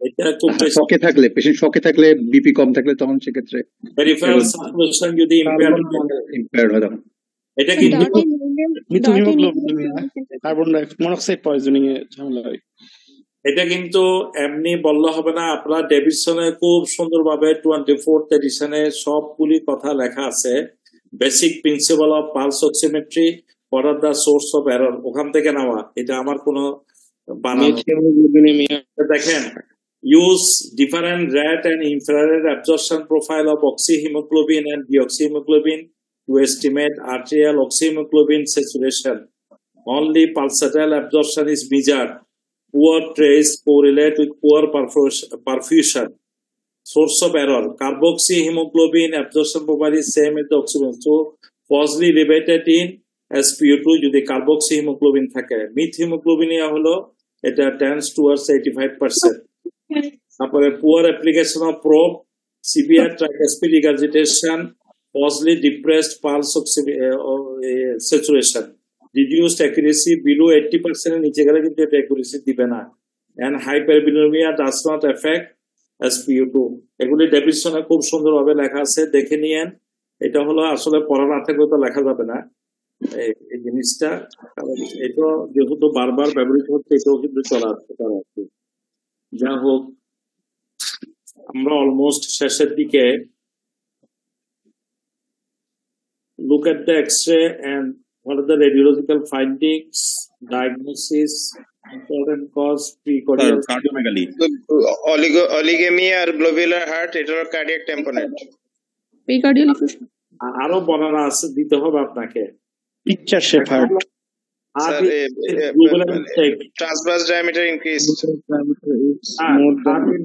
এটা খুব শকে থাকলে, পেশেন্ট শকে থাকলে, বিপি কম থাকলে, তখন সেক্ষেত্রে পেরিফেরাল সার্কুলেশন যদি ইম্পেয়ার্ড হয় তখন এটা কিন্তু মিথোহিমোগ্লোবিনিয়া, কার্বন মনোক্সাইড পয়জনিং এ ঝামেলা হয়। এটা কিন্তু এমনি বললে হবে না। আপনার ডেভিডসনে খুব সুন্দরভাবে 24th এডিশনে সবগুলি কথা লেখা আছে। Basic principle of pulse oximetry, what are the source of error, ওখান থেকে নেওয়া। এটা আমার কোনো বানানো। দেখেন, use different red and infrared absorption profile of oxyhemoglobin and deoxyhemoglobin to estimate arterial oxyhemoglobin saturation. Only pulsatile absorption is measured. Poor trace correlate with poor perfusion. Source of error: carboxyhemoglobin absorption profile is same as the oxygen, so falsely elevated in SpO2 যদি carboxyhemoglobin থাকে। Methemoglobinia হলো এটা tends towards 85%. তারপরে poor application of probe, severe tricuspid regurgitation, falsely depressed pulse saturation, reduced accuracy below 80% এর নিচে গেলে কিন্তু এটা অ্যাকুরেসি দিবে না, and hyperbilirubinemia does not affect SpO2। এগুলি ডেভিডসনে খুব সুন্দরভাবে লেখা আছে, দেখে নিয়েন। এটা হলো আসলে পড়া না থাকলে তো লেখা যাবে না এই জিনিসটা, কারণ এটা যেহেতু বারবার ব্যবহৃত হচ্ছে, এটাও কিন্তু চলা আসতে পারে। যা হোক, আমরা অলমোস্ট শেষের দিকে। Look at the X-ray and what are the radiological findings, diagnosis, important cause, precordial cardiomegaly, oligemia R globular heart, এটা হলো cardiac tamponade। প্রিকার্ডিয়াল ইফিউশন আরো বর্ণনা আছে, দিতে হবে আপনাকে। Picture shape heart, transverse diameter increased,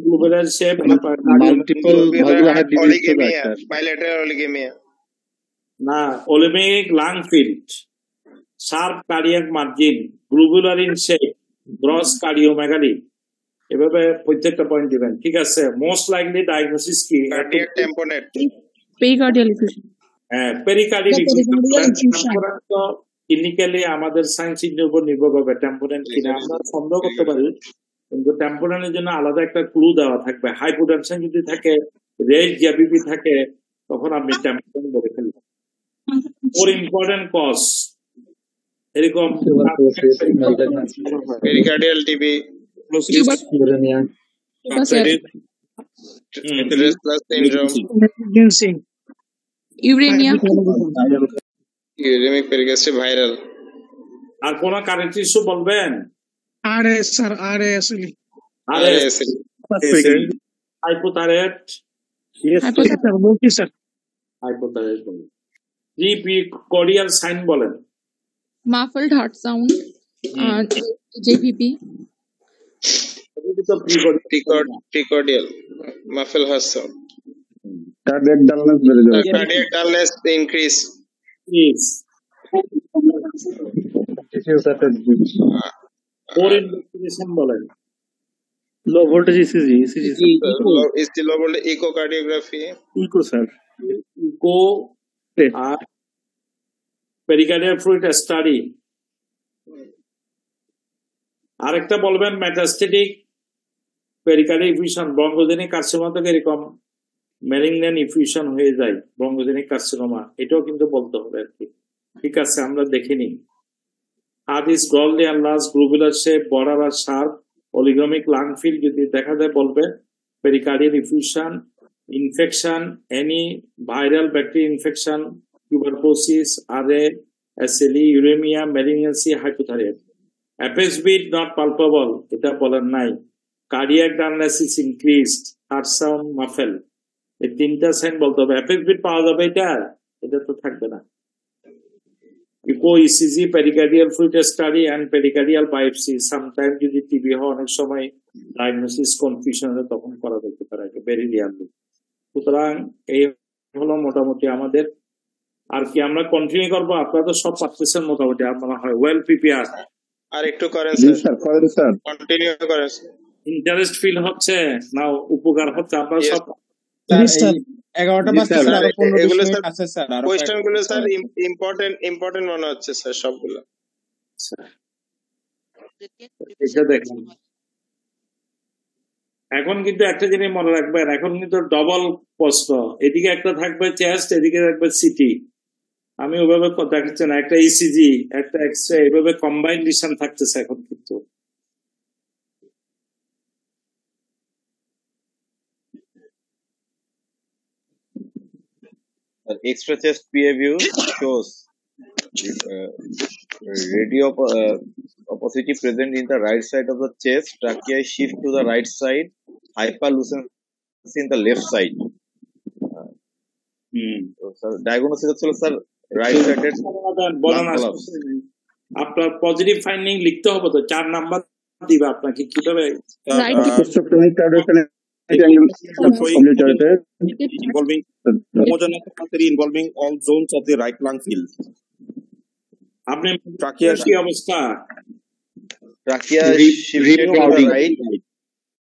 globular shape, multiple valvular heart disease to oligemia, bilateral oligemia, না olemic lung field, sharp cardiac margin, globular in shape, gross cardiomegaly, এভাবে প্রত্যেকটা পয়েন্ট দিবেন। ঠিক আছে, মোস্ট লাইকলি ডায়াগনোসিস কি? cardiac tamponade, pericardial effusion. হ্যাঁ, pericardial effusion clinically আমাদের science এর উপর নির্ভর করবে টেম্পোরেন্ট কিনা। আমরা সন্দেহ করতে পারি, কিন্তু টেম্পোরেন্টের জন্য আলাদা একটা ক্লু দেওয়া থাকবে। হাইপোটেনশন যদি থাকে, রেড জিআরবিপি থাকে, তখন আপনি টেম্পোরেন্ট বলে ফেলবেন। ফোর ইম্পর্টেন্ট কজ এরকম pericardial TB, restless syndrome, ইউরেনিয়া, uremic perigastric viral। আর কোন কারেন্ট ইস্যু বলবেন? আরএস স্যার, আরএস হাইপোথাইরয়েড, বলছি স্যার, হাইপোথাইরয়েড বলেন। প্রিকর্ডিয়াল সাইন বলেন। muffled heart sound, JVP, তো precordial muffle has sound. Cardiac dullness বেড়ে যাবে sir. Cardiac dullness increase. Yes. Core investigation বলেন। Low voltage ECG Is the low voltage echocardiography? Echo sir Echo আর pericardial fluid study। আরেকটা বলবেন metastatic pericardial effusion bronchogenic carcinoma থেকে এরকম malignant effusion হয়ে যায় ব্রঙ্কোজেনিক কার্সিনোমা, এটাও কিন্তু বলতে হবে আর কি। ঠিক আছে, আমরা দেখে নিই। হাদিস গলডি আর লাস গ্লোবুলার শেপ বর্ডার আর শার্প অলিগমিক লাং ফিল যদি দেখা যায় বলবে pericardial effusion, infection, any viral bacteria infection, tuberculosis, RA, SLE, uraemia, malignancy, hypothyroid. Apex beat not palpable, এটা বলার নাই। Cardiac dullness is increased, heart sound, muffle, এই তিনটা সাইন বলতে হবে। অ্যাপেক্স বিট পাওয়া যাবে এটা, এটা তো থাকবে না। Echo, ECG, pericardial fluid study and pericardial biopsy. Sometime যদি টিবি হয় অনেক সময় ডায়াগনোসিস কনফিউশন হলে তখন করা যেতে পারে, ভেরি রিয়ারলি। সুতরাং এই হলো মোটামুটি আমাদের। আর কি আমরা কন্টিনিউ করবো? আপনারা তো সব পাচ্ছেন মোটামুটি, আপনারা হয় ওয়েল প্রিপেয়ার। আর একটু করেন জি স্যার, স্যার করেন স্যার। কন্টিনিউ করেন স্যার। ইন্টারেস্ট ফিল হচ্ছে না, উপকার হচ্ছে? আপনারা সব 11টা বাজতে স্যার, 15 এগুলো মিনিট স্যার আছে স্যার। আরো কোয়েশ্চেন গুলো স্যার ইম্পর্টেন্ট মনে হচ্ছে স্যার সবগুলো। এটা দেখুন, এখন কিন্তু একটা জিনিস মনে রাখবেন, এখন কিন্তু ডবল প্রশ্ন, এদিকে একটা থাকবে চেস্ট, এদিকে থাকবে সিটি। আমি ওইভাবে দেখাচ্ছি না, একটা ইসিজি একটা এক্সরে, এইভাবে কম্বাইন্ড ডিসিশন থাকতেছে এখন কিন্তু। Extra chest PA view shows radio opacity present in the right side of the chest, trachea shift to the right side, hyperlucency in the left side. So, diagnosis হচ্ছিল sir right sided বলেন আপনার positive finding লিখতে হবে তো, 4 number দিবে আপনাকে কিভাবে। involving homogeneous artery involving all zones of the right lung field. আপনি Trachea কি অবস্থা? trachea shifted to the right,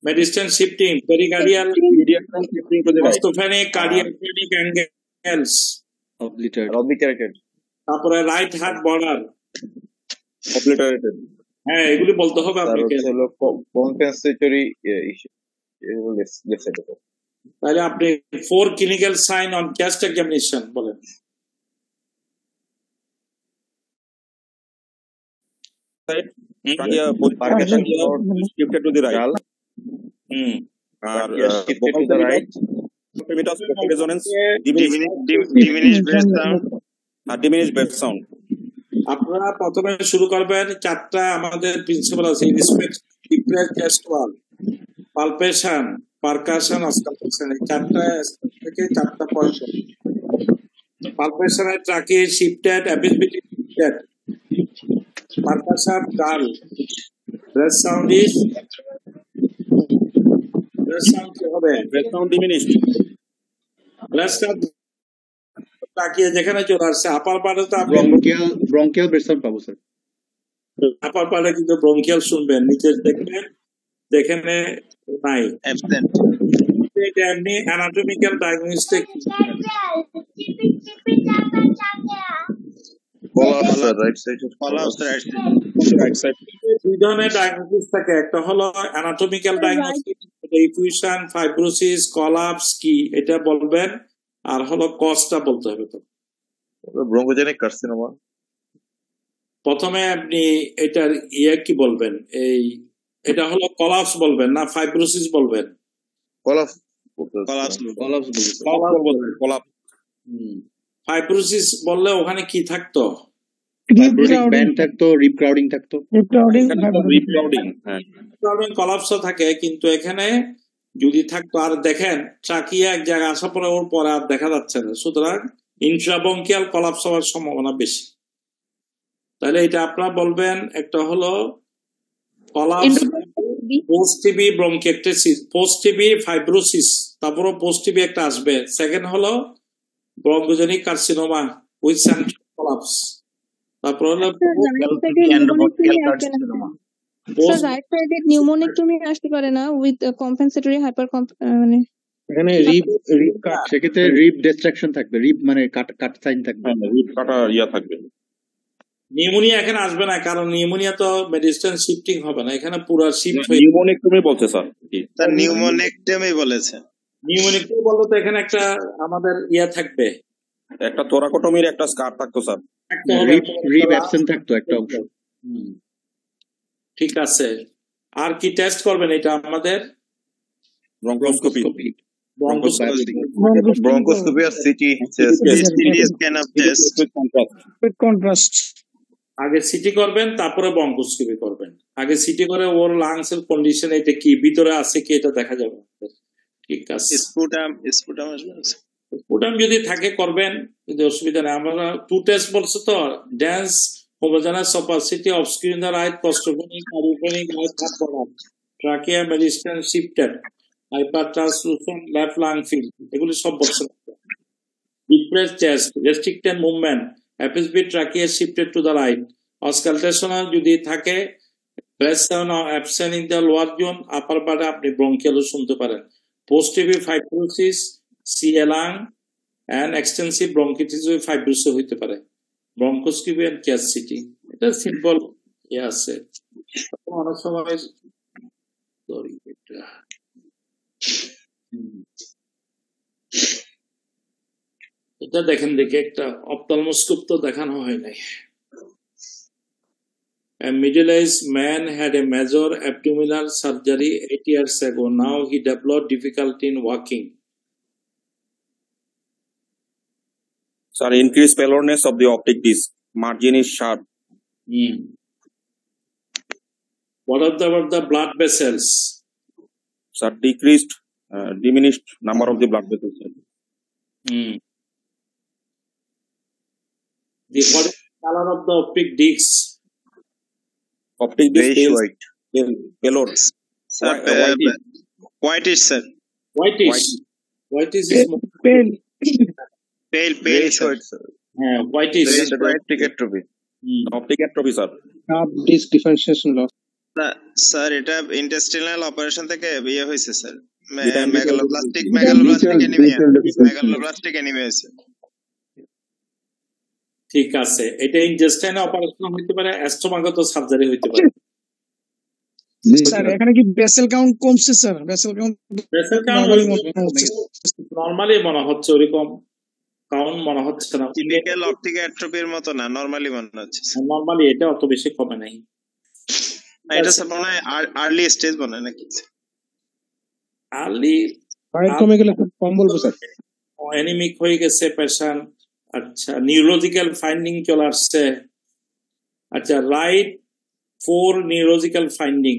mediastinal shifting, pericardial shifting to the right, orthophonic, cardiac angles, obliterated. তারপরে রাইট হার্ট বর্ডার obliterated. হ্যাঁ, এগুলি বলতে হবে আপনাকে। compensatory left side. তাহলে আপনি 4 clinical sign on chest examination বলেন। Trachea shifted to the right. Shifted to the right. Resonance, diminished breath sound, diminished breath sound. আপনারা প্রথমে শুরু করবেন, 4টা আমাদের প্রিন্সিপাল আছে, depress chest wall, palpation, percussion, auscultation. এই 4টা থেকে 4টা পয়েন্ট। পালপেশনে trachea shifted, apex beat shifted, percussion dull, breath sound is breath sound কি হবে? Breath sound diminished. Breath sound তাকিয়ে যেখানে চলে আসছে আপার পার্টে, তো আপনি ব্রঙ্কিয়াল ব্রেথ সাউন্ড পাবো স্যার। আপার পার্টে কিন্তু ব্রঙ্কিয়াল শুনবেন, নিচে দেখবেন যেখানে নাই। এটা এমনি অ্যানাটমিক্যাল ডায়াগনস্টিক দুই ধরনের ডায়াগনোসিস থাকে, একটা হলো anatomical diagnosis, effusion, fibrosis, collapse কি এটা বলবেন, আর হলো কজটা বলতে হবে। তো ব্রঙ্কোজেনিক কার্সিনোমা প্রথমে আপনি এটার কি বলবেন, এটা হলো কলাপস বলবেন না ফাইব্রোসিস বলবেন? ফাইব্রোসিস বললে ওখানে কি থাকতো? ব্যান্ড থাকতো, রিপ ক্রাউডিং থাকতো, কলাপসও থাকে, কিন্তু এখানে যদি থাকতো। আর দেখেন ট্রাকিয়া এক জায়গায় আসার পরে ওর পরে আর দেখা যাচ্ছে না, সুতরাং ইন্ট্রাবঙ্কিয়াল কলাপস হওয়ার সম্ভাবনা বেশি। তাহলে এটা আপনারা বলবেন, একটা হলো collapse post TB bronchiectasis, post TB fibrosis, তারপরে পোস্ট টিবি একটা আসবে। সেকেন্ড হলো bronchogenic carcinoma with central collapse, তারপর হলো স্যার রাইট সাইডেড নিউমোনিকটমি আসতে পারে না উইথ কম্পেনসেটরি হাইপার মানে এখানে রিব কাট, সেক্ষেত্রে রিব ডিস্ট্রাকশন থাকবে, রিব মানে কাট সাইন থাকবে, রিব কাটা ইয়া থাকবে। নিউমোনিয়া এখানে আসবে না, কারণ নিউমোনিয়া তো মেডিসিন শিফটিং হবে না, এখানে পুরো শিফট হয়ে নিউমোনেক্টমি বলছে স্যার। স্যার নিউমোনেক্টমি বলেছে। নিউমোনিকটমি বলতে তো এখানে একটা আমাদের ইয়া থাকবে, একটা থোরাকোটমির একটা স্কার থাকতো স্যার, রিব অ্যাবসেন্ট থাকতো একটা অংশ। ঠিক আছে, আর কি টেস্ট করবেন? এটা আমাদের ব্রঙ্কোস্কোপি ব্রঙ্কোস্কোপি আর CT scan of test with contrast. আগে সিটি করবেন, তারপরে ব্রঙ্কোস্কোপি করবেন। আগে সিটি করে ওর লাংস এর কন্ডিশন এটা কি, ভিতরে আছে কি, এটা দেখা যাবে। ঠিক আছে, স্পুটাম যদি থাকে করবেন, যদি অসুবিধা নেই। আমরা 2 টেস্ট বলছে তো, dance homogeneous opacity obscuring the right costophrenic cardiophrenic right heart product, trachea mediastinum shifted, hypertranslucent left lung field, এগুলি সব বলছে। depressed chest, restricted movement, FSB trachea shifted to the right, auscultation যদি থাকে pressure or absent in the lower zone, upper body আপনি bronchial শুনতে পারেন। post TB fibrosis, CA lung and extensive bronchitis fibrosis হইতে পারে। ব্রঙ্কোস্কোপি এন্ড ক্যাচ সিটি, এটা simple ইয়ে আছে। অনেক সময় এটা দেখেন, দেখে একটা অপথলমোস্কোপ তো দেখানো হয় নাই। A middle-aged man had a major abdominal surgery 8 years ago. Now he developed difficulty in walking. Sir, increased pallorness of the optic disc. Margin is sharp. What are the blood vessels? Sir, decreased, diminished number of the blood vessels. What is the color of the optic disc? Optic disc is white. Pallor. Sir, whitish, sir. Whitish. Whitish is pale. Pale, white, sir. Whitish. Optic atrophy. Optic atrophy, sir. Disc differentiation loss. Sir এটা intestinal operation থেকে ইয়ে হয়েছে sir, Vitamin B12 megaloblastic anaemia হয়েছে। ঠিক আছে, এটা ইন্টেস্টাইনে operation হইতে পারে, অ্যাস্ট্রোমাগত সার্জারি হইতে পারে। স্যার এখানে কি ভেসেল কাউন্ট কমছে স্যার? ভেসেল কাউন্ট নরমালি মনে হচ্ছে, ওরকম কাউন্ট মনে হচ্ছে না। টিপিক্যাল অপটিক অ্যাট্রোপির মতো না, নরমালি মনে হচ্ছে। নরমালি এটা অত বেশি কমে নাই। এটা স্যার মনে হয় আর্লি স্টেজ মনে হয় নাকি? আর্লি কমে গেলে কম বলবো স্যার। অ্যানিমিক হয়ে গেছে পেশেন্ট। আচ্ছা, নিউরোলজিক্যাল ফাইন্ডিং চলে আসছে। আচ্ছা, রাইট 4 নিউরোলজিক্যাল ফাইন্ডিং।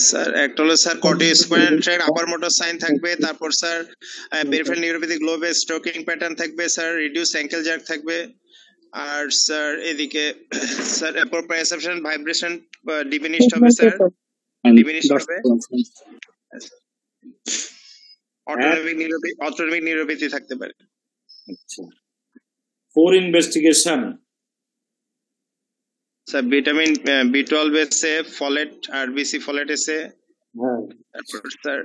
স্যার একটা হলো sir corticosteroid upper motor sign থাকবে, তারপর স্যার পেরিফেরাল নিউরোপ্যাথিক লোবে স্ট্রোকিং প্যাটার্ন থাকবে স্যার, রিডিউস অ্যাঙ্কেল জ্যাক থাকবে, আর স্যার এদিকে স্যার অ্যাপ্রোপ্রিয়েশন ভাইব্রেশন ডিমিনিশড হবে স্যার, ডিমিনিশড হবে। অটোনমিক নিউরোপ্যাথি থাকতে পারে। আচ্ছা, 4 ইনভেস্টিগেশন স্যার ভিটামিন B12 এসে, ফলেট আরবিসি ফলেট এসে, তারপর sir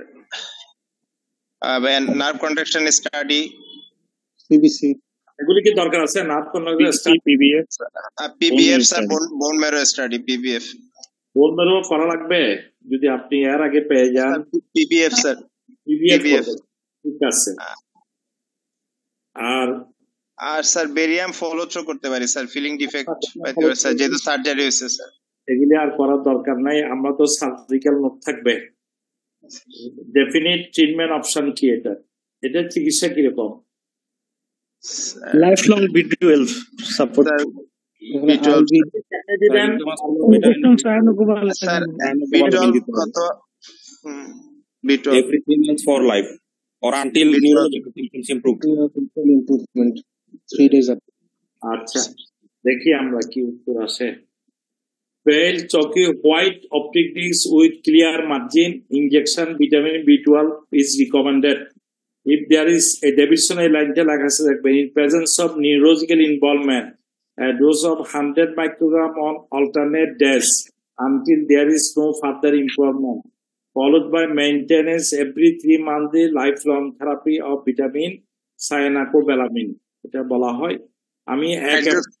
nerve contraction study, CBC, এগুলি কি দরকার আছে? Nerve contraction study, PBF sir bone marrow study, PBF bone marrow করা লাগবে যদি আপনি এর আগে পেয়ে যান। পিবিএফ স্যার, পিবিএফ ঠিক আছে। আর স্যার বেরিয়াম ফলো থ্রু করতে পারি স্যার, ফিলিং ডিফেক্ট পাইতে পারে স্যার, যেহেতু সার্জারি হয়েছে স্যার। এগুলি আর করার দরকার নাই, আমরা তো সার্জিক্যাল নোট থাকবে। ডেফিনিট ট্রিটমেন্ট অপশন কি এটা? এটার চিকিৎসা কিরকম? Life long B12 support, every 3 months for life or until neurological symptoms improve. 3 days up. আচ্ছা, দেখি আমরা কি উত্তর আসে। pale chalky white optic disc with clear margin. Injection vitamin B12 is recommended. If there is a Davidson line in presence of neurological involvement, a dose of 100 microgram on alternate days until there is no further improvement, followed by maintenance every 3 months lifelong therapy of vitamin cyanocobalamin. এটা বলা হয়। আমি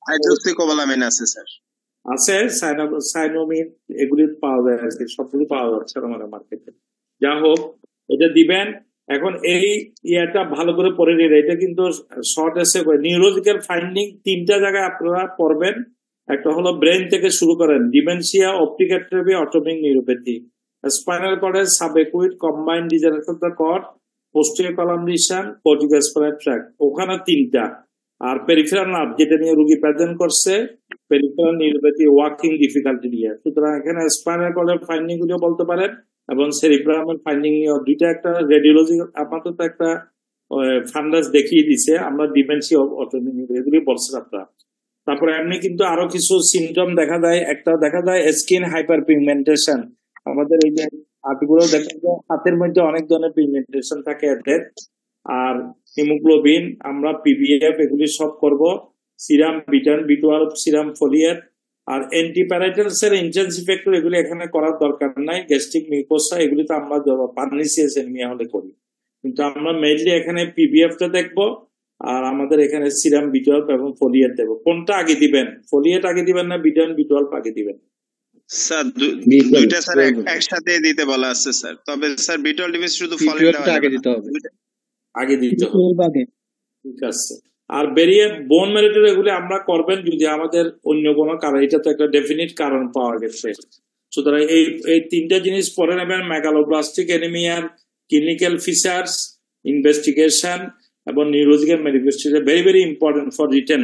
হাইড্রোক্সিকোবালামিন আছে sir, আছে সাইনোমিন, এগুলি পাওয়া যায় আজকে, সবগুলি পাওয়া যাচ্ছে আমাদের মার্কেটে। যা হোক, এটা দিবেন। এখন এই ইয়াটা ভালো করে পড়ে নিন, এটা কিন্তু শর্ট এসে নিউরোলজিক্যাল ফাইন্ডিং 3টা জায়গায় আপনারা পড়বেন। একটা হলো ব্রেন থেকে শুরু করেন, dementia, optic atrophy, autonomic neuropathy, spinal কর্ডের subacute combined degeneration of the cord, posterior column lesion, corticospinal tract, ওখানে 3টা। আর পেরিফেরাল নার্ভ, যেটা নিয়ে রোগী প্রেজেন্ট করছে, পেরিফেরাল নিউরোপ্যাথি, ওয়াকিং ডিফিকাল্টি নিয়ে। সুতরাং এখানে স্পাইনাল কর্ডের ফাইন্ডিং গুলো বলতে পারেন এবং সেরিব্রামের ফাইন্ডিং নিয়ে দুইটা একটা রেডিওলজি আপাতত একটা ফান্ডাস দেখিয়ে দিছে। আমরা ডিমেনশিয়া, অটোমিক এগুলি বলছেন আপনারা। তারপরে এমনি কিন্তু আরো কিছু সিমটম দেখা যায়। একটা দেখা যায় স্কিন হাইপার পিগমেন্টেশন। আমাদের এই যে হাতগুলো দেখা যায়, হাতের মধ্যে অনেক ধরনের পিগমেন্টেশন থাকে এদের। আর হিমোগ্লোবিন, আমরা পিবিএফ, এগুলি সব করব। সিরাম ভিটামিন B12, সিরাম ফোলিয়েট, আর অ্যান্টিপ্যারাইটালস এর ইন্টেন্সিভ ফ্যাক্টর, এগুলি এখানে করার দরকার নাই। গ্যাস্ট্রিক মিউকোসা, এগুলি তো আমরা পার্নিসিয়াস এনিমিয়া হলে করি, কিন্তু আমরা মেইনলি এখানে পিবিএফ টা দেখবো। আর আমাদের এখানে সিরাম B12 এবং ফোলিয়েট দেবো। কোনটা আগে দিবেন? ফোলিয়েট আগে দিবেন না ভিটামিন B12 আগে দিবেন? স্যার দুইটা স্যার একসাথে দিতে বলা আছে স্যার। তবে স্যার B12 শুধু ফলিয়েটটা আগে দিতে হবে, আগে দিতে হবে। ঠিক আছে। আর বেরিয়ে বোন ম্যারিটাল, এগুলি আমরা করবেন যদি আমাদের অন্য কোনো কারণ, এটা তো একটা ডেফিনিট কারণ পাওয়া গেছে। সুতরাং এই 3টা জিনিস পরে নেবেন। মেগালোব্লাস্টিক অ্যানিমিয়ার ক্লিনিক্যাল ফিচার্স, ইনভেস্টিগেশন এবং neurological manifestation very very important for written.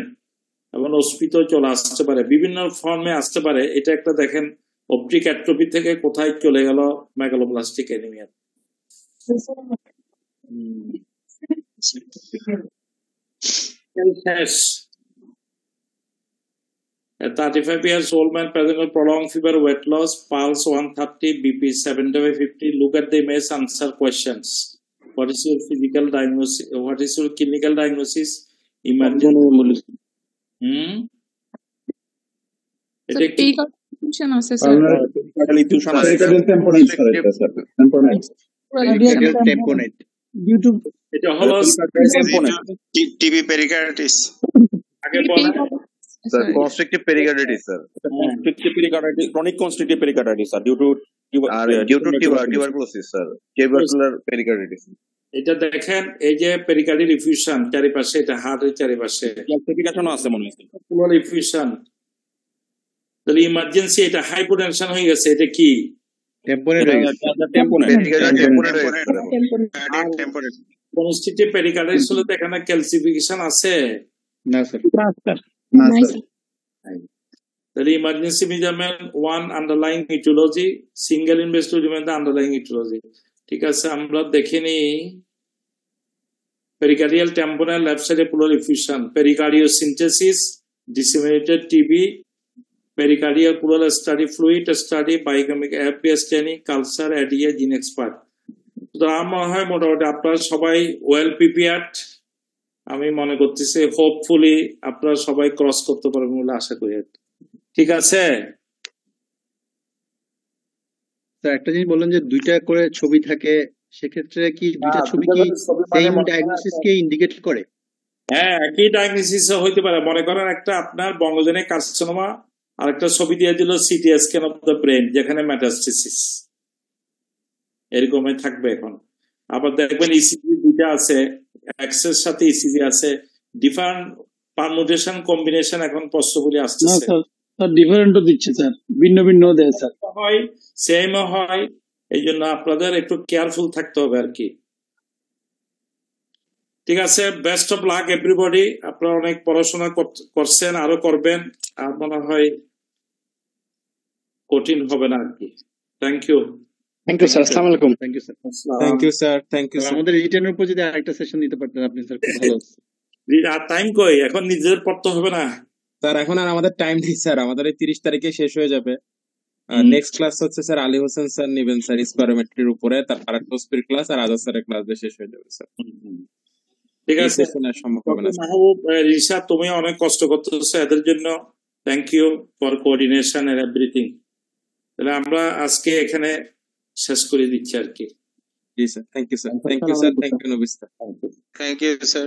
এবং অস্পিতেও চলে আসতে পারে, বিভিন্ন ফর্মে আসতে পারে। এটা একটা দেখেন, অপটিক অ্যাট্রফি থেকে কোথায় চলে গেল megaloblastic anaemia. A 35 years old man present with prolonged fever, weight loss, pulse 130, BP 70/50. Look at the image, answer questions. What is your physical diagnosis? What is your clinical diagnosis? Emergency. এটা কি confusion আছে sir? এটা হলো TB pericarditis. আগে বলেন sir, constrictive pericarditis sir, constrictive pericarditis, chronic constrictive pericarditis sir, due to tuberculosis sir, tubercular pericarditis. এটা দেখেন, এই যে পেরিকার্ডিয়াল ইফিউশন চারিপাশে, এটা হার্টের চারিপাশে ক্লাসিফিকেশনও আছে মনে হয়। পুলার ইফিউশন, তাহলে ইমার্জেন্সি, এটা হাইপোটেনশন হয়ে গেছে। এটা কি? কনস্ট্রাকটিভ পেরিকার্ডিটিস হলে তো এখানে ক্যালসিফিকেশন আছে না স্যার? তাহলে emergency measurement 1 underlying aetiology, single investigation the underlying aetiology. ঠিক আছে, আমরা দেখে নিই। পেরিকার্ডিয়াল টেম্পোরাল লেফট সাইডে pleural effusion, pericardiocentesis, disseminated TB, pericardial pleural study, fluid study, biochemic FPS ট্রেনিং, কালচার, এডিএ, জিন এক্সপার্ট। তো আমার হয় মোটামুটি আপনারা সবাই ওয়েল প্রিপেয়ার্ড। আমি মনে করতেছি হোপফুলি আপনারা সবাই ক্রস করতে পারবেন বলে আশা করি। ঠিক আছে স্যার, একটা জিনিস বললেন যে 2টা করে ছবি থাকে, সেক্ষেত্রে কি 2টা ছবি কি সেম ডায়াগনোসিস কে ইন্ডিকেট করে? হ্যাঁ, একই ডায়াগনোসিস হইতে পারে। মনে করেন একটা আপনার বঙ্গজনে কার্সিনোমা, আর একটা ছবি দিয়ে দিল city scan of the brain, যেখানে মেটাস্টেসিস, এরকমই থাকবে। এখন আবার দেখবেন ইসিজি 2টা আছে, এক্সের সাথে ইসিজি আছে, ডিফারেন্ট পারমুটেশন কম্বিনেশন এখন প্রশ্নগুলি আসছে। ডিফারেন্টও দিচ্ছে স্যার, ভিন্ন ভিন্ন দেয় স্যার, হয় সেমও হয়। এই জন্য আপনাদের একটু কেয়ারফুল থাকতে হবে আর কি। ঠিক আছে, বেস্ট অফ লাক এভরিবডি। আপনারা অনেক পড়াশোনা করছেন, আরো করবেন, আর মনে হয় কঠিন হবে না আর কি। Thank you. Thank you sir. আসসালামু আলাইকুম। Thank you sir. Thank you sir. Thank you. আমাদের রিটার্নের উপর যদি আরেকটা সেশন দিতে পারতেন আপনি স্যার, খুব ভালো হতো। আর টাইম কই? এখন নিজেদের পড়তে হবে না স্যার? এখন আর আমাদের টাইম নেই স্যার, আমাদের এই 30 তারিখে শেষ হয়ে যাবে। নেক্সট ক্লাস হচ্ছে স্যার আলী হোসেন স্যার নেবেন স্যার স্কোয়ারোমেট্রির উপরে, তারপর একটা স্পিড ক্লাস আর আজাদ স্যারের ক্লাস দিয়ে শেষ হয়ে যাবে স্যার। ঠিক এই আছে সেশনে সম্ভব হবে না স্যার। মাহবুব, রিশা, তুমি অনেক কষ্ট করতেছো এদের জন্য, thank you for coordination and everything. তাহলে আমরা আজকে এখানে শেষ করে দিচ্ছি আর কি। জি sir, thank you sir, thank you sir, thank you নবিস স্যার। Thank you sir.